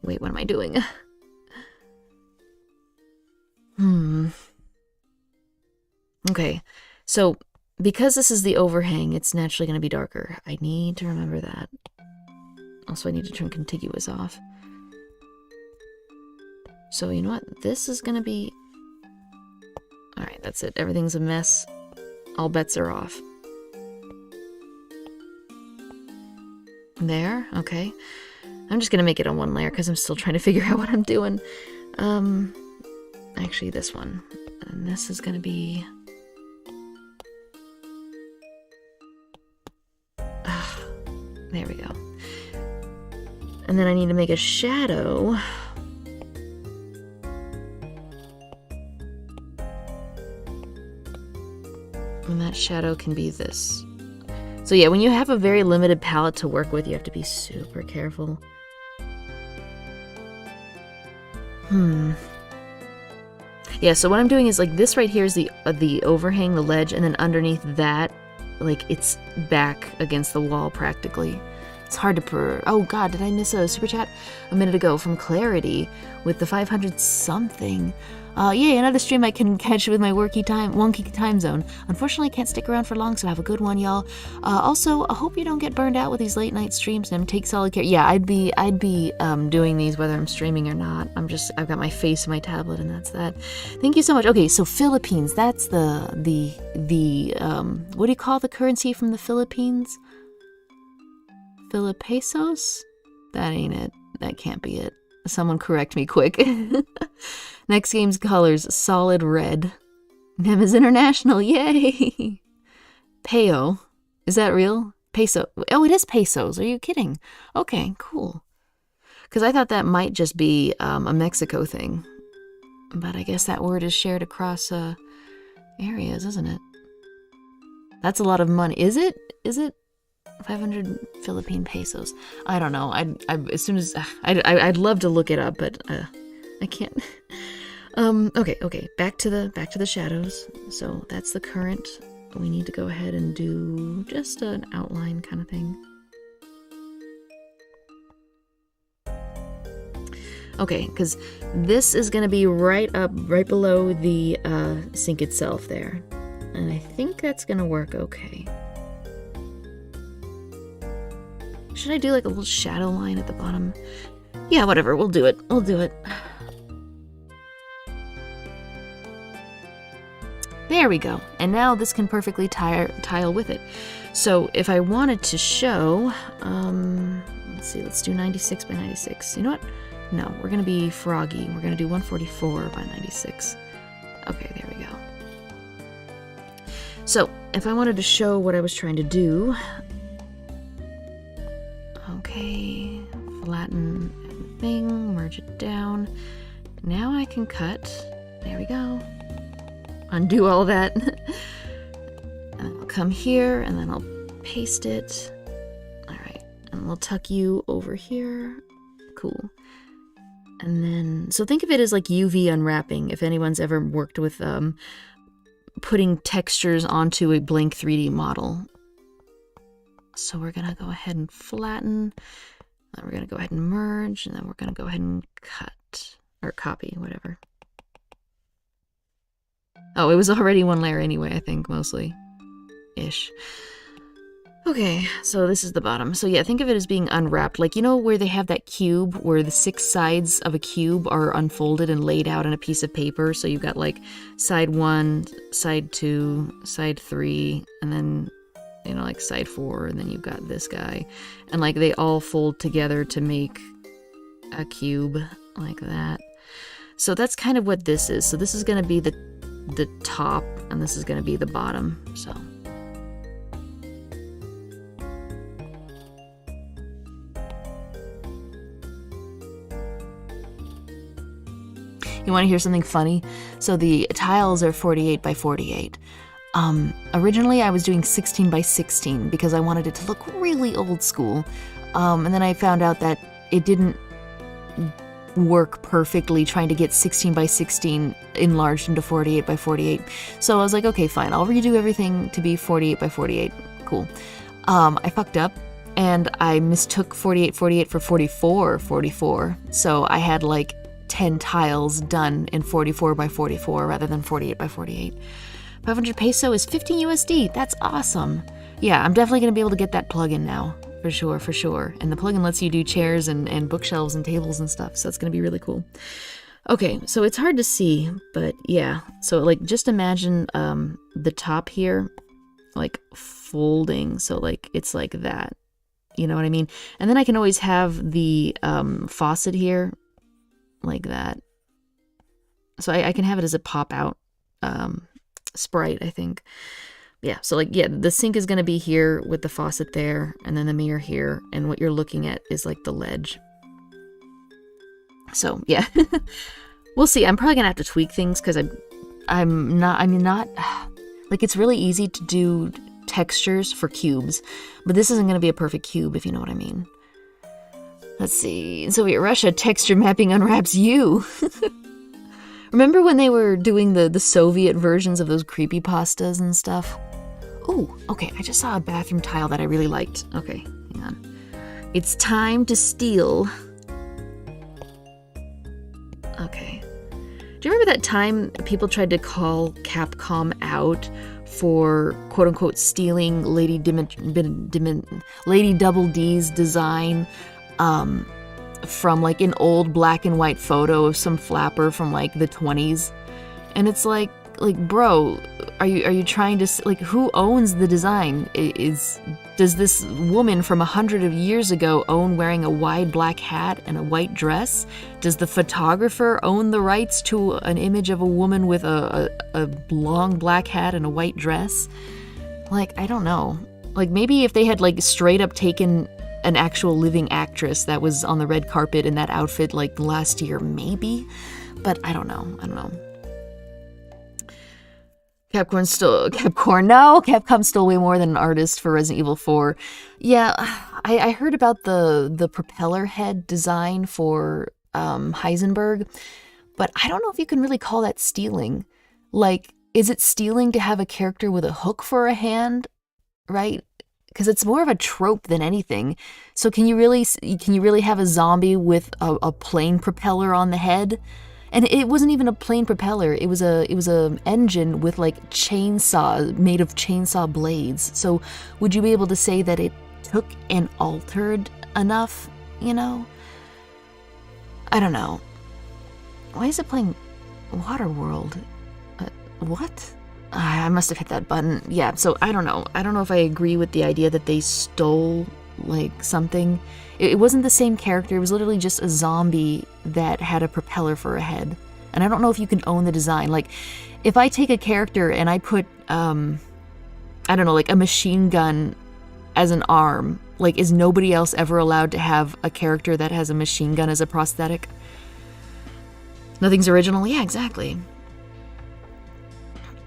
Wait, what am I doing? Okay, so because this is the overhang, it's naturally going to be darker. I need to remember that. Also, I need to turn contiguous off. So, you know what? This is going to be... Alright, that's it. Everything's a mess. All bets are off. There? Okay. I'm just going to make it on one layer because I'm still trying to figure out what I'm doing. Actually, this one. And this is going to be... There we go. And then I need to make a shadow. And that shadow can be this. So yeah, when you have a very limited palette to work with, you have to be super careful. Yeah, so what I'm doing is like this right here is the overhang, the ledge, and then underneath that, like it's back against the wall practically. It's hard to oh god, did I miss a super chat a minute ago from Clarity with the 500 something? Yay, another stream I can catch with my wonky time zone. Unfortunately, I can't stick around for long, so have a good one, y'all. Also, I hope you don't get burned out with these late night streams, and take solid care. Yeah, I'd be doing these whether I'm streaming or not. I've got my face in my tablet, and that's that. Thank you so much. Okay, so Philippines, that's the what do you call the currency from the Philippines? Filipesos? That ain't it. That can't be it. Someone correct me quick. Next game's colors, solid red. Nem is international, yay! Peo. Is that real? Peso. Oh, it is pesos. Are you kidding? Okay, cool. Because I thought that might just be a Mexico thing. But I guess that word is shared across areas, isn't it? That's a lot of money. Is it? 500 Philippine pesos. I don't know. As soon as I'd love to look it up, but I can't. Okay. Back to the shadows. So that's the current. We need to go ahead and do just an outline kind of thing. Okay, because this is going to be right below the sink itself there. And I think that's going to work okay. Should I do like a little shadow line at the bottom? Yeah, whatever, we'll do it. There we go. And now this can perfectly tile with it. So if I wanted to show, let's see, let's do 96 by 96. You know what? No, we're going to be froggy. We're going to do 144 by 96. Okay, there we go. So if I wanted to show what I was trying to do, okay, flatten the thing, merge it down. Now I can cut. There we go. Undo all that. And I'll come here and then I'll paste it. All right, and we'll tuck you over here. Cool. And then, so think of it as like UV unwrapping, if anyone's ever worked with putting textures onto a blank 3D model. So we're gonna go ahead and flatten, then we're gonna go ahead and merge, and then we're gonna go ahead and cut, or copy, whatever. Oh, it was already one layer anyway, I think, mostly. Ish. Okay, so this is the bottom. So yeah, think of it as being unwrapped. Like, you know where they have that cube where the 6 sides of a cube are unfolded and laid out on a piece of paper? So you've got like side 1, side 2, side 3, and then, you know, like side 4, and then you've got this guy. And like they all fold together to make a cube like that. So that's kind of what this is. So this is going to be the top, and this is going to be the bottom. So you want to hear something funny? So the tiles are 48 by 48. Originally I was doing 16 by 16 because I wanted it to look really old school. And then I found out that it didn't work perfectly trying to get 16 by 16 enlarged into 48 by 48. So I was like, okay, fine, I'll redo everything to be 48 by 48. Cool. I fucked up and I mistook 48 48 for 44 44. So I had like 10 tiles done in 44 by 44 rather than 48 by 48. 500 peso is 15 USD. That's awesome. Yeah, I'm definitely going to be able to get that plugin now. For sure. And the plugin lets you do chairs and bookshelves and tables and stuff, so it's going to be really cool. Okay, so it's hard to see, but yeah. So like just imagine the top here like folding, so like it's like that. You know what I mean? And then I can always have the faucet here like that. So I can have it as a pop-out sprite, I think. Yeah, so like, yeah, the sink is going to be here with the faucet there, and then the mirror here, and what you're looking at is like the ledge. So, yeah. We'll see. I'm probably going to have to tweak things, because I'm not, like, it's really easy to do textures for cubes, but this isn't going to be a perfect cube, if you know what I mean. Let's see. In Soviet Russia, texture mapping unwraps you. Remember when they were doing the Soviet versions of those creepypastas and stuff? Oh, okay, I just saw a bathroom tile that I really liked. Okay, hang on. It's time to steal. Okay. Do you remember that time people tried to call Capcom out for quote-unquote stealing Lady Double D's design from like an old black and white photo of some flapper from like the 20s? And it's like bro, are you trying to, like, who owns the design? Does this woman from 100 of years ago own wearing a wide black hat and a white dress? Does the photographer own the rights to an image of a woman with a long black hat and a white dress? Like, I don't know. Like, maybe if they had like straight up taken an actual living actress that was on the red carpet in that outfit like last year, maybe. but I don't know. Capcom's still way more than an artist for Resident Evil 4. Yeah, I heard about the propeller head design for Heisenberg, but I don't know if you can really call that stealing. Like, is it stealing to have a character with a hook for a hand, right? Because it's more of a trope than anything. So can you really have a zombie with a plane propeller on the head? And it wasn't even a plane propeller. It was a engine with like chainsaw made of chainsaw blades. So would you be able to say that it took and altered enough? You know? I don't know. Why is it playing Waterworld? What? I must have hit that button. Yeah, so I don't know. I don't know if I agree with the idea that they stole, like, something. It wasn't the same character. It was literally just a zombie that had a propeller for a head. And I don't know if you can own the design. Like, if I take a character and I put, I don't know, like a machine gun as an arm, like, is nobody else ever allowed to have a character that has a machine gun as a prosthetic? Nothing's original? Yeah, exactly.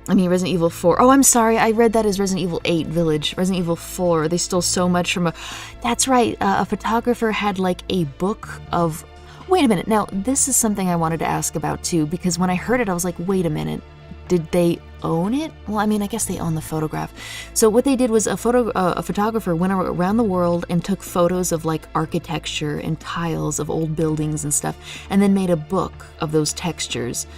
I mean, Resident Evil 4. Oh, I'm sorry. I read that as Resident Evil 8 Village. Resident Evil 4. They stole so much from a... That's right. A photographer had, like, a book of... Wait a minute. Now, this is something I wanted to ask about, too, because when I heard it, I was like, wait a minute. Did they own it? Well, I mean, I guess they own the photograph. So what they did was a photographer went around the world and took photos of, like, architecture and tiles of old buildings and stuff, and then made a book of those textures.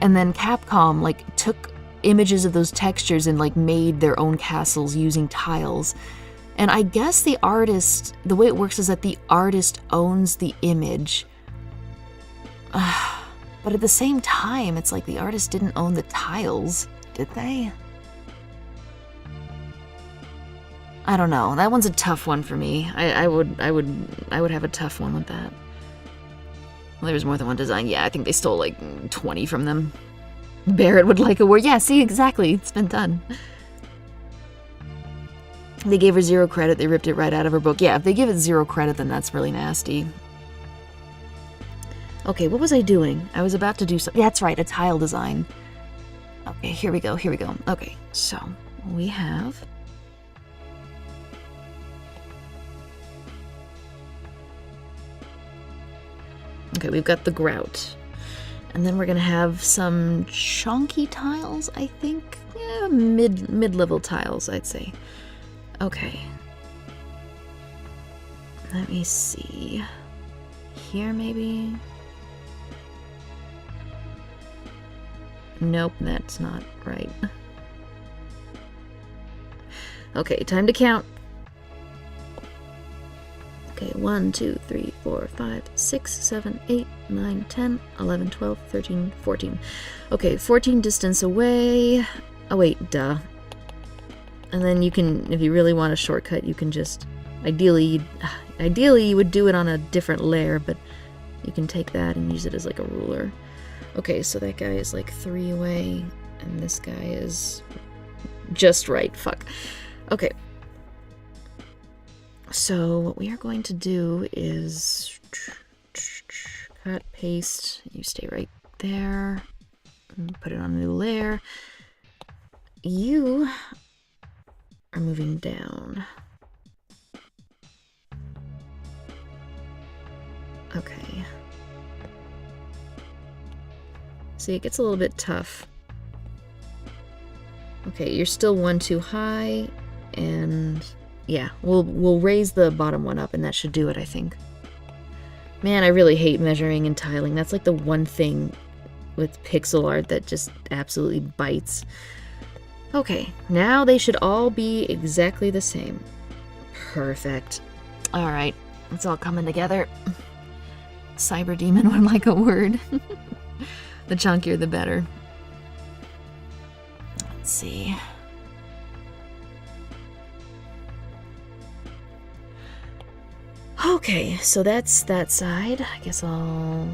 And then Capcom, like, took images of those textures and like made their own castles using tiles. And I guess the artist, the way it works is that the artist owns the image. But at the same time, it's like the artist didn't own the tiles, did they? I don't know. That one's a tough one for me. I would have a tough one with that. Well, there's more than one design. Yeah, I think they stole like 20 from them. Barrett would like a word. Yeah, see, exactly. It's been done. They gave her 0 credit. They ripped it right out of her book. Yeah, if they give it 0 credit, then that's really nasty. Okay, what was I doing? I was about to do something. Yeah, that's right, a tile design. Okay, here we go. Okay, so we have... Okay, we've got the grout. And then we're gonna have some chunky tiles, I think. Yeah, mid-level tiles, I'd say. Okay. Let me see. Here, maybe? Nope, that's not right. Okay, time to count. Okay, 1, 2, 3, 4, 5, 6, 7, 8, 9, 10, 11, 12, 13, 14. Okay, 14 distance away. Oh wait, duh. And then you can, if you really want a shortcut, you can just, ideally you would do it on a different layer, but you can take that and use it as like a ruler. Okay, so that guy is like 3 away, and this guy is just right. Fuck. Okay. So what we are going to do is cut, paste, you stay right there, and put it on a new layer. You are moving down. Okay. See, it gets a little bit tough. Okay, you're still 1 too high, and yeah, we'll raise the bottom one up, and that should do it, I think. Man, I really hate measuring and tiling. That's like the one thing with pixel art that just absolutely bites. Okay, now they should all be exactly the same. Perfect. Alright, it's all coming together. Cyber Demon would like a word. The chunkier, the better. Let's see. Okay, so that's that side. I guess I'll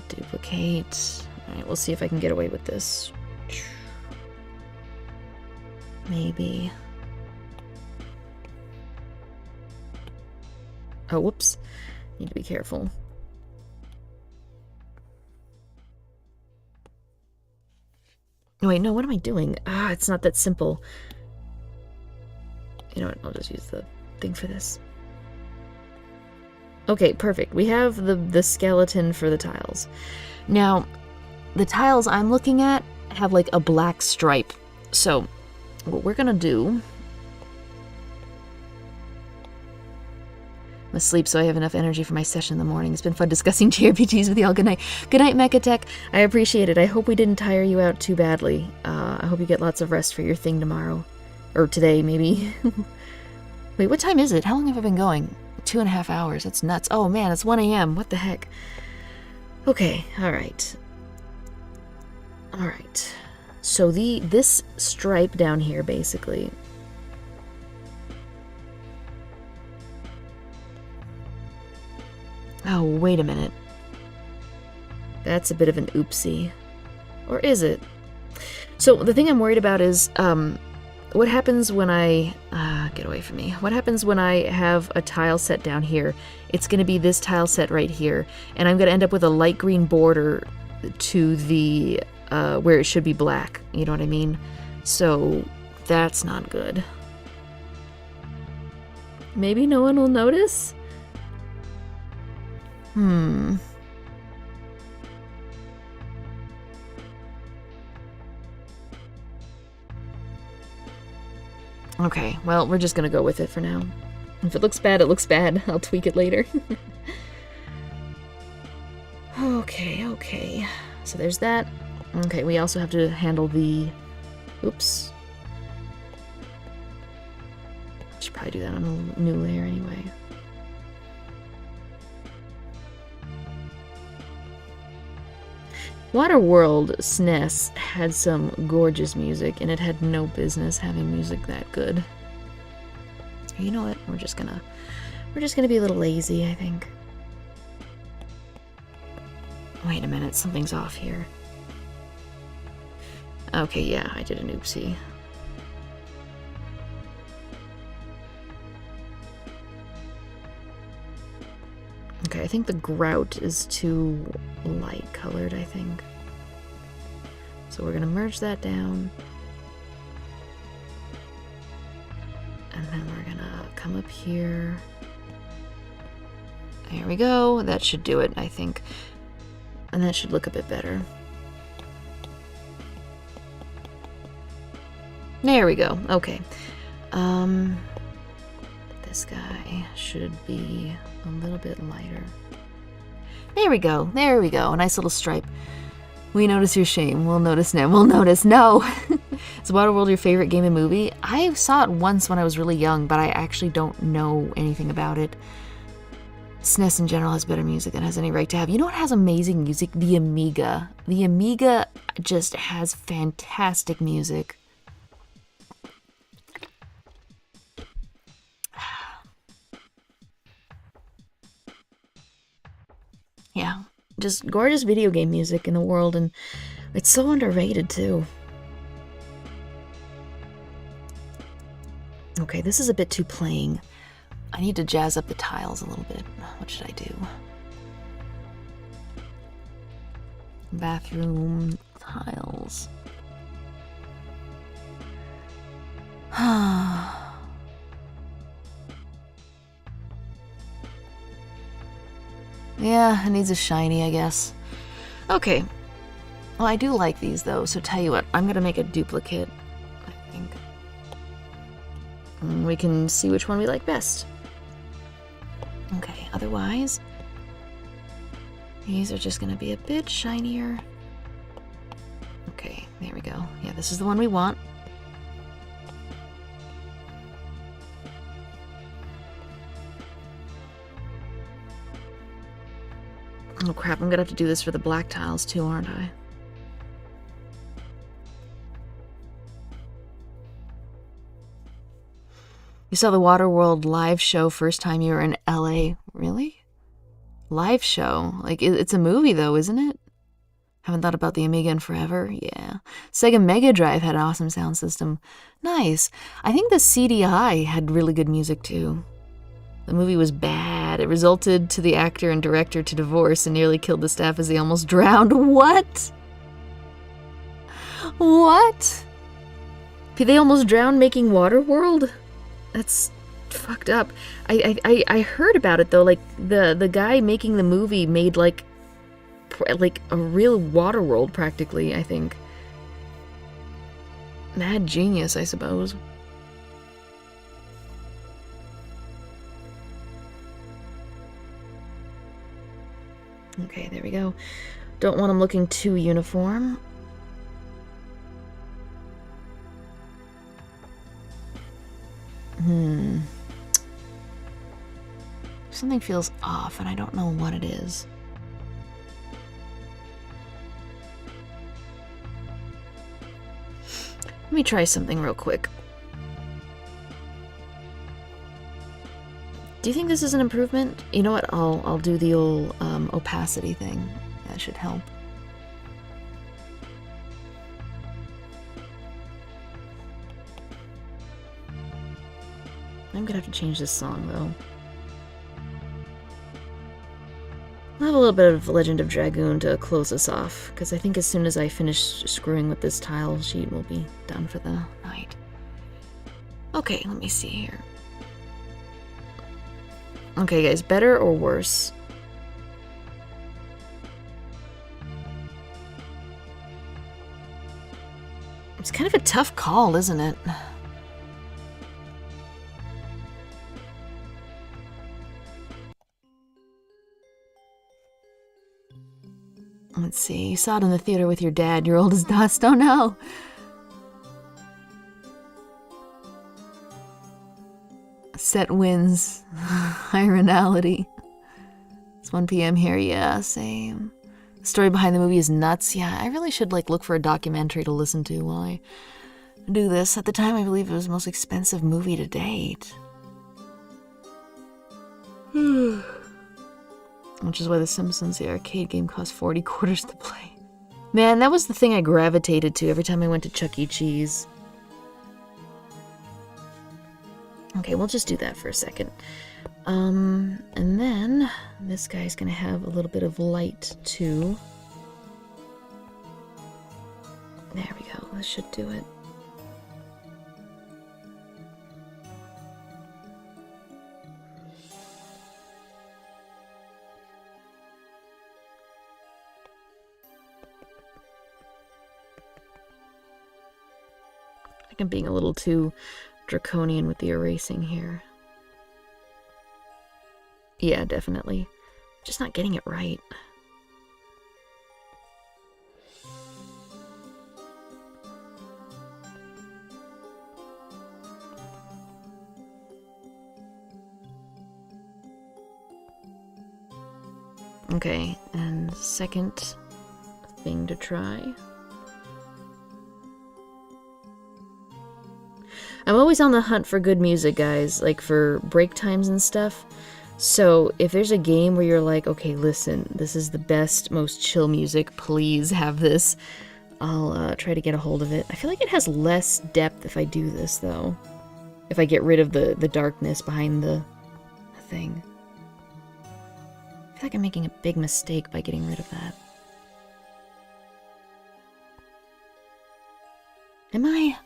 duplicate. Alright, we'll see if I can get away with this. Maybe. Oh, whoops. Need to be careful. Wait, no, what am I doing? It's not that simple. You know what? I'll just use the thing for this. Okay, perfect. We have the skeleton for the tiles. Now, the tiles I'm looking at have like a black stripe. So, what we're gonna do... I'm asleep, so I have enough energy for my session in the morning. It's been fun discussing JRPGs with y'all. Good night. Good night, Mechatech. I appreciate it. I hope we didn't tire you out too badly. I hope you get lots of rest for your thing tomorrow. Or today, maybe. Wait, what time is it? How long have I been going? 2.5 hours. That's nuts. Oh man, it's 1 a.m. What the heck? Okay, alright. Alright. So this stripe down here, basically... Oh, wait a minute. That's a bit of an oopsie. Or is it? So, the thing I'm worried about is, what happens when I... get away from me. What happens when I have a tile set down here? It's going to be this tile set right here. And I'm going to end up with a light green border to the... where it should be black. You know what I mean? So, that's not good. Maybe no one will notice? Okay, well, we're just gonna go with it for now. If it looks bad, it looks bad. I'll tweak it later. Okay. So there's that. Okay, we also have to handle the... Oops. I should probably do that on a new layer anyway. Waterworld SNES had some gorgeous music, and it had no business having music that good. You know what? We're just gonna be a little lazy, I think. Wait a minute, something's off here. Okay, yeah, I did an oopsie. Okay, I think the grout is too light colored, I think. So we're gonna merge that down. And then we're gonna come up here. There we go. That should do it, I think. And that should look a bit better. There we go. Okay. This guy should be a little bit lighter. There we go. There we go. A nice little stripe. We notice your shame. We'll notice now. We'll notice. No. Is Waterworld your favorite game and movie? I saw it once when I was really young, but I actually don't know anything about it. SNES in general has better music than it has any right to have. You know what has amazing music? The Amiga. The Amiga just has fantastic music. Yeah, just gorgeous video game music in the world, and it's so underrated too. Okay, this is a bit too plain. I need to jazz up the tiles a little bit. What should I do? Bathroom tiles. Yeah, it needs a shiny, I guess. Okay. Well, I do like these, though, so tell you what, I'm gonna make a duplicate, I think. And we can see which one we like best. Okay, otherwise, these are just gonna be a bit shinier. Okay, there we go. Yeah, this is the one we want. Oh crap, I'm gonna have to do this for the black tiles too, aren't I? You saw the Waterworld live show first time you were in LA. Really? Live show? Like, it's a movie though, isn't it? Haven't thought about the Amiga in forever? Yeah. Sega Mega Drive had an awesome sound system. Nice. I think the CDI had really good music too. The movie was bad. It resulted to the actor and director to divorce and nearly killed the staff as they almost drowned. What? What? They almost drowned making Waterworld? That's fucked up. I heard about it though. Like the guy making the movie made like a real Waterworld practically, I think. Mad genius, I suppose. Okay, there we go. Don't want him looking too uniform. Something feels off, and I don't know what it is. Let me try something real quick. Do you think this is an improvement? You know what? I'll do the old opacity thing. That should help. I'm gonna have to change this song though. I'll have a little bit of Legend of Dragoon to close us off, because I think as soon as I finish screwing with this tile sheet, we'll be done for the night. Okay, let me see here. Okay, guys, better or worse? It's kind of a tough call, isn't it? Let's see. You saw it in the theater with your dad. You're old as dust. Oh no. Set wins. High reality. It's 1 p.m. here. Yeah, same. The story behind the movie is nuts. Yeah, I really should like look for a documentary to listen to while I do this. At the time, I believe it was the most expensive movie to date. Which is why The Simpsons, the arcade game, cost 40 quarters to play. Man, that was the thing I gravitated to every time I went to Chuck E. Cheese. Okay, we'll just do that for a second. And then this guy's gonna have a little bit of light too. There we go, this should do it. I think I'm being a little too draconian with the erasing here. Yeah, definitely. Just not getting it right. Okay, and second thing to try. I'm always on the hunt for good music, guys, like for break times and stuff. So if there's a game where you're like, okay, listen, this is the best, most chill music, please have this, I'll try to get a hold of it. I feel like it has less depth if I do this, though. If I get rid of the darkness behind the thing. I feel like I'm making a big mistake by getting rid of that. Am I?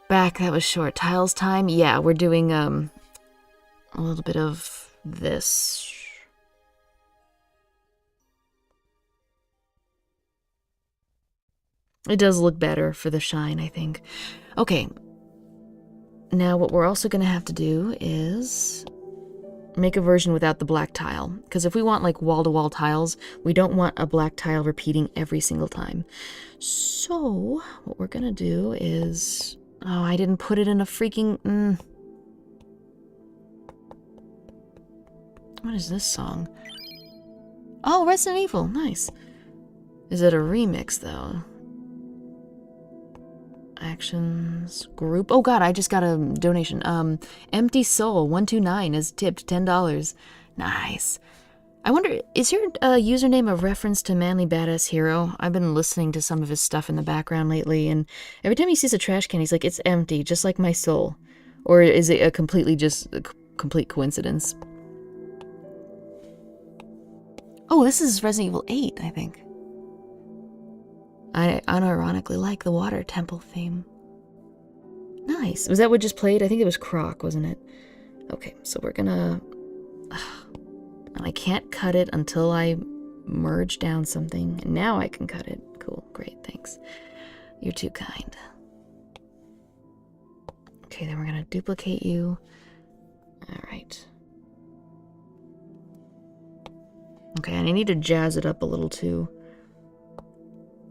Back, that was short. Tiles time? Yeah, we're doing, a little bit of this. It does look better for the shine, I think. Okay. Now what we're also gonna have to do is make a version without the black tile. Because if we want like wall-to-wall tiles, we don't want a black tile repeating every single time. So what we're gonna do is... Oh, I didn't put it in a freaking... What is this song? Oh, Resident Evil. Nice. Is it a remix, though? Actions. Group. Oh, God, I just got a donation. Empty Soul 129 is tipped $10. Nice. I wonder, is your username a reference to Manly Badass Hero? I've been listening to some of his stuff in the background lately, and every time he sees a trash can, he's like, it's empty, just like my soul. Or is it a completely just a complete coincidence? Oh, this is Resident Evil 8, I think. I unironically like the water temple theme. Nice. Was that what just played? I think it was Croc, wasn't it? Okay, so we're gonna... and I can't cut it until I merge down something. And now I can cut it. Cool, great, thanks. You're too kind. Okay, then we're gonna duplicate you. Alright. Okay, and I need to jazz it up a little too.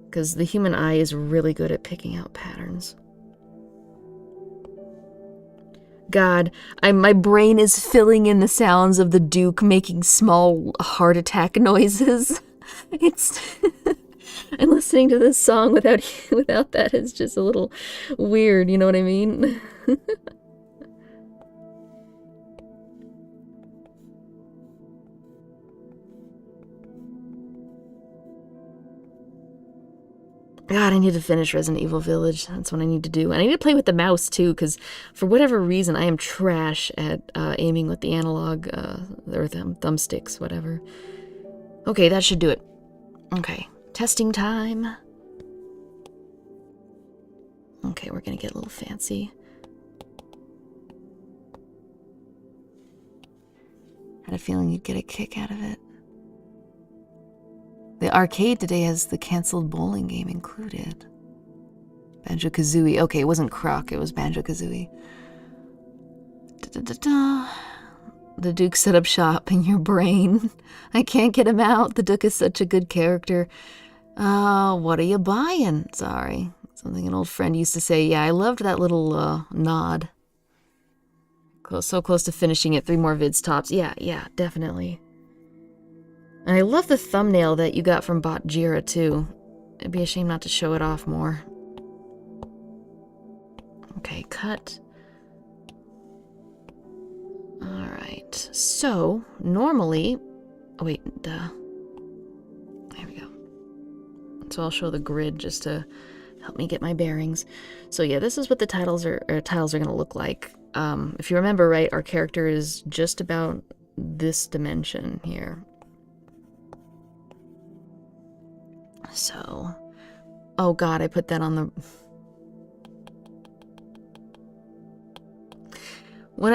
Because the human eye is really good at picking out patterns. God, my brain is filling in the sounds of the Duke making small heart attack noises. It's... and listening to this song without that is just a little weird, you know what I mean? God, I need to finish Resident Evil Village. That's what I need to do. And I need to play with the mouse, too, because for whatever reason, I am trash at aiming with the analog, or thumbsticks, whatever. Okay, that should do it. Okay, testing time. Okay, we're gonna get a little fancy. Had a feeling you'd get a kick out of it. The arcade today has the canceled bowling game included. Banjo-Kazooie. Okay, it wasn't Croc, it was Banjo-Kazooie. The Duke set up shop in your brain. I can't get him out. The Duke is such a good character. What are you buying? Sorry. Something an old friend used to say. Yeah, I loved that little nod. So close to finishing it. 3 more vids tops. Yeah, definitely. And I love the thumbnail that you got from Bot Jira, too. It'd be a shame not to show it off more. Okay, cut. Alright, so, normally... Oh, wait, duh. There we go. So I'll show the grid just to help me get my bearings. So yeah, this is what the tiles are going to look like. If you remember right, our character is just about this dimension here. So, oh god, I put that on the...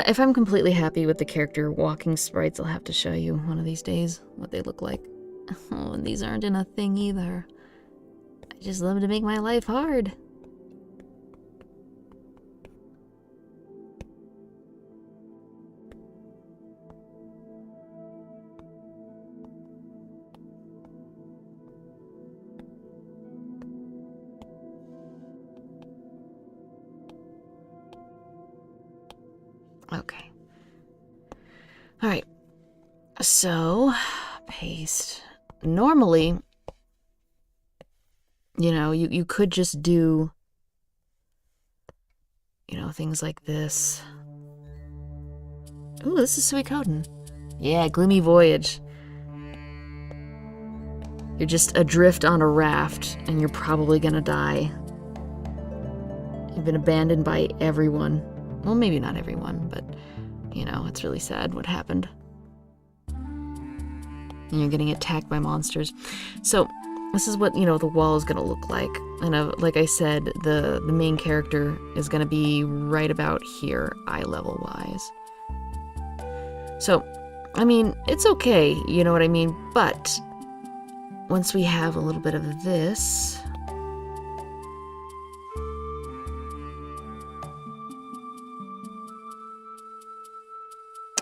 If I'm completely happy with the character walking sprites, I'll have to show you one of these days what they look like. Oh, and these aren't in a thing either. I just love to make my life hard. Okay. Alright. So, paste. Normally, you know, you could just do, you know, things like this. Ooh, this is Suikoden. Yeah, Gloomy Voyage. You're just adrift on a raft, and you're probably gonna die. You've been abandoned by everyone. Well, maybe not everyone, but, you know, it's really sad what happened. And you're getting attacked by monsters. So, this is what, you know, the wall is going to look like. And like I said, the main character is going to be right about here, eye level wise. So, I mean, it's okay, you know what I mean? But, once we have a little bit of this...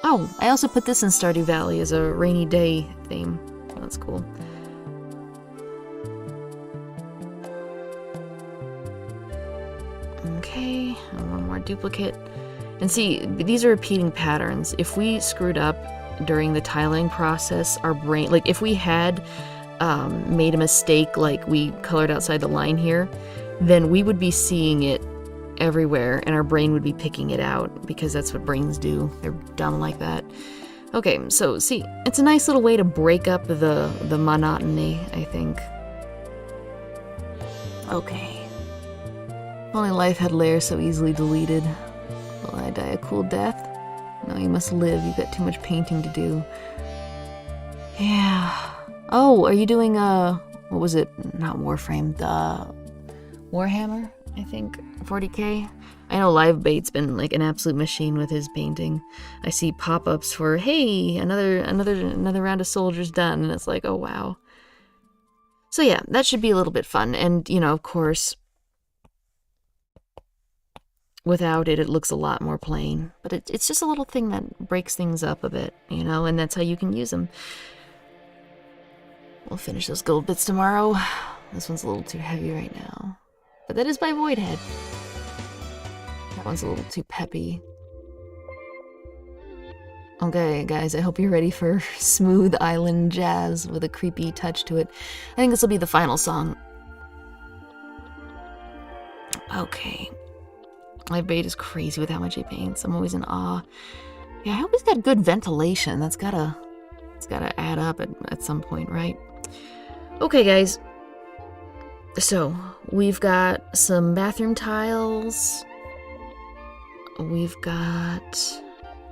Oh, I also put this in Stardew Valley as a rainy day theme. That's cool. Okay, and one more duplicate. And see, these are repeating patterns. If we screwed up during the tiling process, our brain, like if we had made a mistake, like we colored outside the line here, then we would be seeing it everywhere and our brain would be picking it out because that's what brains do. They're dumb like that. Okay, so see, it's a nice little way to break up the monotony, I think. Okay. If only life had layers so easily deleted. Will I die a cool death? No, you must live. You've got too much painting to do. Yeah. Oh, are you doing what was it? Not Warframe, the Warhammer, I think, 40K. I know LiveBait's been like an absolute machine with his painting. I see pop-ups for, hey, another round of soldiers done, and it's like, oh wow. So yeah, that should be a little bit fun, and you know, of course, without it, it looks a lot more plain. But it's just a little thing that breaks things up a bit, you know, and that's how you can use them. We'll finish those gold bits tomorrow. This one's a little too heavy right now. But that is by Voidhead. That one's a little too peppy. Okay, guys, I hope you're ready for smooth island jazz with a creepy touch to it. I think this will be the final song. Okay. My bait is crazy with how much he paints. I'm always in awe. Yeah, I hope he's got good ventilation. It's gotta add up at some point, right? Okay, guys. So, we've got some bathroom tiles. We've got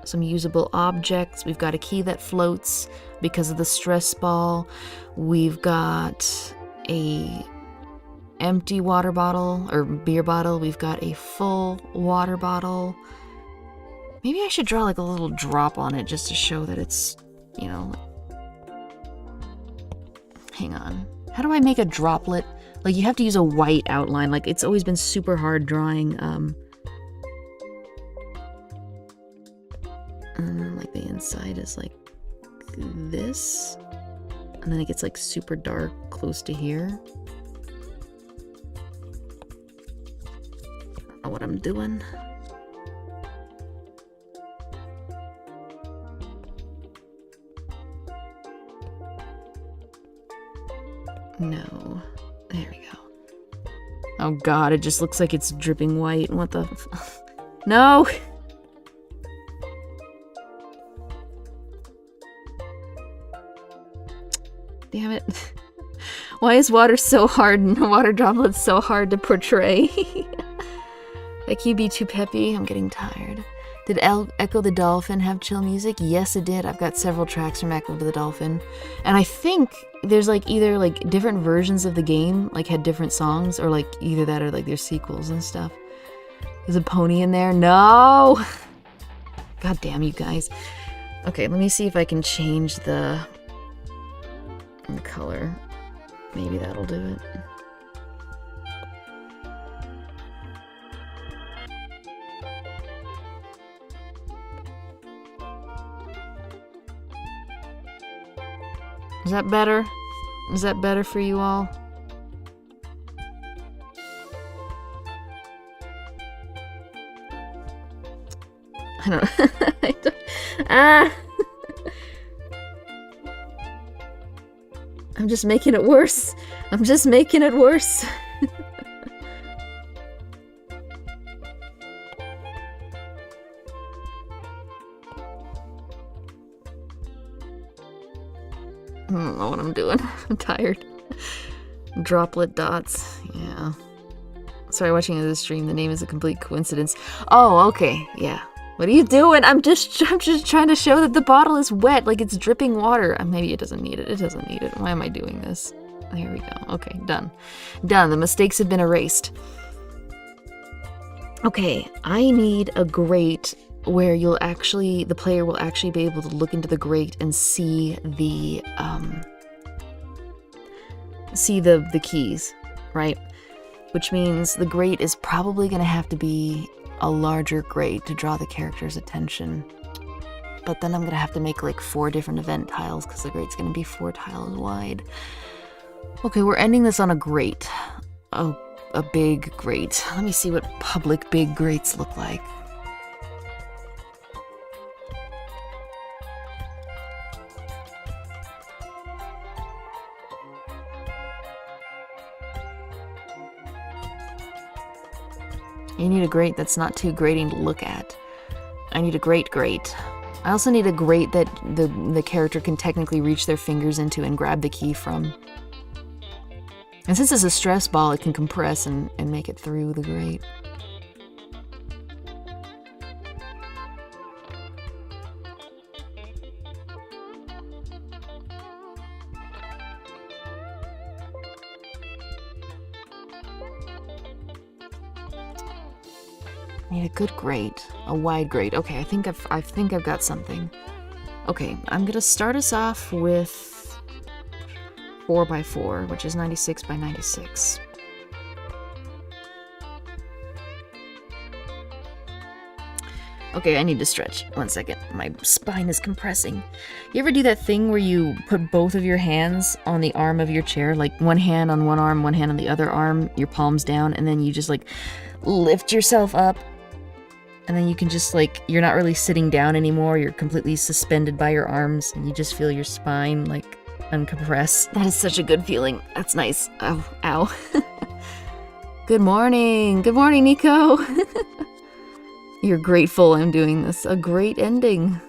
some usable objects. We've got a key that floats because of the stress ball. We've got a empty water bottle or beer bottle. We've got a full water bottle. Maybe I should draw like a little drop on it just to show that it's, you know. Hang on. How do I make a droplet? Like, you have to use a white outline. Like, it's always been super hard drawing, like the inside is like this. And then it gets like super dark close to here. I don't know what I'm doing. No. There we go. Oh god, it just looks like it's dripping white. What the... No! Damn it. Why is water so hard and water droplets so hard to portray? That can be too peppy. I'm getting tired. Did Echo the Dolphin have chill music? Yes, it did. I've got several tracks from Echo the Dolphin. And I think there's like either like different versions of the game like had different songs, or like either that or like there's sequels and stuff. There's a pony in there. No! God damn you guys. Okay, let me see if I can change the color. Maybe that'll do it. Is that better? Is that better for you all? I don't... Ah! I'm just making it worse. I'm just making it worse. I don't know what I'm doing. I'm tired. Droplet dots. Yeah. Sorry, watching this stream. The name is a complete coincidence. Oh, okay. Yeah. What are you doing? I'm just trying to show that the bottle is wet, like it's dripping water. Maybe it doesn't need it. It doesn't need it. Why am I doing this? Here we go. Okay, done. Done. The mistakes have been erased. Okay, I need a grate where the player will actually be able to look into the grate and see the keys, right? Which means the grate is probably going to have to be a larger grate to draw the character's attention. But then I'm going to have to make like 4 different event tiles because the grate's going to be 4 tiles wide. Okay, we're ending this on a grate. Oh, a big grate. Let me see what public big grates look like. You need a grate that's not too grating to look at. I need a grate. I also need a grate that the character can technically reach their fingers into and grab the key from. And since it's a stress ball, it can compress and make it through the grate. need a good grate, a wide grate. Okay, I think I've got something. Okay, I'm gonna start us off with 4x4, which is 96 by 96. Okay, I need to stretch. 1 second. My spine is compressing. You ever do that thing where you put both of your hands on the arm of your chair? Like one hand on one arm, one hand on the other arm, your palms down, and then you just like lift yourself up. And then you can just like, you're not really sitting down anymore. You're completely suspended by your arms and you just feel your spine like uncompress. That is such a good feeling. That's nice. Oh, ow. Good morning. Good morning, Nico. You're grateful I'm doing this. A great ending.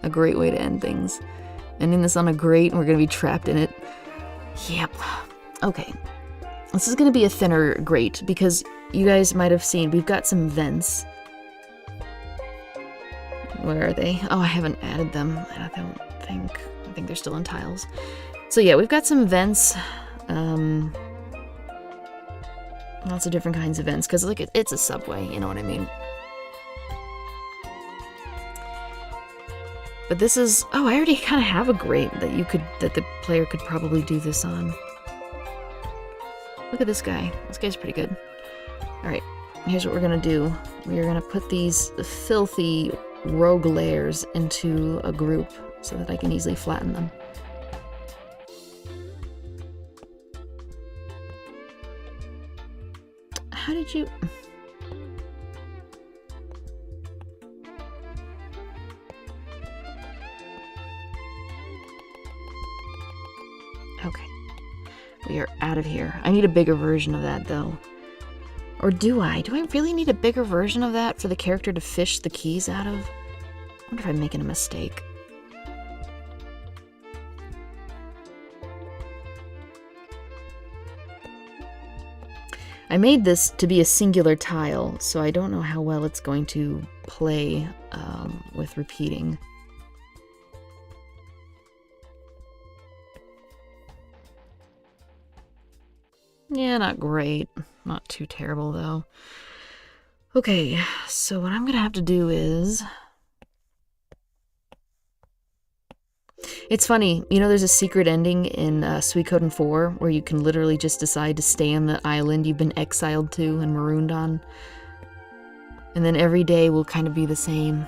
A great way to end things. Ending this on a grate and we're going to be trapped in it. Yep. Okay. This is going to be a thinner grate because you guys might have seen we've got some vents. Where are they? Oh, I haven't added them. I think they're still in tiles. So yeah, we've got some vents. Lots of different kinds of vents because like it's a subway, you know what I mean? But this is, oh, I already kind of have a grate that the player could probably do this on. Look at this guy. This guy's pretty good. All right, here's what we're gonna do. We're gonna put these filthy rogue layers into a group so that I can easily flatten them. How did you... Okay. We are out of here. I need a bigger version of that, though. Or do I? Do I really need a bigger version of that for the character to fish the keys out of? I wonder if I'm making a mistake. I made this to be a singular tile, so I don't know how well it's going to play with repeating. Yeah, not great. Not too terrible, though. Okay, so what I'm gonna have to do is... It's funny, you know there's a secret ending in Suikoden 4 where you can literally just decide to stay on the island you've been exiled to and marooned on. And then every day will kind of be the same,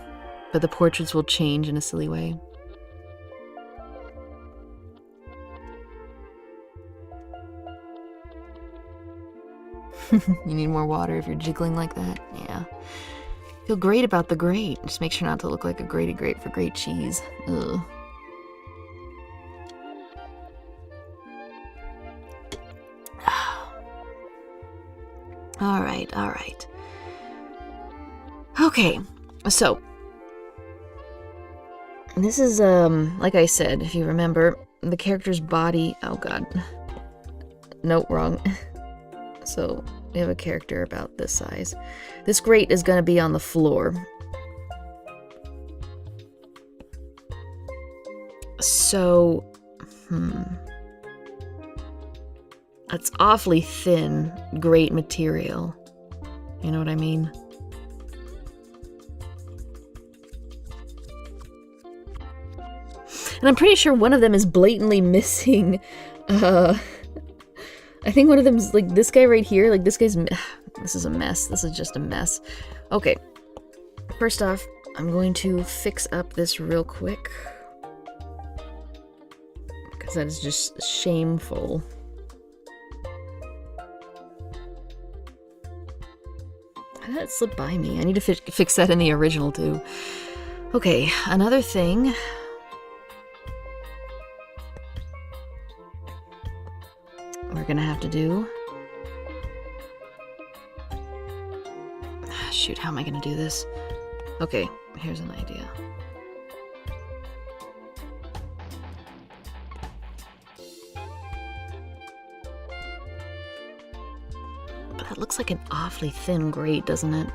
but the portraits will change in a silly way. You need more water if you're jiggling like that? Yeah. Feel great about the grate. Just make sure not to look like a grated grate for grate cheese. Ugh. Alright, alright. Okay, so this is, like I said, if you remember, the character's body... Oh god. Nope, wrong. So, we have a character about this size. This grate is going to be on the floor. So, That's awfully thin grate material. You know what I mean? And I'm pretty sure one of them is blatantly missing, I think one of them is, like, this guy right here. Like, this guy's... This is a mess. This is just a mess. Okay. First off, I'm going to fix up this real quick. Because that is just shameful. How did that slip by me? I need to fix that in the original, too. Okay, another thing... we're gonna have to do... Shoot, how am I gonna do this? Okay, here's an idea. But that looks like an awfully thin grate, doesn't it?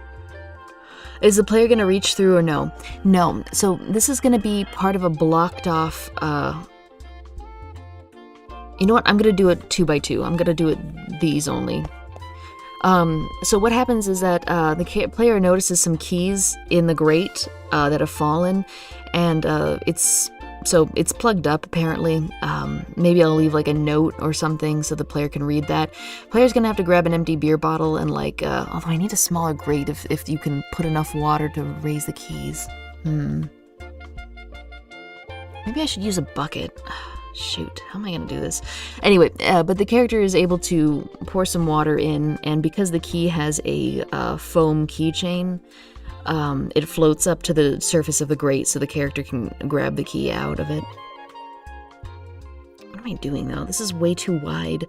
Is the player gonna reach through or no? No. So this is gonna be part of a blocked off, you know what? I'm gonna do it 2x2. I'm gonna do it these only. So what happens is that the player notices some keys in the grate that have fallen, and it's plugged up apparently. Maybe I'll leave like a note or something so the player can read that. Player's gonna have to grab an empty beer bottle and like, although I need a smaller grate if you can put enough water to raise the keys. Maybe I should use a bucket. Shoot, how am I gonna do this? Anyway, but the character is able to pour some water in, and because the key has a foam keychain, it floats up to the surface of the grate so the character can grab the key out of it. What am I doing though? This is way too wide.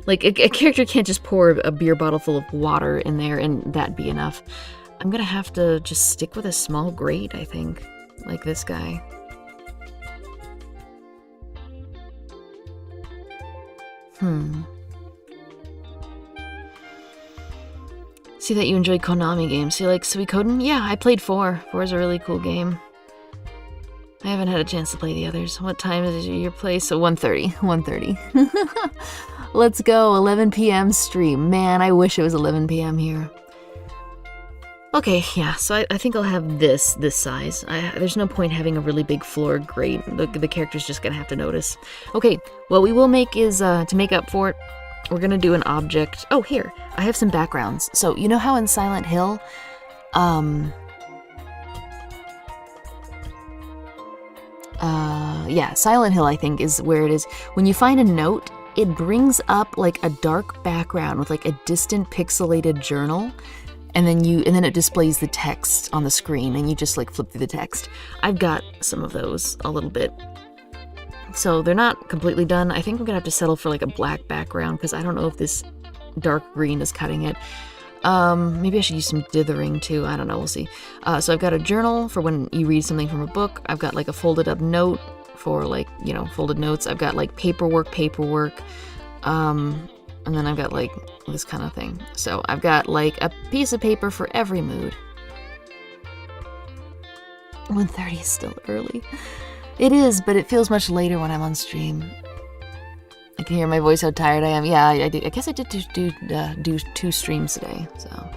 Like, a character can't just pour a beer bottle full of water in there and that be enough. I'm gonna have to just stick with a small grate, I think. Like this guy. See that you enjoy Konami games. So you like Suikoden? Yeah, I played 4. 4 is a really cool game. I haven't had a chance to play the others. What time is your place? So 1:30. 1:30. Let's go. 11 p.m. stream. Man, I wish it was 11 p.m. here. Okay, yeah, so I think I'll have this size. There's no point having a really big floor grate. The character's just gonna have to notice. Okay, what we will make is, to make up for it, we're gonna do an object. Oh, here, I have some backgrounds. So, you know how in Silent Hill, yeah, Silent Hill, I think, is where it is. When you find a note, it brings up, like, a dark background with, like, a distant pixelated journal. And then it displays the text on the screen, and you just like flip through the text. I've got some of those, a little bit. So they're not completely done. I think I'm gonna have to settle for like a black background because I don't know if this dark green is cutting it. Maybe I should use some dithering too. I don't know. We'll see. So I've got a journal for when you read something from a book. I've got like a folded up note for like, you know, folded notes. I've got like paperwork. And then I've got like this kind of thing. So I've got like a piece of paper for every mood. 1:30 is still early. It is, but it feels much later when I'm on stream. I can hear my voice how tired I am. Yeah, I guess I did do 2 streams today, so.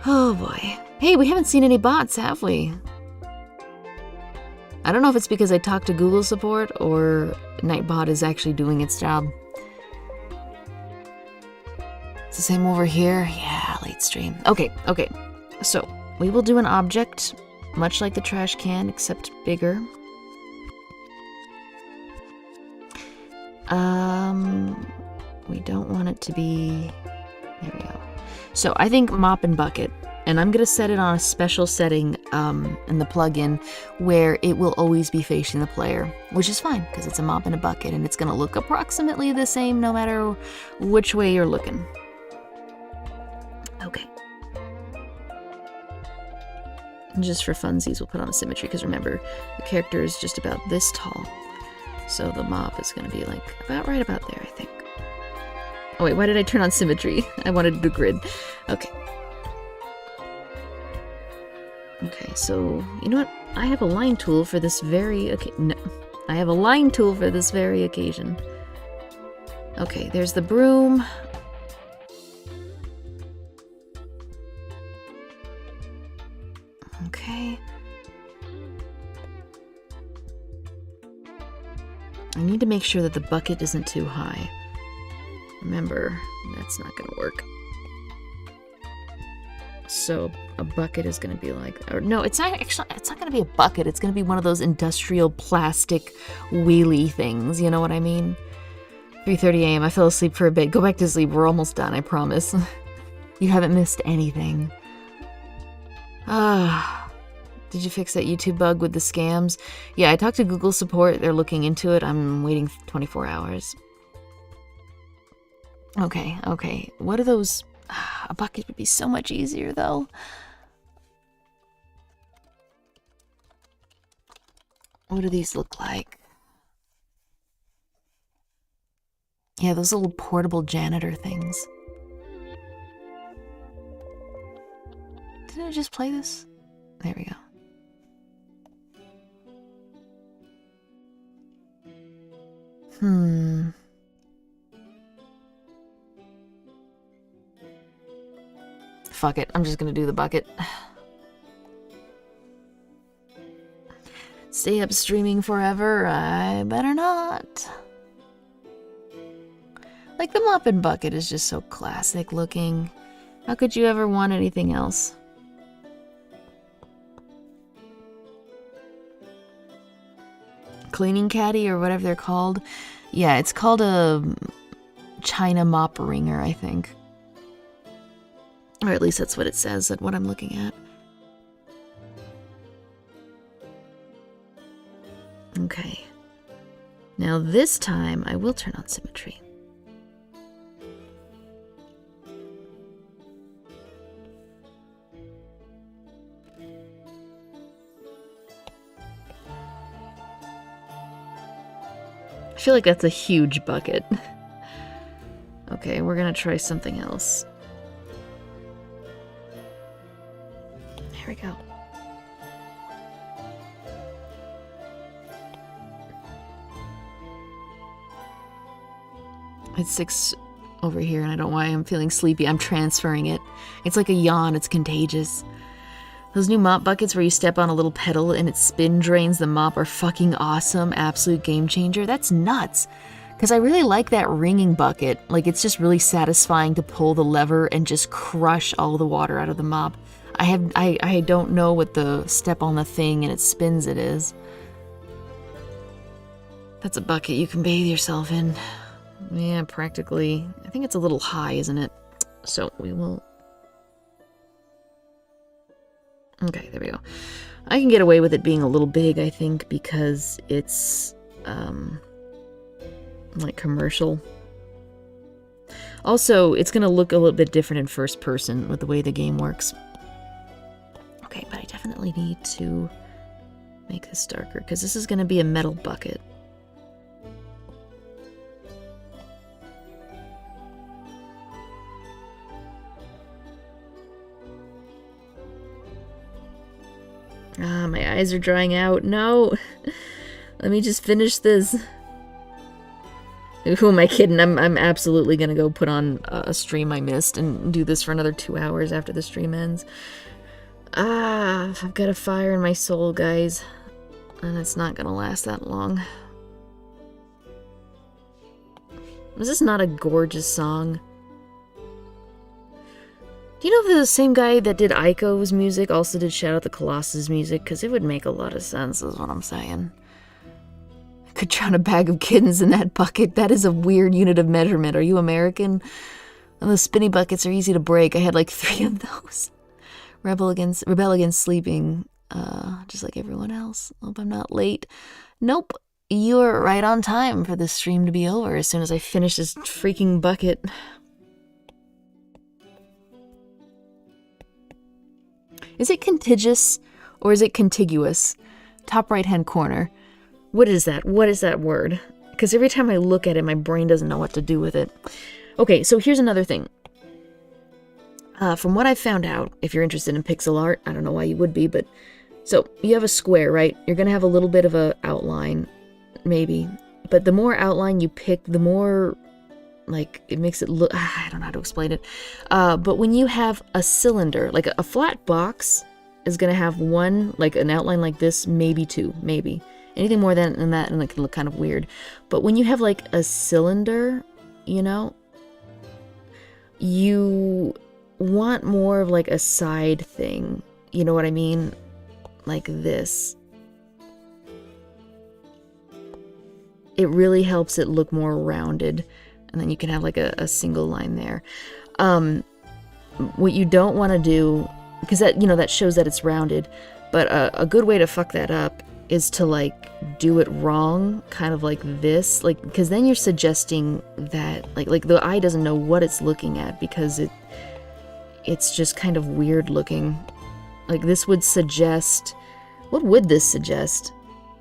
Oh boy. Hey, we haven't seen any bots, have we? I don't know if it's because I talked to Google support or Nightbot is actually doing its job. It's the same over here. Yeah, late stream. Okay. So, we will do an object, much like the trash can, except bigger. We don't want it to be... There we go. So, I think mop and bucket. And I'm going to set it on a special setting in the plugin where it will always be facing the player, which is fine because it's a mop and a bucket and it's going to look approximately the same no matter which way you're looking. Okay. And just for funsies, we'll put on a symmetry because remember, the character is just about this tall. So the mop is going to be like about right about there, I think. Oh wait, why did I turn on symmetry? I wanted to do grid. Okay. Okay, so, you know what? I have a line tool for this very occasion. No, I have a line tool for this very occasion. Okay, there's the broom. Okay. I need to make sure that the bucket isn't too high. Remember, that's not gonna work. So a bucket is going to be like, or no, it's not going to be a bucket. It's going to be one of those industrial plastic wheelie things. You know what I mean? 3:30 a.m. I fell asleep for a bit. Go back to sleep. We're almost done. I promise. You haven't missed anything. Did you fix that YouTube bug with the scams? Yeah, I talked to Google support. They're looking into it. I'm waiting 24 hours. Okay. What are those? A bucket would be so much easier, though. What do these look like? Yeah, those little portable janitor things. Didn't I just play this? There we go. fuck it. I'm just gonna do the bucket. Stay up streaming forever? I better not. Like, the mop and bucket is just so classic looking. How could you ever want anything else? Cleaning caddy or whatever they're called. Yeah, it's called a China mop ringer, I think. Or at least that's what it says at what I'm looking at. Okay. Now this time I will turn on symmetry. I feel like that's a huge bucket. Okay, we're gonna try something else. There we go. It's 6 over here, and I don't know why I'm feeling sleepy. I'm transferring it. It's like a yawn. It's contagious. Those new mop buckets where you step on a little pedal and it spin drains the mop are fucking awesome. Absolute game changer. That's nuts. Because I really like that ringing bucket. Like, it's just really satisfying to pull the lever and just crush all the water out of the mop. I don't know what the step on the thing and it spins it is. That's a bucket you can bathe yourself in. Yeah, practically. I think it's a little high, isn't it? So we will... Okay, there we go. I can get away with it being a little big, I think, because it's, like, commercial. Also, it's going to look a little bit different in first person with the way the game works. Okay, but I definitely need to make this darker, because this is going to be a metal bucket. Ah, my eyes are drying out. No! Let me just finish this. Who am I kidding? I'm absolutely gonna go put on a stream I missed and do this for another 2 hours after the stream ends. Ah, I've got a fire in my soul, guys. And it's not gonna last that long. Is this not a gorgeous song? Do you know if the same guy that did Aiko's music also did Shadow of the Colossus music? Because it would make a lot of sense, is what I'm saying. I could drown a bag of kittens in that bucket. That is a weird unit of measurement. Are you American? And those spinny buckets are easy to break. I had like 3 of those. Rebel against sleeping, just like everyone else. Hope I'm not late. Nope. You're right on time for this stream to be over as soon as I finish this freaking bucket. Is it contiguous or is it contiguous? Top right-hand corner. What is that? What is that word? Because every time I look at it, my brain doesn't know what to do with it. Okay, so here's another thing. From what I found out, if you're interested in pixel art, I don't know why you would be, but... So, you have a square, right? You're going to have a little bit of a outline, maybe. But the more outline you pick, the more... Like, it makes it look... I don't know how to explain it. But when you have a cylinder, like a flat box is going to have one, like an outline like this, maybe 2, maybe. Anything more than that, and it can look kind of weird. But when you have, like, a cylinder, you know, you want more of, like, a side thing. You know what I mean? Like this. It really helps it look more rounded. And then you can have like a single line there. What you don't want to do, because that, you know, that shows that it's rounded, but a good way to fuck that up is to like do it wrong, kind of like this, like, because then you're suggesting that like the eye doesn't know what it's looking at because it's just kind of weird looking. Like this would suggest, what would this suggest?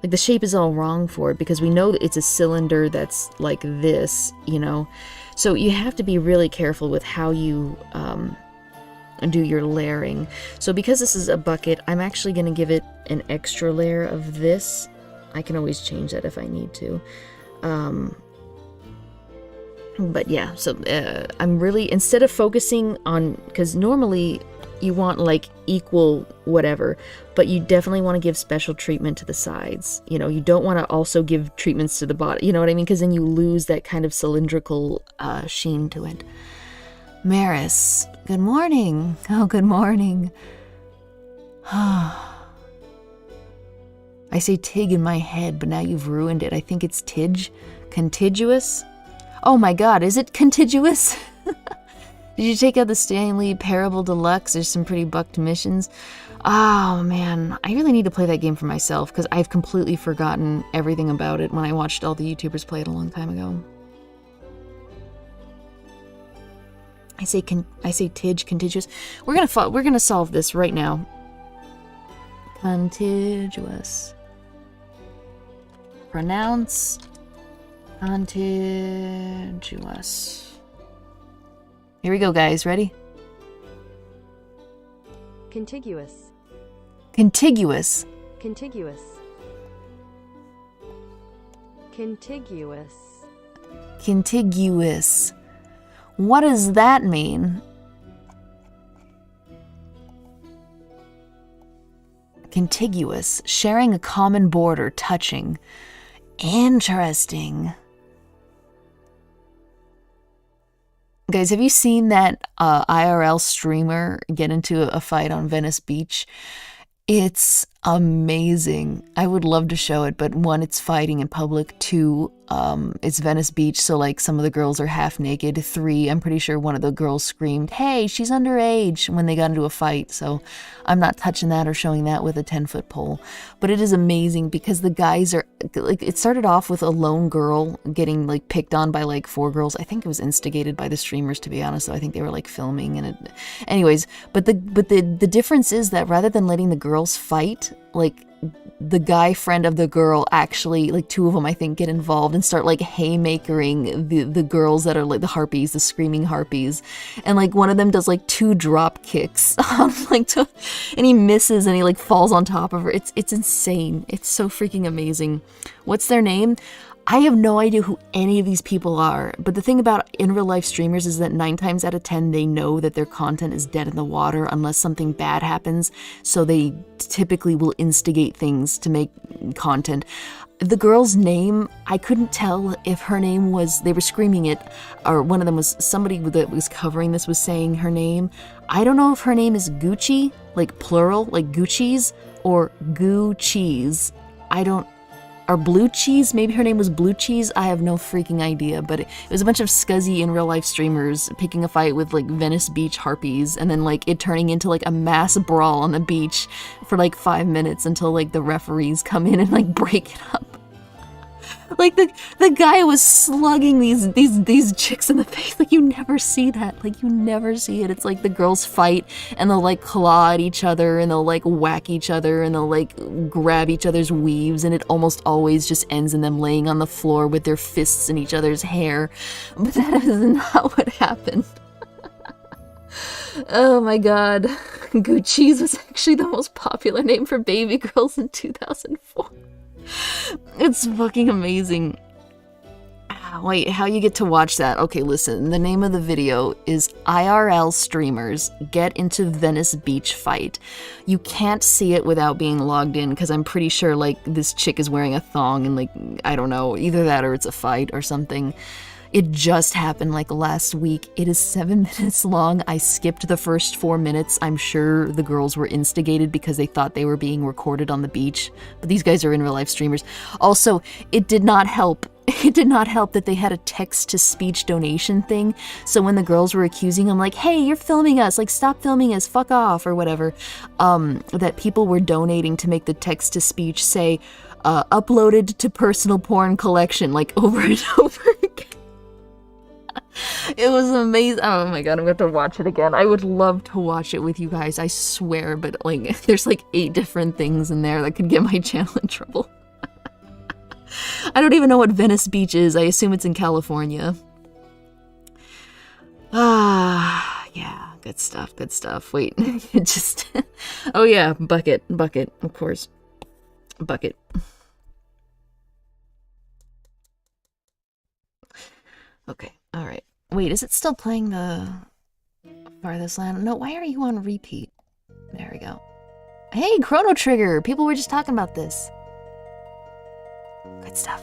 Like, the shape is all wrong for it because we know that it's a cylinder that's like this, you know? So you have to be really careful with how you do your layering. So because this is a bucket, I'm actually going to give it an extra layer of this. I can always change that if I need to. But yeah, so I'm really, instead of focusing on, because normally you want like equal whatever, but you definitely want to give special treatment to the sides. You know, you don't want to also give treatments to the bottom, you know what I mean? Because then you lose that kind of cylindrical sheen to it. Maris, good morning. Oh, good morning. I say Tig in my head, but now you've ruined it. I think it's Tidge. Contiguous? Oh my god, is it contiguous? Did you take out the Stanley Parable Deluxe? There's some pretty bucked missions. Oh man, I really need to play that game for myself because I've completely forgotten everything about it when I watched all the YouTubers play it a long time ago. I say Tidge, contiguous. We're gonna solve this right now. Contiguous. Pronounce contiguous. Here we go, guys. Ready? Contiguous. Contiguous. Contiguous. Contiguous. Contiguous. What does that mean? Contiguous. Sharing a common border, touching. Interesting. Guys, have you seen that IRL streamer get into a fight on Venice Beach? It's amazing. I would love to show it, but one, it's fighting in public. Two, it's Venice Beach, so like some of the girls are half naked. Three, I'm pretty sure one of the girls screamed, "Hey, she's underage," when they got into a fight. So I'm not touching that or showing that with a 10-foot pole. But it is amazing because the guys are like, it started off with a lone girl getting like picked on by like 4 girls. I think it was instigated by the streamers, to be honest. So I think they were like filming and it. Anyways, but the difference is that rather than letting the girls fight, like the guy friend of the girl actually, like 2 of them I think, get involved and start like haymakering the girls that are like the harpies, the screaming harpies, and like one of them does like 2 drop kicks and he misses and he like falls on top of her. It's insane. It's so freaking amazing. What's their name? I have no idea who any of these people are, but the thing about in real life streamers is that 9 times out of 10 they know that their content is dead in the water unless something bad happens, so they typically will instigate things to make content. The girl's name, I couldn't tell if her name was, they were screaming it, or one of them was, somebody that was covering this was saying her name. I don't know if her name is Gucci, like plural, like Gucci's, or Goo Cheese. Or Blue Cheese, maybe her name was Blue Cheese, I have no freaking idea, but it was a bunch of scuzzy in real life streamers picking a fight with like Venice Beach harpies, and then like it turning into like a mass brawl on the beach for like 5 minutes until like the referees come in and like break it up. Like the guy was slugging these chicks in the face. Like you never see that. Like you never see it. It's like the girls fight and they'll like claw at each other and they'll like whack each other and they'll like grab each other's weaves, and it almost always just ends in them laying on the floor with their fists in each other's hair. But that is not what happened. Oh my god. Gucci's was actually the most popular name for baby girls in 2004. It's fucking amazing. Wait, how you get to watch that? Okay, listen, the name of the video is IRL Streamers Get into Venice Beach Fight. You can't see it without being logged in, because I'm pretty sure like this chick is wearing a thong and like, I don't know, either that or it's a fight or something. It just happened like last week. It is 7 minutes long. I skipped the first 4 minutes. I'm sure the girls were instigated because they thought they were being recorded on the beach. But these guys are in real life streamers. Also, it did not help. It did not help that they had a text-to-speech donation thing. So when the girls were accusing them, like, hey, you're filming us, like, stop filming us, fuck off, or whatever, that people were donating to make the text-to-speech say, uploaded to personal porn collection, like, over and over again. It was amazing. Oh my god, I'm gonna have to watch it again. I would love to watch it with you guys, I swear, but like there's like 8 different things in there that could get my channel in trouble. I don't even know what Venice Beach is. I assume it's in California. Yeah, good stuff, good stuff. Wait, it just... Oh yeah, bucket, of course. Bucket. Alright. Wait, is it still playing the farthest land? No, why are you on repeat? There we go. Hey, Chrono Trigger! People were just talking about this. Good stuff.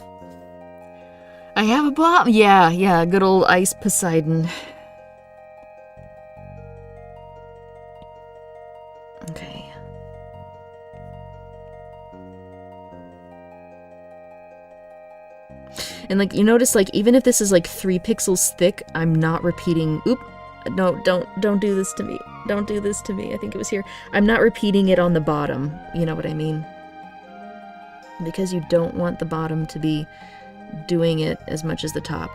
I have a bomb! Yeah, good old Ice Poseidon. Okay. And like, you notice, like, even if this is like 3 pixels thick, I'm not repeating. Oop. No, don't do this to me. Don't do this to me. I think it was here. I'm not repeating it on the bottom. You know what I mean? Because you don't want the bottom to be doing it as much as the top.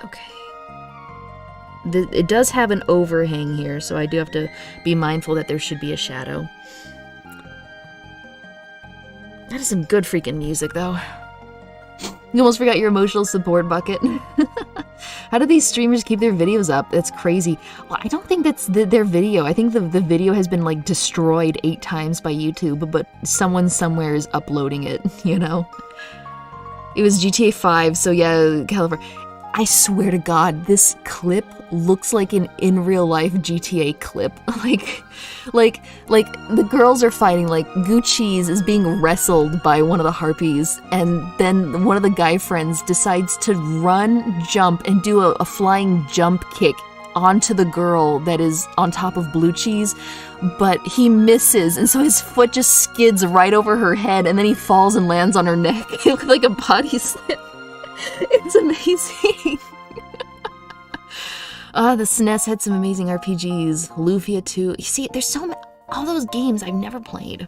Okay. It does have an overhang here, so I do have to be mindful that there should be a shadow. That is some good freaking music, though. You almost forgot your emotional support bucket. How do these streamers keep their videos up? That's crazy. Well, I don't think that's their video. I think the video has been, like, destroyed 8 times by YouTube, but someone somewhere is uploading it, you know? It was GTA 5, so yeah, California. I swear to God, this clip looks like an in real life GTA clip. like the girls are fighting, like Gucci's is being wrestled by one of the harpies, and then one of the guy friends decides to run, jump, and do a flying jump kick onto the girl that is on top of Blue Cheese, but he misses, and so his foot just skids right over her head, and then he falls and lands on her neck. It looked like a body slip. It's amazing. The SNES had some amazing RPGs. Lufia 2. You see, there's so many. All those games I've never played.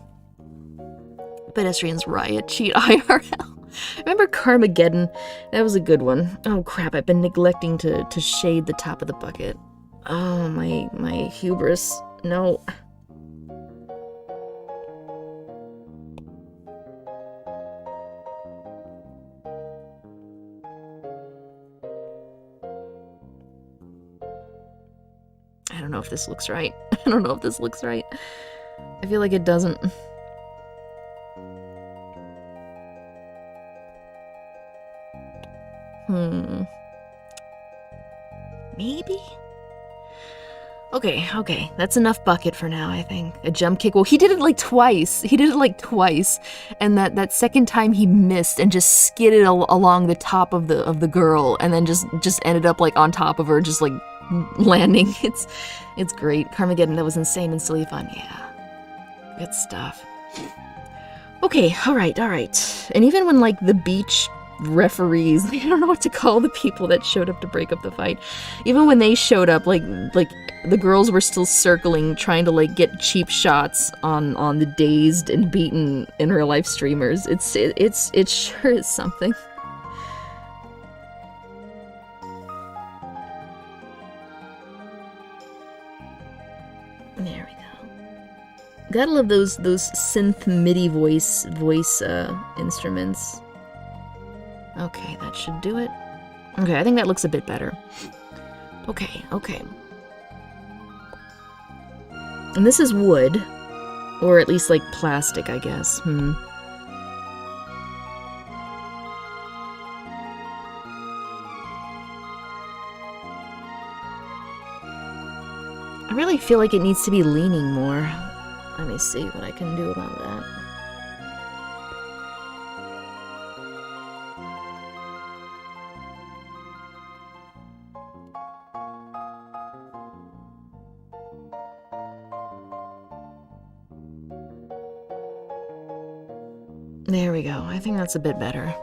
Pedestrians Riot, Cheat IRL. Remember Carmageddon? That was a good one. Oh crap, I've been neglecting to shade the top of the bucket. Oh, my hubris. No. I don't know if this looks right. I don't know if this looks right. I feel like it doesn't. Maybe? Okay. That's enough bucket for now, I think. A jump kick. Well, he did it like twice. And that second time he missed and just skidded along the top of the girl, and then just ended up like on top of her, just like landing. It's great. Carmageddon, that was insane and silly fun. Yeah. Good stuff. Okay, alright. And even when like the beach referees, I don't know what to call the people that showed up to break up the fight. Even when they showed up, like the girls were still circling, trying to like get cheap shots on the dazed and beaten in real life streamers. It sure is something. There we go. Gotta love those synth MIDI voice instruments. Okay, that should do it. Okay, I think that looks a bit better. Okay. And this is wood. Or at least, like, plastic, I guess. I really feel like it needs to be leaning more. Let me see what I can do about that. There we go. I think that's a bit better.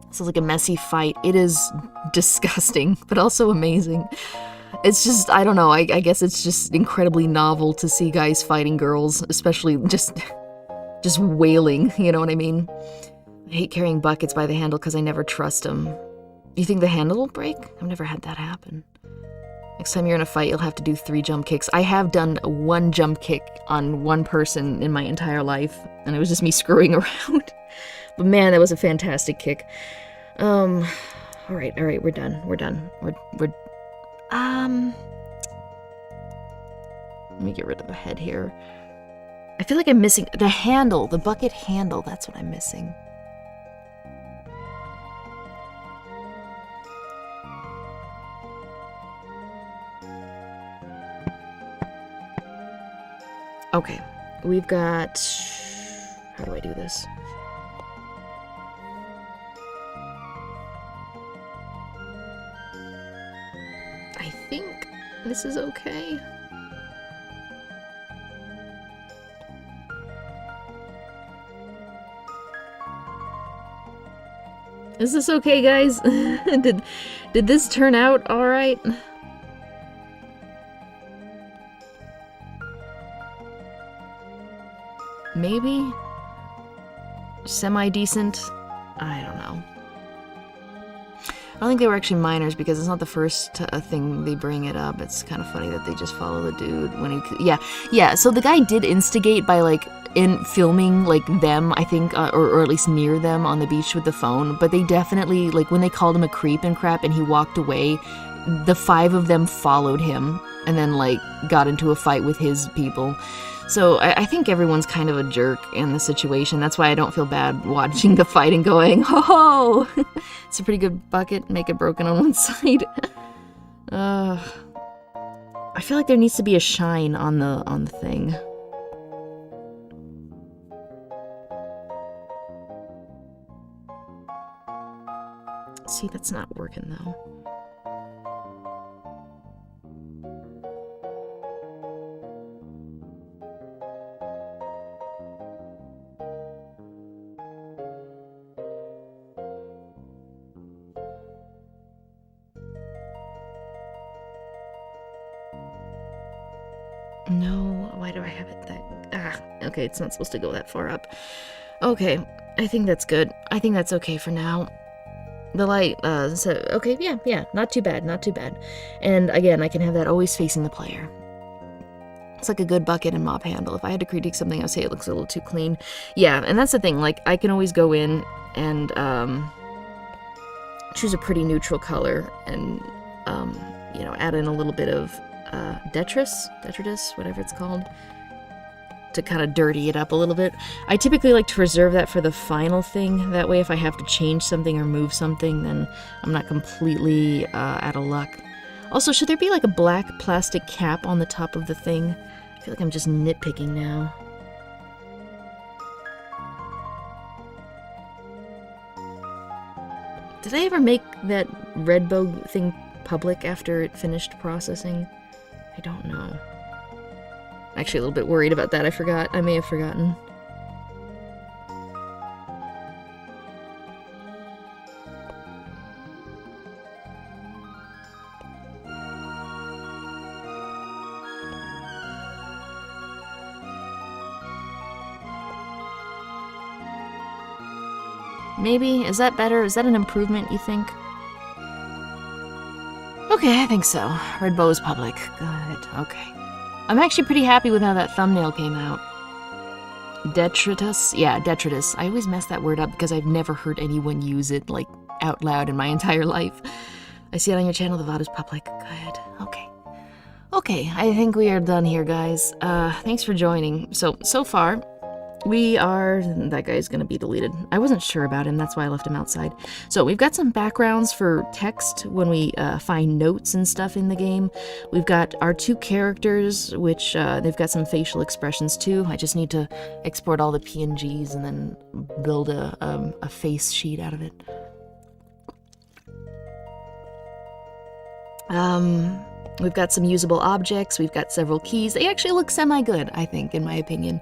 This is like a messy fight. It is disgusting, but also amazing. It's just, I don't know, I guess it's just incredibly novel to see guys fighting girls, especially just wailing, you know what I mean? I hate carrying buckets by the handle because I never trust them. You think the handle will break? I've never had that happen. Next time you're in a fight, you'll have to do 3 jump kicks. I have done 1 jump kick on 1 person in my entire life, and it was just me screwing around. But man, that was a fantastic kick. Alright, we're done. Let me get rid of the head here. I feel like I'm missing the handle, the bucket handle, that's what I'm missing. Okay, we've got... How do I do this? I think this is okay. Is this okay, guys? Did this turn out all right? Maybe? Semi-decent? I don't know. I don't think they were actually minors because it's not the first thing they bring it up. It's kind of funny that they just follow the dude when he... Yeah, so the guy did instigate by, like, in filming, like, them, I think, or at least near them on the beach with the phone, but they definitely, like, when they called him a creep and crap and he walked away, the 5 of them followed him and then, like, got into a fight with his people. So I think everyone's kind of a jerk in the situation. That's why I don't feel bad watching the fight and going, ho! It's a pretty good bucket. Make it broken on one side. I feel like there needs to be a shine on the thing. See, that's not working though. No, why do I have it that... okay, it's not supposed to go that far up. Okay, I think that's good. I think that's okay for now. The light, so, okay, yeah, not too bad, not too bad. And again, I can have that always facing the player. It's like a good bucket and mop handle. If I had to critique something, I would say it looks a little too clean. Yeah, and that's the thing, like, I can always go in and, choose a pretty neutral color and, you know, add in a little bit of, detritus, whatever it's called, to kind of dirty it up a little bit. I typically like to reserve that for the final thing. That way if I have to change something or move something, then I'm not completely out of luck. Also, should there be like a black plastic cap on the top of the thing? I feel like I'm just nitpicking now. Did I ever make that red bow thing public after it finished processing? I don't know. Actually, a little bit worried about that. I forgot. I may have forgotten. Maybe? Is that better? Is that an improvement, you think? Okay, I think so. Red bow is public. Good. Okay. I'm actually pretty happy with how that thumbnail came out. Detritus? Yeah, detritus. I always mess that word up because I've never heard anyone use it, like, out loud in my entire life. I see it on your channel, the VOD is public. Good. Okay. Okay, I think we are done here, guys. Thanks for joining. So far, we are... That guy's gonna be deleted. I wasn't sure about him, that's why I left him outside. So we've got some backgrounds for text when we find notes and stuff in the game. We've got our 2 characters, which they've got some facial expressions too. I just need to export all the PNGs and then build a face sheet out of it. We've got some usable objects. We've got several keys. They actually look semi-good, I think, in my opinion.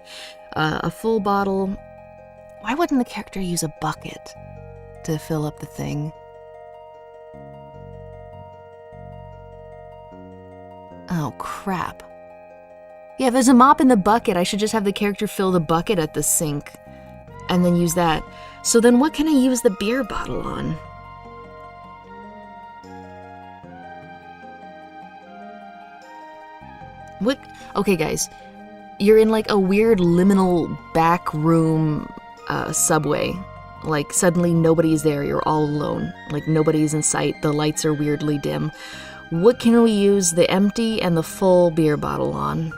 A full bottle. Why wouldn't the character use a bucket to fill up the thing? Oh, crap. Yeah, if there's a mop in the bucket, I should just have the character fill the bucket at the sink and then use that. So then what can I use the beer bottle on? What? Okay, guys. You're in like a weird liminal back room subway. Like suddenly nobody's there, you're all alone. Like nobody's in sight, the lights are weirdly dim. What can we use the empty and the full beer bottle on?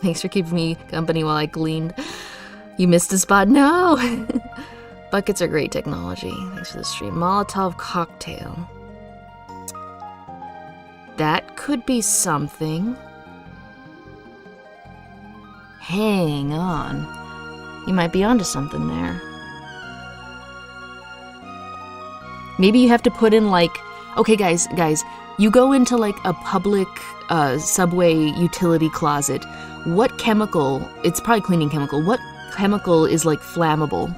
Thanks for keeping me company while I cleaned. You missed a spot? No! Buckets are great technology. Thanks for the stream. Molotov cocktail. That could be something. Hang on. You might be onto something there. Maybe you have to put in like... Okay, guys, you go into like a public subway utility closet. What chemical... It's probably cleaning chemical. What chemical is like flammable?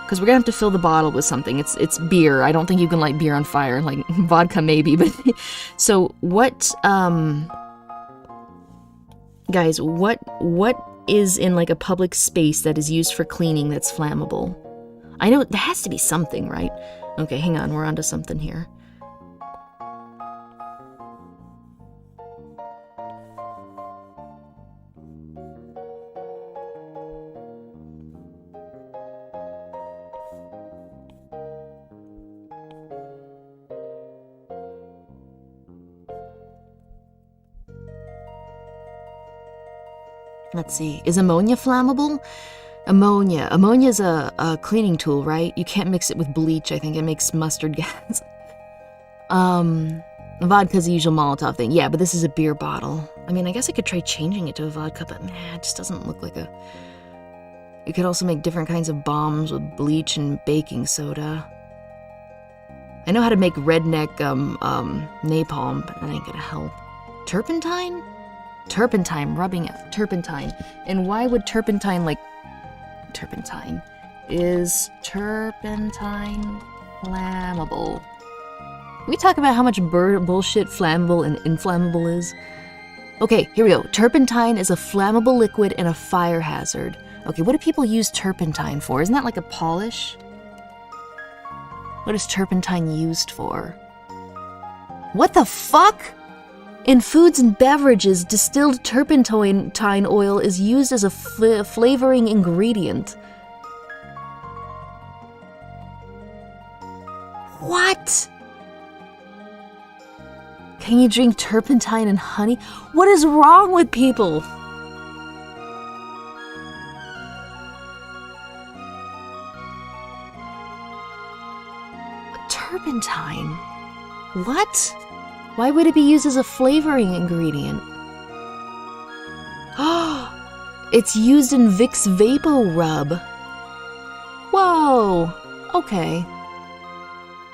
Because we're gonna have to fill the bottle with something. It's beer. I don't think you can light beer on fire. Like, vodka maybe, but... So, what, guys, what is in, like, a public space that is used for cleaning that's flammable? I know, there has to be something, right? Okay, hang on, we're onto something here. Let's see. Is ammonia flammable? Ammonia. Ammonia is a cleaning tool, right? You can't mix it with bleach, I think. It makes mustard gas. Vodka's the usual Molotov thing. Yeah, but this is a beer bottle. I mean, I guess I could try changing it to a vodka, but it just doesn't look like a... You could also make different kinds of bombs with bleach and baking soda. I know how to make redneck napalm, but that ain't gonna help. Turpentine? Turpentine, rubbing turpentine. And why would turpentine, like... Turpentine. Is turpentine flammable? Can we talk about how much bullshit flammable and inflammable is? Okay, here we go. Turpentine is a flammable liquid and a fire hazard. Okay, what do people use turpentine for? Isn't that like a polish? What is turpentine used for? What the fuck? In foods and beverages, distilled turpentine oil is used as a flavoring ingredient. What? Can you drink turpentine and honey? What is wrong with people? Turpentine? What? Why would it be used as a flavoring ingredient? Oh, it's used in Vicks Vapo Rub. Whoa, okay.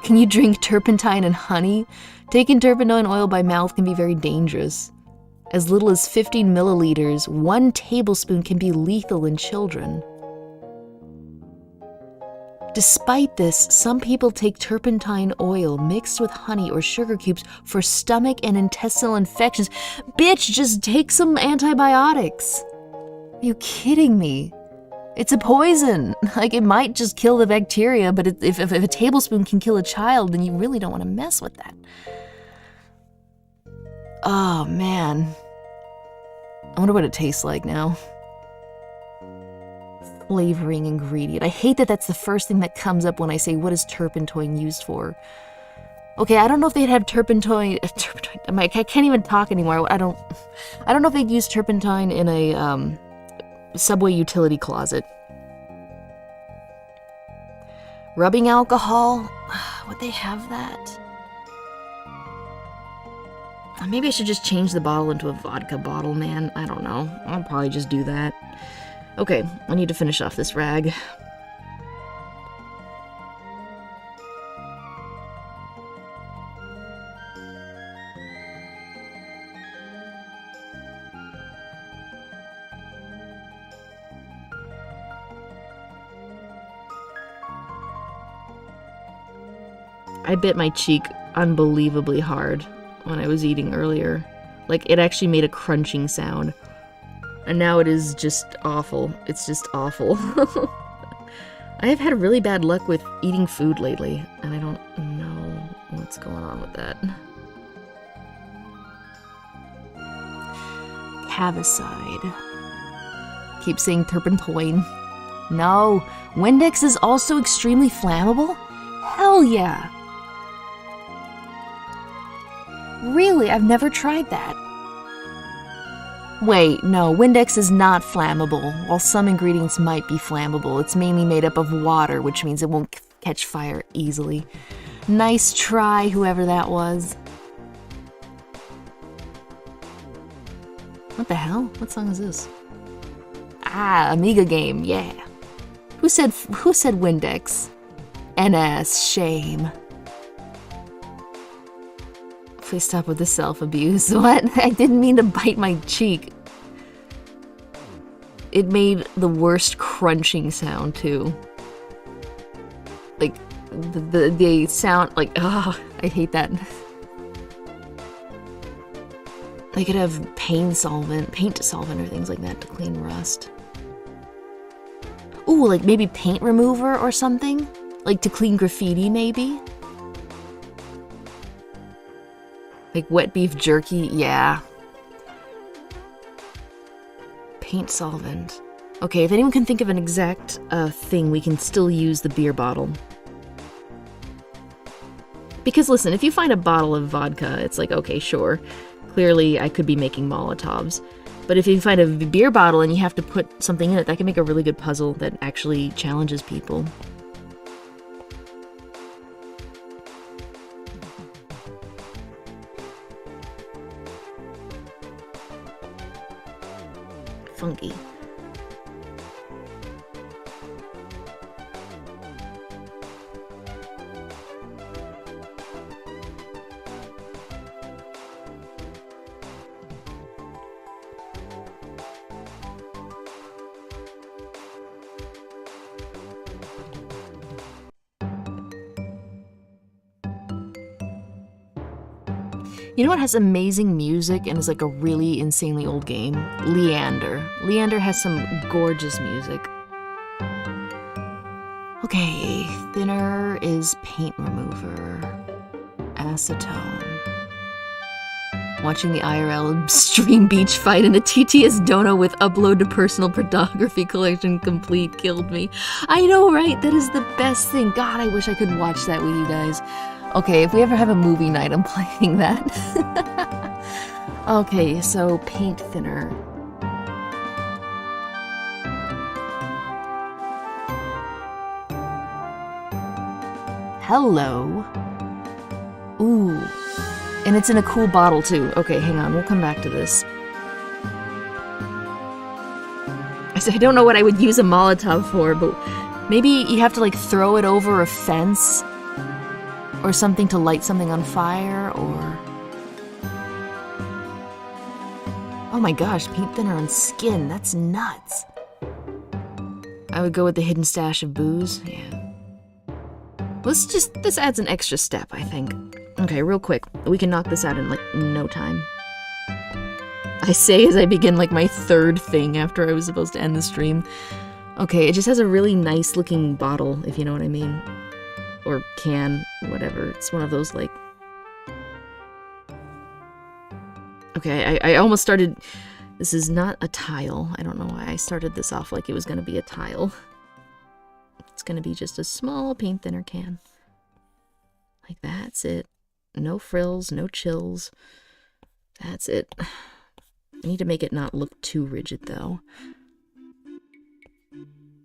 Can you drink turpentine and honey? Taking turpentine oil by mouth can be very dangerous. As little as 15 milliliters, 1 tablespoon can be lethal in children. Despite this, some people take turpentine oil mixed with honey or sugar cubes for stomach and intestinal infections. Bitch, just take some antibiotics. Are you kidding me? It's a poison. Like, it might just kill the bacteria, but if a tablespoon can kill a child, then you really don't want to mess with that. Oh, man. I wonder what it tastes like now. Flavoring ingredient. I hate that that's the first thing that comes up when I say, what is turpentine used for? Okay, I don't know if they'd have turpentine. I can't even talk anymore. I don't know if they'd use turpentine in a subway utility closet. Rubbing alcohol. Would they have that? Maybe I should just change the bottle into a vodka bottle, man. I don't know. I'll probably just do that. Okay, I need to finish off this rag. I bit my cheek unbelievably hard when I was eating earlier. Like, it actually made a crunching sound. And now it is just awful. It's just awful. I have had really bad luck with eating food lately, and I don't know what's going on with that. Cavicide. Keep saying turpentine. No. Windex is also extremely flammable? Hell yeah. Really? I've never tried that. Wait, no, Windex is not flammable. While some ingredients might be flammable, it's mainly made up of water, which means it won't catch fire easily. Nice try, whoever that was. What the hell? What song is this? Ah, Amiga game, yeah. Who said Windex? NS, shame. Please stop with the self-abuse. What? I didn't mean to bite my cheek. It made the worst crunching sound, too. Like, the sound, like, oh, I hate that. They could have paint solvent or things like that to clean rust. Ooh, like maybe paint remover or something? Like to clean graffiti, maybe? Like wet beef jerky, yeah. Paint solvent. Okay, if anyone can think of an exact thing, we can still use the beer bottle. Because listen, if you find a bottle of vodka, it's like, okay, sure. Clearly, I could be making Molotovs. But if you find a beer bottle and you have to put something in it, that can make a really good puzzle that actually challenges people. Funky. You know what has amazing music and is like a really insanely old game? Leander. Leander has some gorgeous music. Okay, thinner is paint remover. Acetone. Watching the IRL stream beach fight in the TTS dono with upload to personal pornography collection complete killed me. I know, right? That is the best thing. God, I wish I could watch that with you guys. Okay, if we ever have a movie night, I'm playing that. Okay, so paint thinner. Hello. Ooh. And it's in a cool bottle, too. Okay, hang on, we'll come back to this. I don't know what I would use a Molotov for, but maybe you have to, like, throw it over a fence or something to light something on fire, or... Oh my gosh, paint thinner on skin, that's nuts. I would go with the hidden stash of booze, yeah. This adds an extra step, I think. Okay, real quick, we can knock this out in, like, no time. I say as I begin, like, my third thing after I was supposed to end the stream. Okay, it just has a really nice looking bottle, if you know what I mean. Or can, whatever. It's one of those, like... Okay, I almost started... This is not a tile. I don't know why I started this off like it was going to be a tile. It's going to be just a small paint thinner can. Like, that's it. No frills, no chills. That's it. I need to make it not look too rigid, though.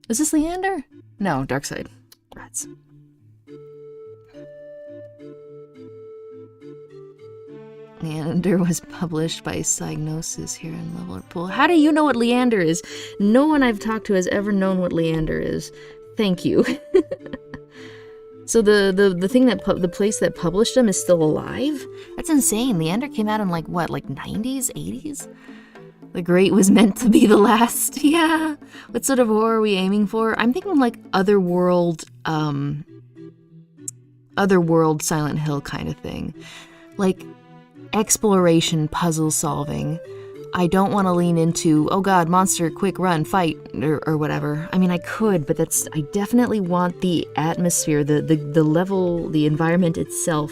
Is this Leander? No, Dark Side. Rats. Leander was published by Psygnosis here in Liverpool. How do you know what Leander is? No one I've talked to has ever known what Leander is. Thank you. So the thing that the place that published him is still alive? That's insane. Leander came out in like what, like 90s, 80s? The great was meant to be the last. Yeah. What sort of horror are we aiming for? I'm thinking like Otherworld Silent Hill kind of thing. Like exploration, puzzle solving. I don't want to lean into, oh god, monster, quick run, fight, or whatever. I mean, I could, but I definitely want the atmosphere, the level, the environment itself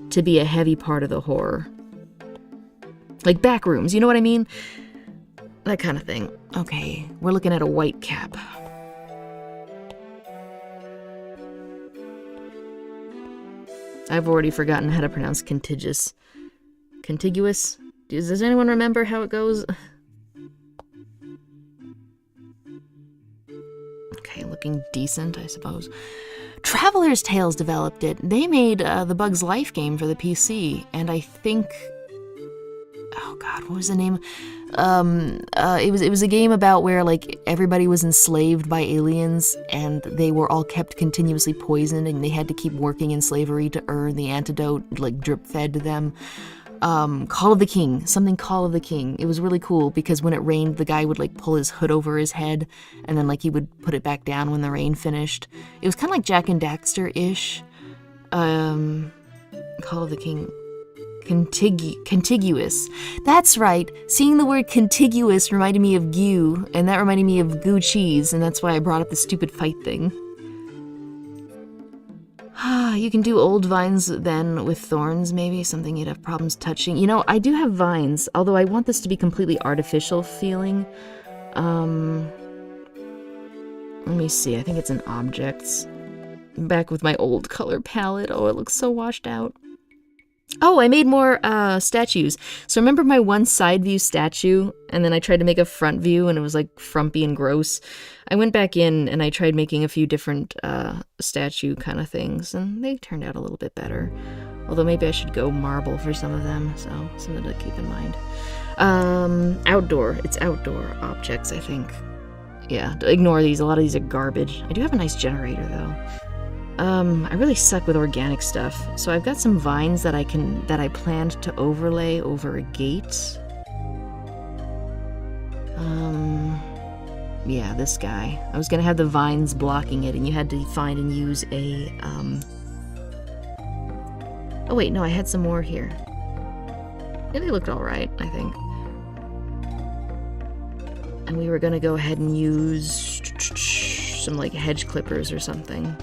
to be a heavy part of the horror. Like back rooms, you know what I mean? That kind of thing. Okay, we're looking at a white cap. I've already forgotten how to pronounce contiguous. Contiguous? Does anyone remember how it goes? looking decent, I suppose. Traveler's Tales developed it. They made the Bugs Life game for the PC, and I think... Oh god, what was the name? It was a game about where like everybody was enslaved by aliens and they were all kept continuously poisoned and they had to keep working in slavery to earn the antidote like drip fed to them. Call of the King, something Call of the King. It was really cool because when it rained, the guy would like pull his hood over his head and then like he would put it back down when the rain finished. It was kind of like Jak and Daxter-ish. Call of the King. Contiguous. That's right. Seeing the word contiguous reminded me of goo, and that reminded me of goo cheese, and that's why I brought up the stupid fight thing. You can do old vines then with thorns, maybe, something you'd have problems touching. You know, I do have vines, although I want this to be completely artificial feeling. Let me see, I think it's in objects. Back with my old color palette. Oh, it looks so washed out. Oh, I made more statues. So remember my one side view statue, and then I tried to make a front view, and it was like frumpy and gross. I went back in, and I tried making a few different statue kind of things, and they turned out a little bit better. Although maybe I should go marble for some of them, so something to keep in mind. Outdoor. It's outdoor objects, I think. Yeah, ignore these. A lot of these are garbage. I do have a nice generator, though. I really suck with organic stuff, so I've got some vines that I planned to overlay over a gate. Yeah, this guy. I was gonna have the vines blocking it, and you had to find and use a, Oh wait, no, I had some more here. Yeah, they looked alright, I think. And we were gonna go ahead and use some, like, hedge clippers or something.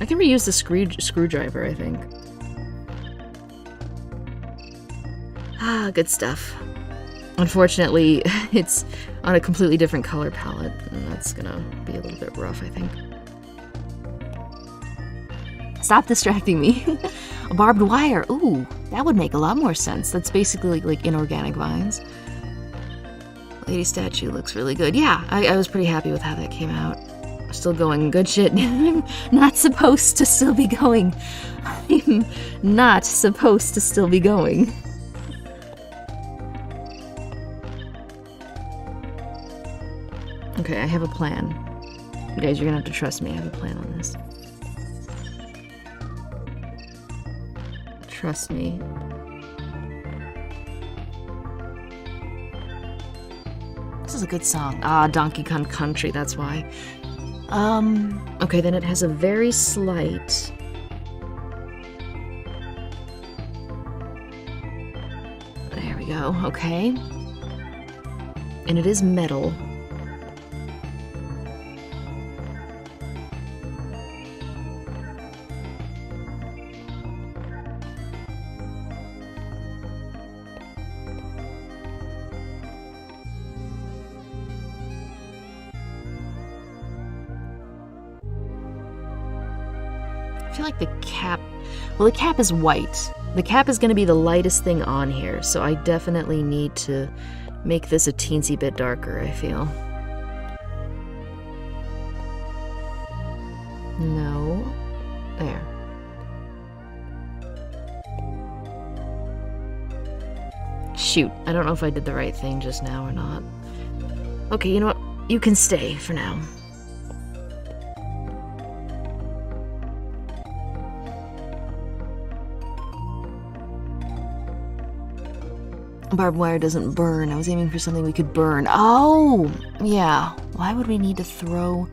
I can reuse the screwdriver, I think. Ah, good stuff. Unfortunately, it's on a completely different color palette, and that's gonna be a little bit rough, I think. Stop distracting me. A barbed wire. Ooh, that would make a lot more sense. That's basically like inorganic vines. Lady statue looks really good. Yeah, I was pretty happy with how that came out. Still going. Good shit. I'm not supposed to still be going. I'm not supposed to still be going. Okay, I have a plan. You guys, you're gonna have to trust me. I have a plan on this. Trust me. This is a good song. Ah, Donkey Kong Country, that's why. Okay, then it has a very slight... There we go, okay. And it is metal. I feel like the cap... Well, the cap is white. The cap is going to be the lightest thing on here, so I definitely need to make this a teensy bit darker, I feel. No. There. Shoot, I don't know if I did the right thing just now or not. Okay, you know what? You can stay for now. Barbed wire doesn't burn. I was aiming for something we could burn. Oh! Yeah. Why would we need to throw...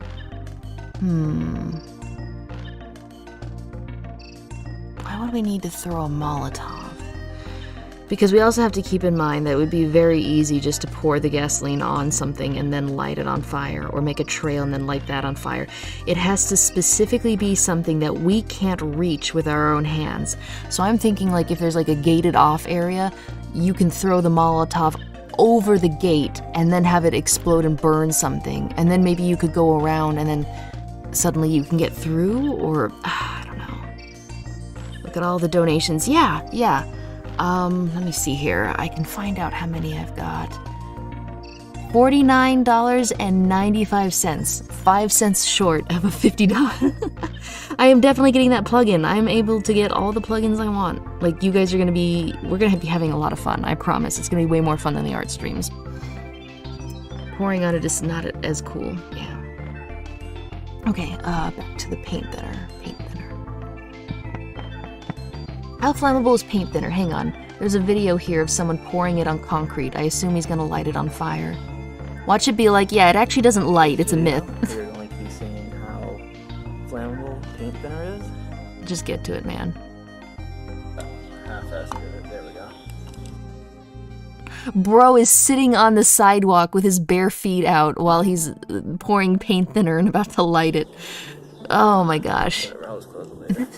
Why would we need to throw a Molotov? Because we also have to keep in mind that it would be very easy just to pour the gasoline on something and then light it on fire, or make a trail and then light that on fire. It has to specifically be something that we can't reach with our own hands. So I'm thinking, like, if there's like a gated off area, you can throw the Molotov over the gate and then have it explode and burn something. And then maybe you could go around and then suddenly you can get through, or I don't know. Look at all the donations. Yeah. Let me see here. I can find out how many I've got. $49.95. 5 cents short of a $50. I am definitely getting that plugin. I'm able to get all the plugins I want. Like, you guys are gonna be, we're gonna be having a lot of fun. I promise. It's gonna be way more fun than the art streams. Pouring on it is not as cool. Yeah. Okay, back to the paint thinner. Paint thinner. How flammable is paint thinner? Hang on. There's a video here of someone pouring it on concrete. I assume he's gonna light it on fire. Watch it be like, yeah, it actually doesn't light. It's a myth. You're going to be seeing how flammable paint thinner is. Just get to it, man. Half-assed it. There we go. Bro is sitting on the sidewalk with his bare feet out while he's pouring paint thinner and about to light it. Oh my gosh. Whatever, I was close later.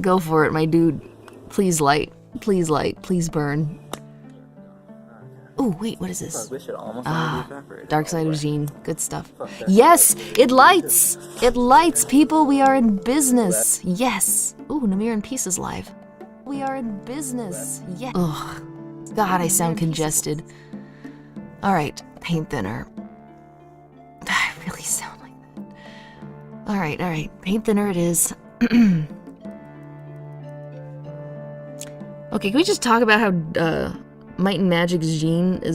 Go for it, my dude. Please light. Please light. Please burn. Oh, wait, what is this? This should almost be evaporated. Dark Side of Jean. Good stuff. Yes! It lights! It lights, people! We are in business! Yes! Ooh, Namir and Peace is live. We are in business! Yes! Ugh. God, I sound congested. Alright, paint thinner. I really sound like that. Alright. Paint thinner it is. Okay, can we just talk about how, Might and Magic's Jean, I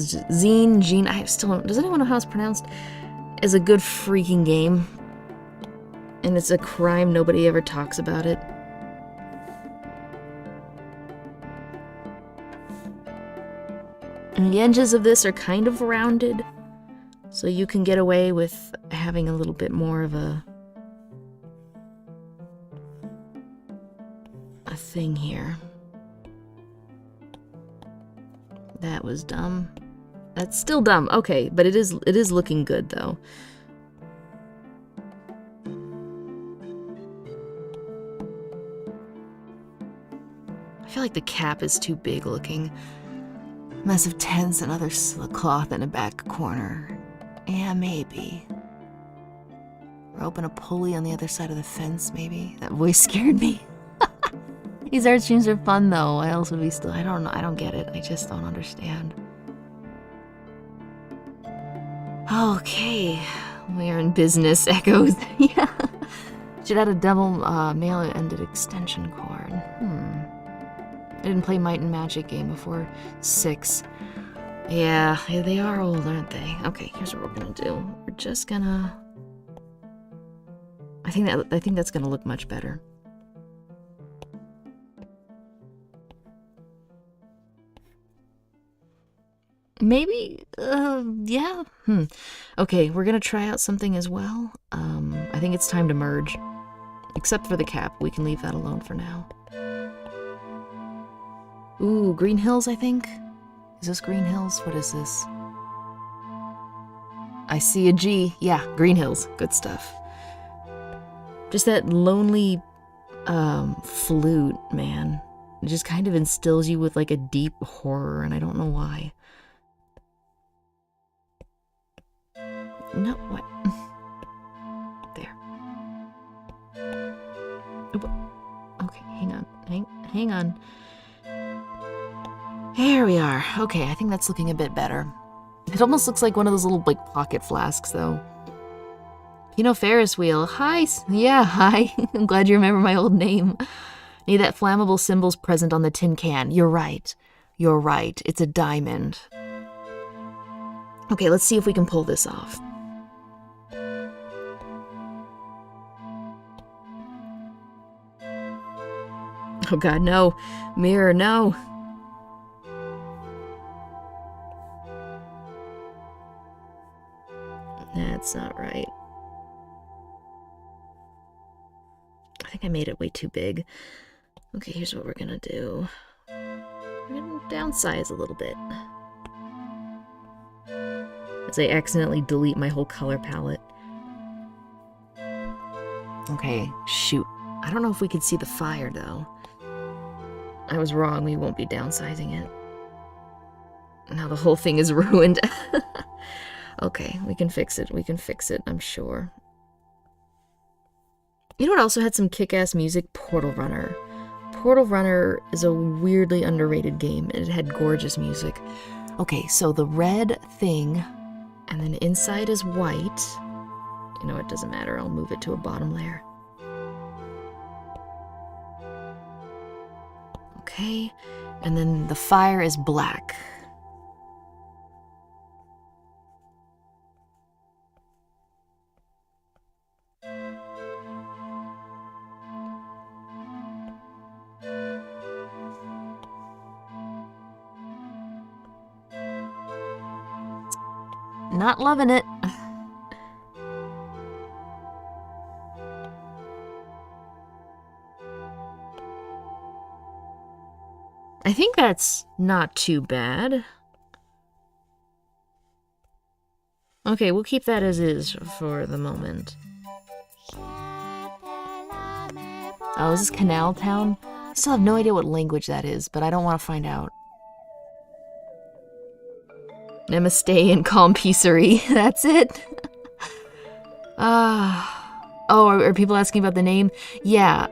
still don't, does anyone know how it's pronounced? Is a good freaking game. And it's a crime nobody ever talks about it. And the edges of this are kind of rounded, so you can get away with having a little bit more of a thing here. That was dumb. That's still dumb. Okay, but it is looking good though. I feel like the cap is too big looking. Mess of tents and other cloth in a back corner. Yeah, maybe. Or open a pulley on the other side of the fence, maybe. That voice scared me. These art streams are fun though. I also be still, I don't know, I don't get it. I just don't understand. Okay, we are in business, Echoes. Yeah. Should add a double male-ended extension cord. I didn't play Might and Magic game before 6. Yeah, they are old, aren't they? Okay, here's what we're gonna do. We're just gonna... I think that's gonna look much better. Maybe, yeah. Okay, we're gonna try out something as well. I think it's time to merge. Except for the cap, we can leave that alone for now. Ooh, Green Hills, I think? Is this Green Hills? What is this? I see a G. Yeah, Green Hills. Good stuff. Just that lonely, flute, man. It just kind of instills you with, like, a deep horror, and I don't know why. No, what? There. Okay, hang on. Hang on. There we are. Okay, I think that's looking a bit better. It almost looks like one of those little, like, pocket flasks, though. Ferris wheel. Hi. Yeah, hi. I'm glad you remember my old name. Need that flammable symbols present on the tin can. You're right. You're right. It's a diamond. Okay, let's see if we can pull this off. Oh god, no. Mirror, no. That's not right. I think I made it way too big. Okay, here's what we're gonna do. We're gonna downsize a little bit. As I accidentally delete my whole color palette. Okay, shoot. I don't know if we could see the fire, though. I was wrong, we won't be downsizing it. Now the whole thing is ruined. Okay, we can fix it, I'm sure. You know what also had some kick-ass music? Portal Runner. Portal Runner is a weirdly underrated game, and it had gorgeous music. Okay, so the red thing, and then inside is white. You know, it doesn't matter. I'll move it to a bottom layer. Okay, and then the fire is black. Not loving it. I think that's not too bad. Okay, we'll keep that as is for the moment. Oh, is this Canal Town? I still have no idea what language that is, but I don't want to find out. Namaste and calm peacery. That's it. Oh, are people asking about the name? Yeah,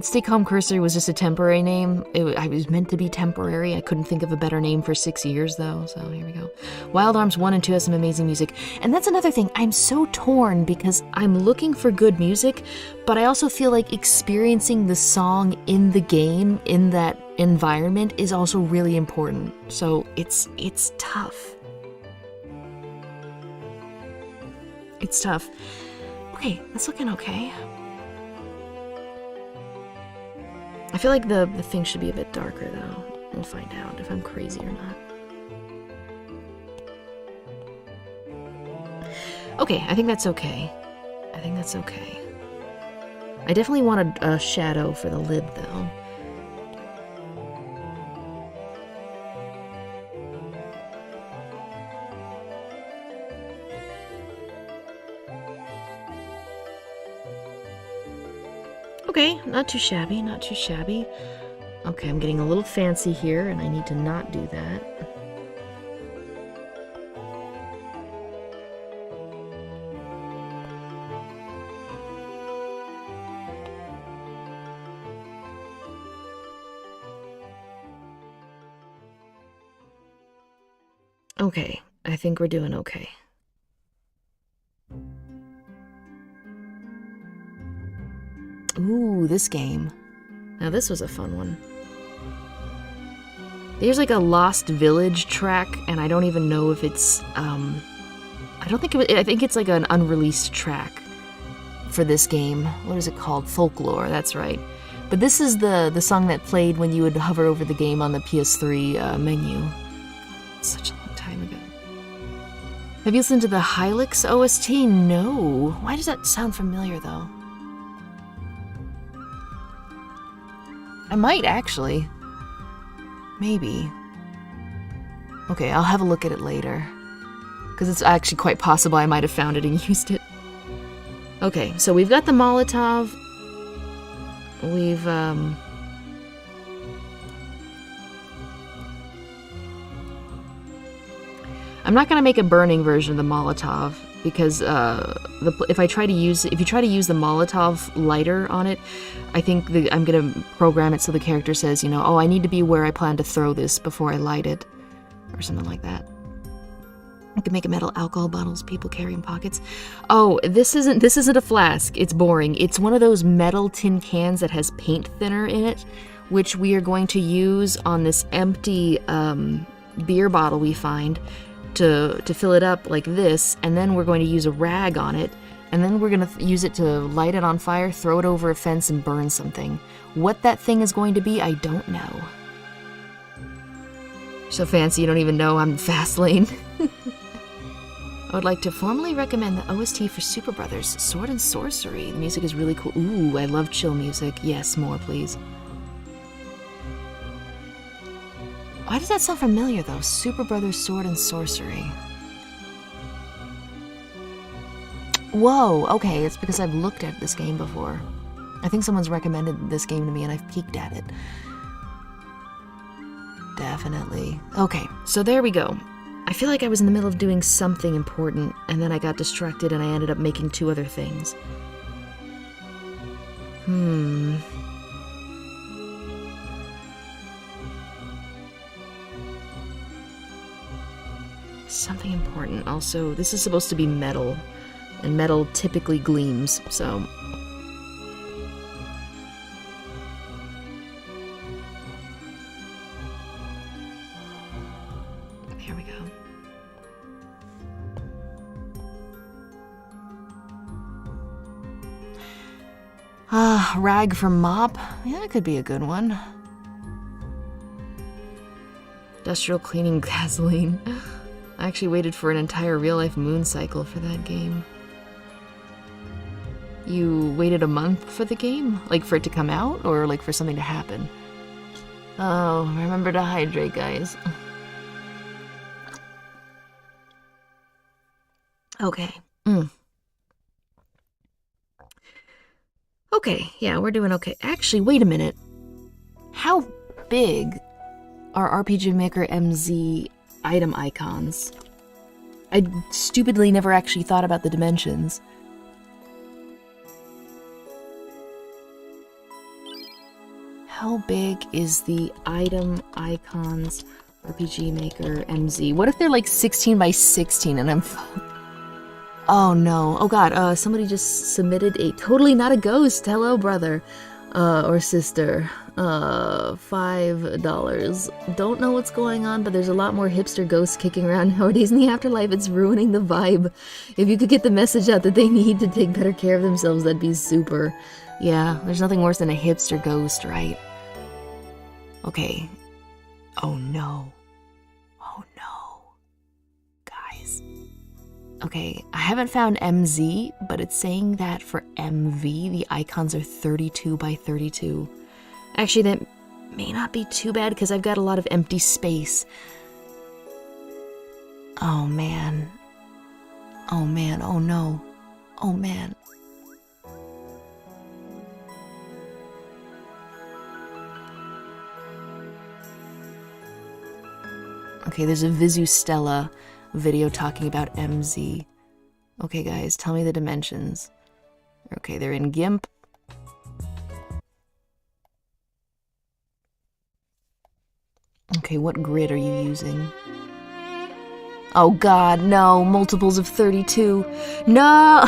Stay Calm Cursory was just a temporary name. I was meant to be temporary. I couldn't think of a better name for 6 years, though, so here we go. Wild Arms 1 and 2 has some amazing music. And that's another thing. I'm so torn because I'm looking for good music, but I also feel like experiencing the song in the game, in that environment, is also really important. So it's tough. It's tough. Okay, that's looking okay. I feel like the thing should be a bit darker, though. We'll find out if I'm crazy or not. Okay, I think that's okay. I think that's okay. I definitely want a shadow for the lid, though. Okay, not too shabby, not too shabby. Okay, I'm getting a little fancy here, and I need to not do that. Okay, I think we're doing okay. Ooh, this game. Now this was a fun one. There's like a Lost Village track, and I don't even know if it's, I think it's like an unreleased track for this game. What is it called? Folklore, that's right. But this is the song that played when you would hover over the game on the PS3 menu. Such a long time ago. Have you listened to the Hylix OST? No. Why does that sound familiar, though? I might, actually. Maybe. Okay, I'll have a look at it later. Because it's actually quite possible I might have found it and used it. Okay, so we've got the Molotov. We've, I'm not gonna make a burning version of the Molotov because if you try to use the Molotov lighter on it, I think I'm gonna program it so the character says, you know, oh, I need to be where I plan to throw this before I light it, or something like that. I could make a metal alcohol bottles people carry in pockets. Oh, this isn't a flask. It's boring. It's one of those metal tin cans that has paint thinner in it, which we are going to use on this empty beer bottle we find to fill it up like this, and then we're going to use a rag on it, and then we're going to use it to light it on fire, throw it over a fence, and burn something. What that thing is going to be, I don't know. So fancy you don't even know I'm fast lane. I would like to formally recommend the OST for Super Brothers, Sword and Sorcery. The music is really cool. Ooh, I love chill music. Yes, more please. Why does that sound familiar, though? Super Brothers Sword and Sorcery. Whoa, okay, it's because I've looked at this game before. I think someone's recommended this game to me and I've peeked at it. Definitely. Okay, so there we go. I feel like I was in the middle of doing something important, and then I got distracted and I ended up making 2 other things. something important. Also, this is supposed to be metal, and metal typically gleams, so... Here we go. Rag from mop. Yeah, that could be a good one. Industrial cleaning gasoline. I actually waited for an entire real-life moon cycle for that game. You waited a month for the game? Like for it to come out? Or like for something to happen? Oh, remember to hydrate, guys. Okay. Okay, yeah, we're doing okay. Actually, wait a minute. How big are RPG Maker MZ item icons? I stupidly never actually thought about the dimensions. How big is the item icons RPG Maker MZ? What if they're like 16 by 16 and I'm... Oh no. Oh god, somebody just submitted a totally not a ghost. Hello, brother. Or sister. $5. Don't know what's going on, but there's a lot more hipster ghosts kicking around nowadays in the afterlife. It's ruining the vibe. If you could get the message out that they need to take better care of themselves, that'd be super. Yeah, there's nothing worse than a hipster ghost, right? Okay. Oh no. Oh no. Guys. Okay, I haven't found MZ, but it's saying that for MV, the icons are 32 by 32. Actually, that may not be too bad because I've got a lot of empty space. Oh man. Oh man, oh no. Oh man. Okay, there's a Visu Stella video talking about MZ. Okay, guys, tell me the dimensions. Okay, they're in GIMP. Okay, what grid are you using? Oh god, no, multiples of 32. No!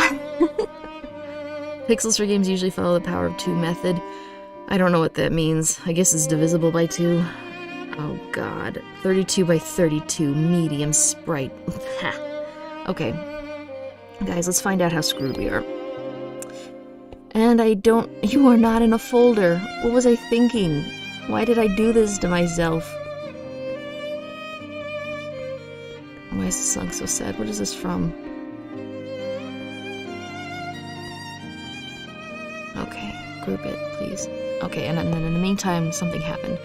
Pixels for games usually follow the power of 2 method. I don't know what that means. I guess it's divisible by 2. Oh god. 32 by 32, medium sprite. Okay. Guys, let's find out how screwed we are. And you are not in a folder. What was I thinking? Why did I do this to myself? Why is this song so sad? What is this from? Okay, group it, please. Okay, and then in the meantime, something happened.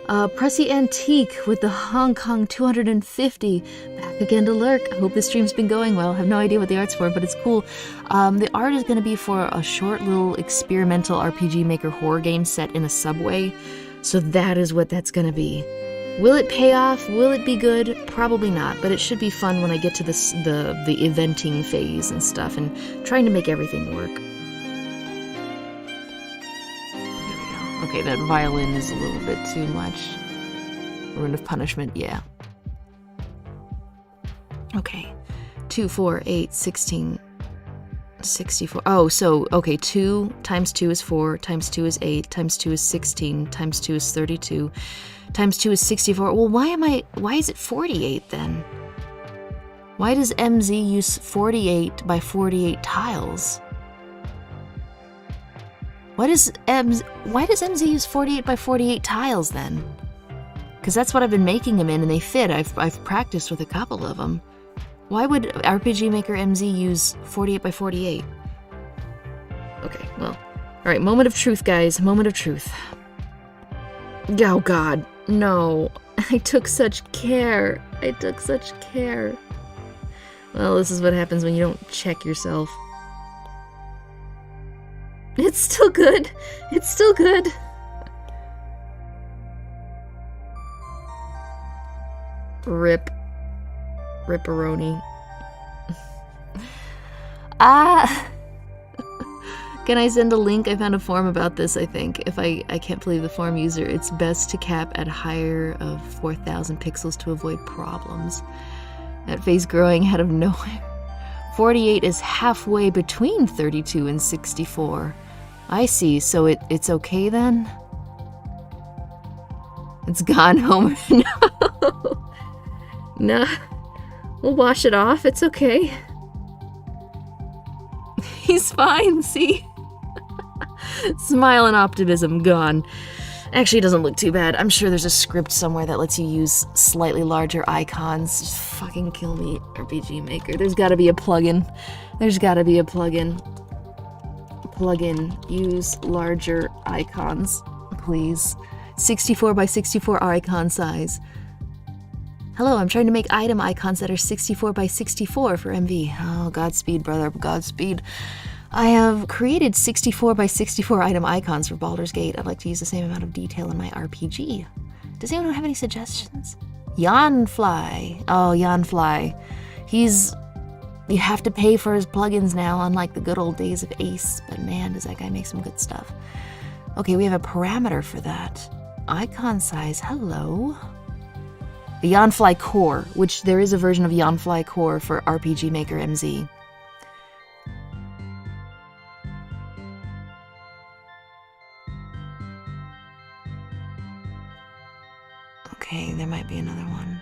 Pressy Antique with the Hong Kong 250 back again to lurk. I hope the stream's been going well. I have no idea what the art's for, but it's cool. The art is going to be for a short little experimental RPG Maker horror game set in a subway. So that is what that's going to be. Will it pay off? Will it be good? Probably not, but it should be fun when I get to the eventing phase and stuff and trying to make everything work. Okay, that violin is a little bit too much. Rune of Punishment, yeah. Okay. 2, 4, 8, 16, 64. Oh, so, okay, 2 times 2 is 4, times 2 is 8, times 2 is 16, times 2 is 32, times 2 is 64. Well, why is it 48 then? Why does MZ use 48 by 48 tiles? Why does MZ use 48 by 48 tiles then? Because that's what I've been making them in and they fit. I've practiced with a couple of them. Why would RPG Maker MZ use 48 by 48? Okay, well. Alright, moment of truth, guys. Moment of truth. Oh god, no. I took such care. I took such care. Well, this is what happens when you don't check yourself. It's still good. It's still good. Rip. Ripperoni. Can I send a link? I found a forum about this, I think. If I can't believe the forum user. It's best to cap at higher of 4,000 pixels to avoid problems. That face growing out of nowhere. 48 is halfway between 32 and 64. I see, so it's okay then? It's gone, Homer. No. No. We'll wash it off, it's okay. He's fine, see? Smile and optimism gone. Actually, it doesn't look too bad. I'm sure there's a script somewhere that lets you use slightly larger icons. Just fucking kill me, RPG Maker. There's gotta be a plugin. There's gotta be a plugin. Plugin. Use larger icons, please. 64 by 64 icon size. Hello, I'm trying to make item icons that are 64 by 64 for MV. Oh, Godspeed, brother. Godspeed. I have created 64 by 64 item icons for Baldur's Gate. I'd like to use the same amount of detail in my RPG. Does anyone have any suggestions? Yanfly. Oh, Yanfly. You have to pay for his plugins now, unlike the good old days of Ace. But man, does that guy make some good stuff. Okay, we have a parameter for that. Icon size, hello. The Yanfly Core, which there is a version of Yanfly Core for RPG Maker MZ. Okay, there might be another one.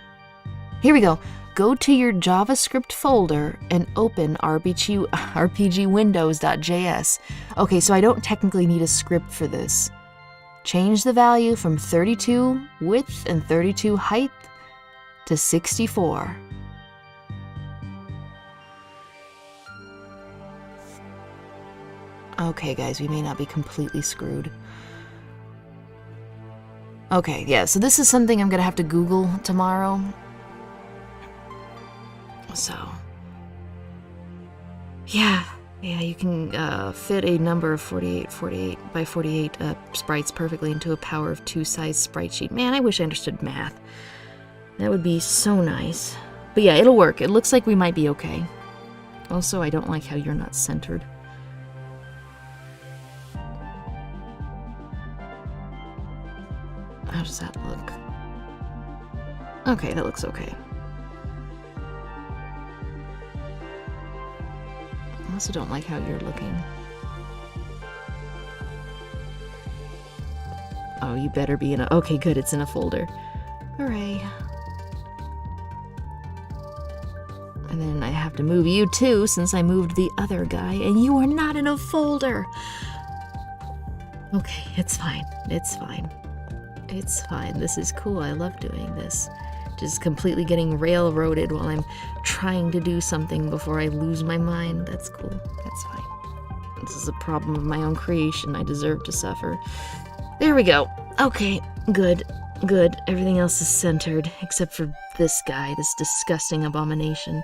Here we go. Go to your JavaScript folder and open rpgwindows.js. Okay, so I don't technically need a script for this. Change the value from 32 width and 32 height to 64. Okay, guys, we may not be completely screwed. Okay, yeah, so this is something I'm gonna have to Google tomorrow. So, yeah, you can fit a number of 48 by 48 sprites perfectly into a power of 2 size sprite sheet. Man, I wish I understood math. That would be so nice. But yeah, it'll work. It looks like we might be okay. Also, I don't like how you're not centered. How does that look? Okay, that looks okay. I also don't like how you're looking. Oh, you better be in a... Okay, good, it's in a folder. Hooray. And then I have to move you too, since I moved the other guy, and you are not in a folder! Okay, it's fine. It's fine. It's fine. This is cool. I love doing this. Just completely getting railroaded while I'm trying to do something before I lose my mind. That's cool. That's fine. This is a problem of my own creation. I deserve to suffer. There we go. Okay, good. Good. Everything else is centered, except for this guy, this disgusting abomination.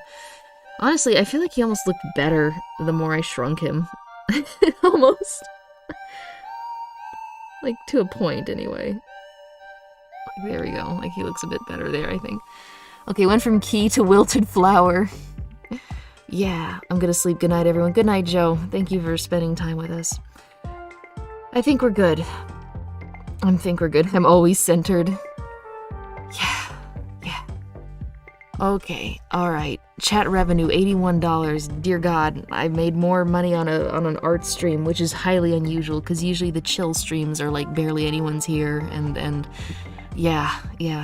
Honestly, I feel like he almost looked better the more I shrunk him. Almost. Like, to a point, anyway. There we go. Like, he looks a bit better there, I think. Okay, went from key to wilted flower. Yeah, I'm gonna sleep. Good night, everyone. Good night, Joe. Thank you for spending time with us. I think we're good. I think we're good. I'm always centered. Yeah. Okay, alright. Chat revenue, $81. Dear God, I made more money on an art stream, which is highly unusual, because usually the chill streams are like barely anyone's here, and yeah.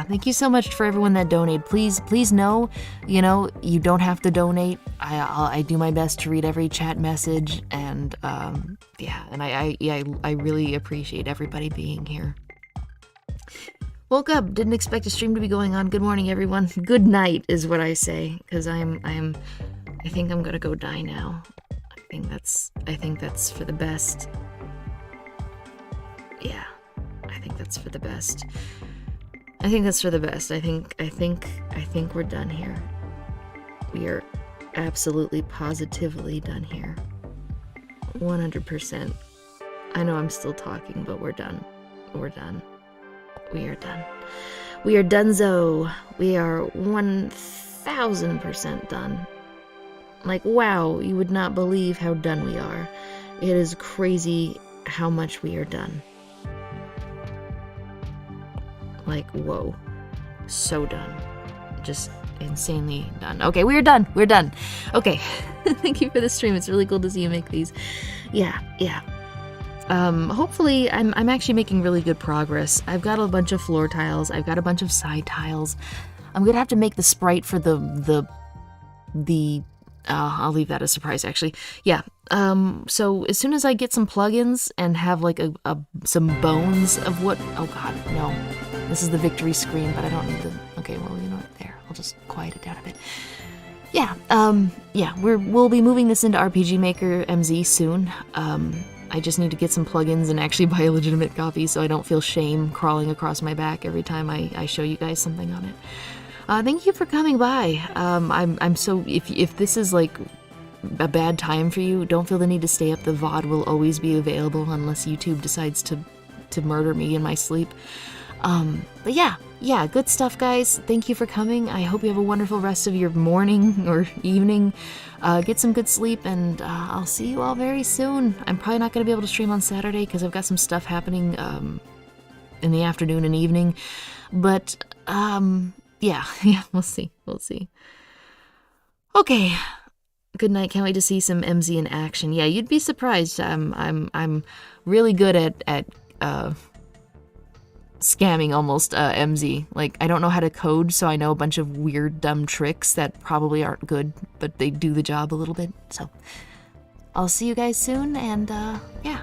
Thank you so much for everyone that donated. Please know, you don't have to donate. I do my best to read every chat message, and I really appreciate everybody being here. Woke up, didn't expect a stream to be going on. Good morning, everyone. Good night is what I say, because I think I'm gonna go die now. I think that's for the best. Yeah, I think that's for the best. I think we're done here. We are absolutely positively done here. 100%. I know I'm still talking, but we're done. We are done. We are donezo. We are 1000% done. Like, wow, you would not believe how done we are. It is crazy how much we are done. Like, whoa. So done. Just insanely done. Okay, we're done. We're done. Okay. Thank you for the stream. It's really cool to see you make these. Yeah. Hopefully I'm actually making really good progress. I've got a bunch of floor tiles. I've got a bunch of side tiles. I'm gonna have to make the sprite for the I'll leave that a surprise, actually. Yeah. So as soon as I get some plugins and have like some bones of what, oh god, no. This is the victory screen, but I don't need the, okay, well, you know what, there. I'll just quiet it down a bit. Yeah, we'll be moving this into RPG Maker MZ soon. I just need to get some plugins and actually buy a legitimate copy so I don't feel shame crawling across my back every time I show you guys something on it. Thank you for coming by. I'm so, if this is like a bad time for you, don't feel the need to stay up. The VOD will always be available unless YouTube decides to murder me in my sleep. But yeah, good stuff, guys. Thank you for coming. I hope you have a wonderful rest of your morning or evening. Get some good sleep, and I'll see you all very soon. I'm probably not going to be able to stream on Saturday because I've got some stuff happening in the afternoon and evening. But yeah, we'll see. Okay. Good night. Can't wait to see some MZ in action. Yeah, you'd be surprised. I'm really good at scamming almost MZ. Like, I don't know how to code, so I know a bunch of weird, dumb tricks that probably aren't good, but they do the job a little bit. So, I'll see you guys soon, and yeah.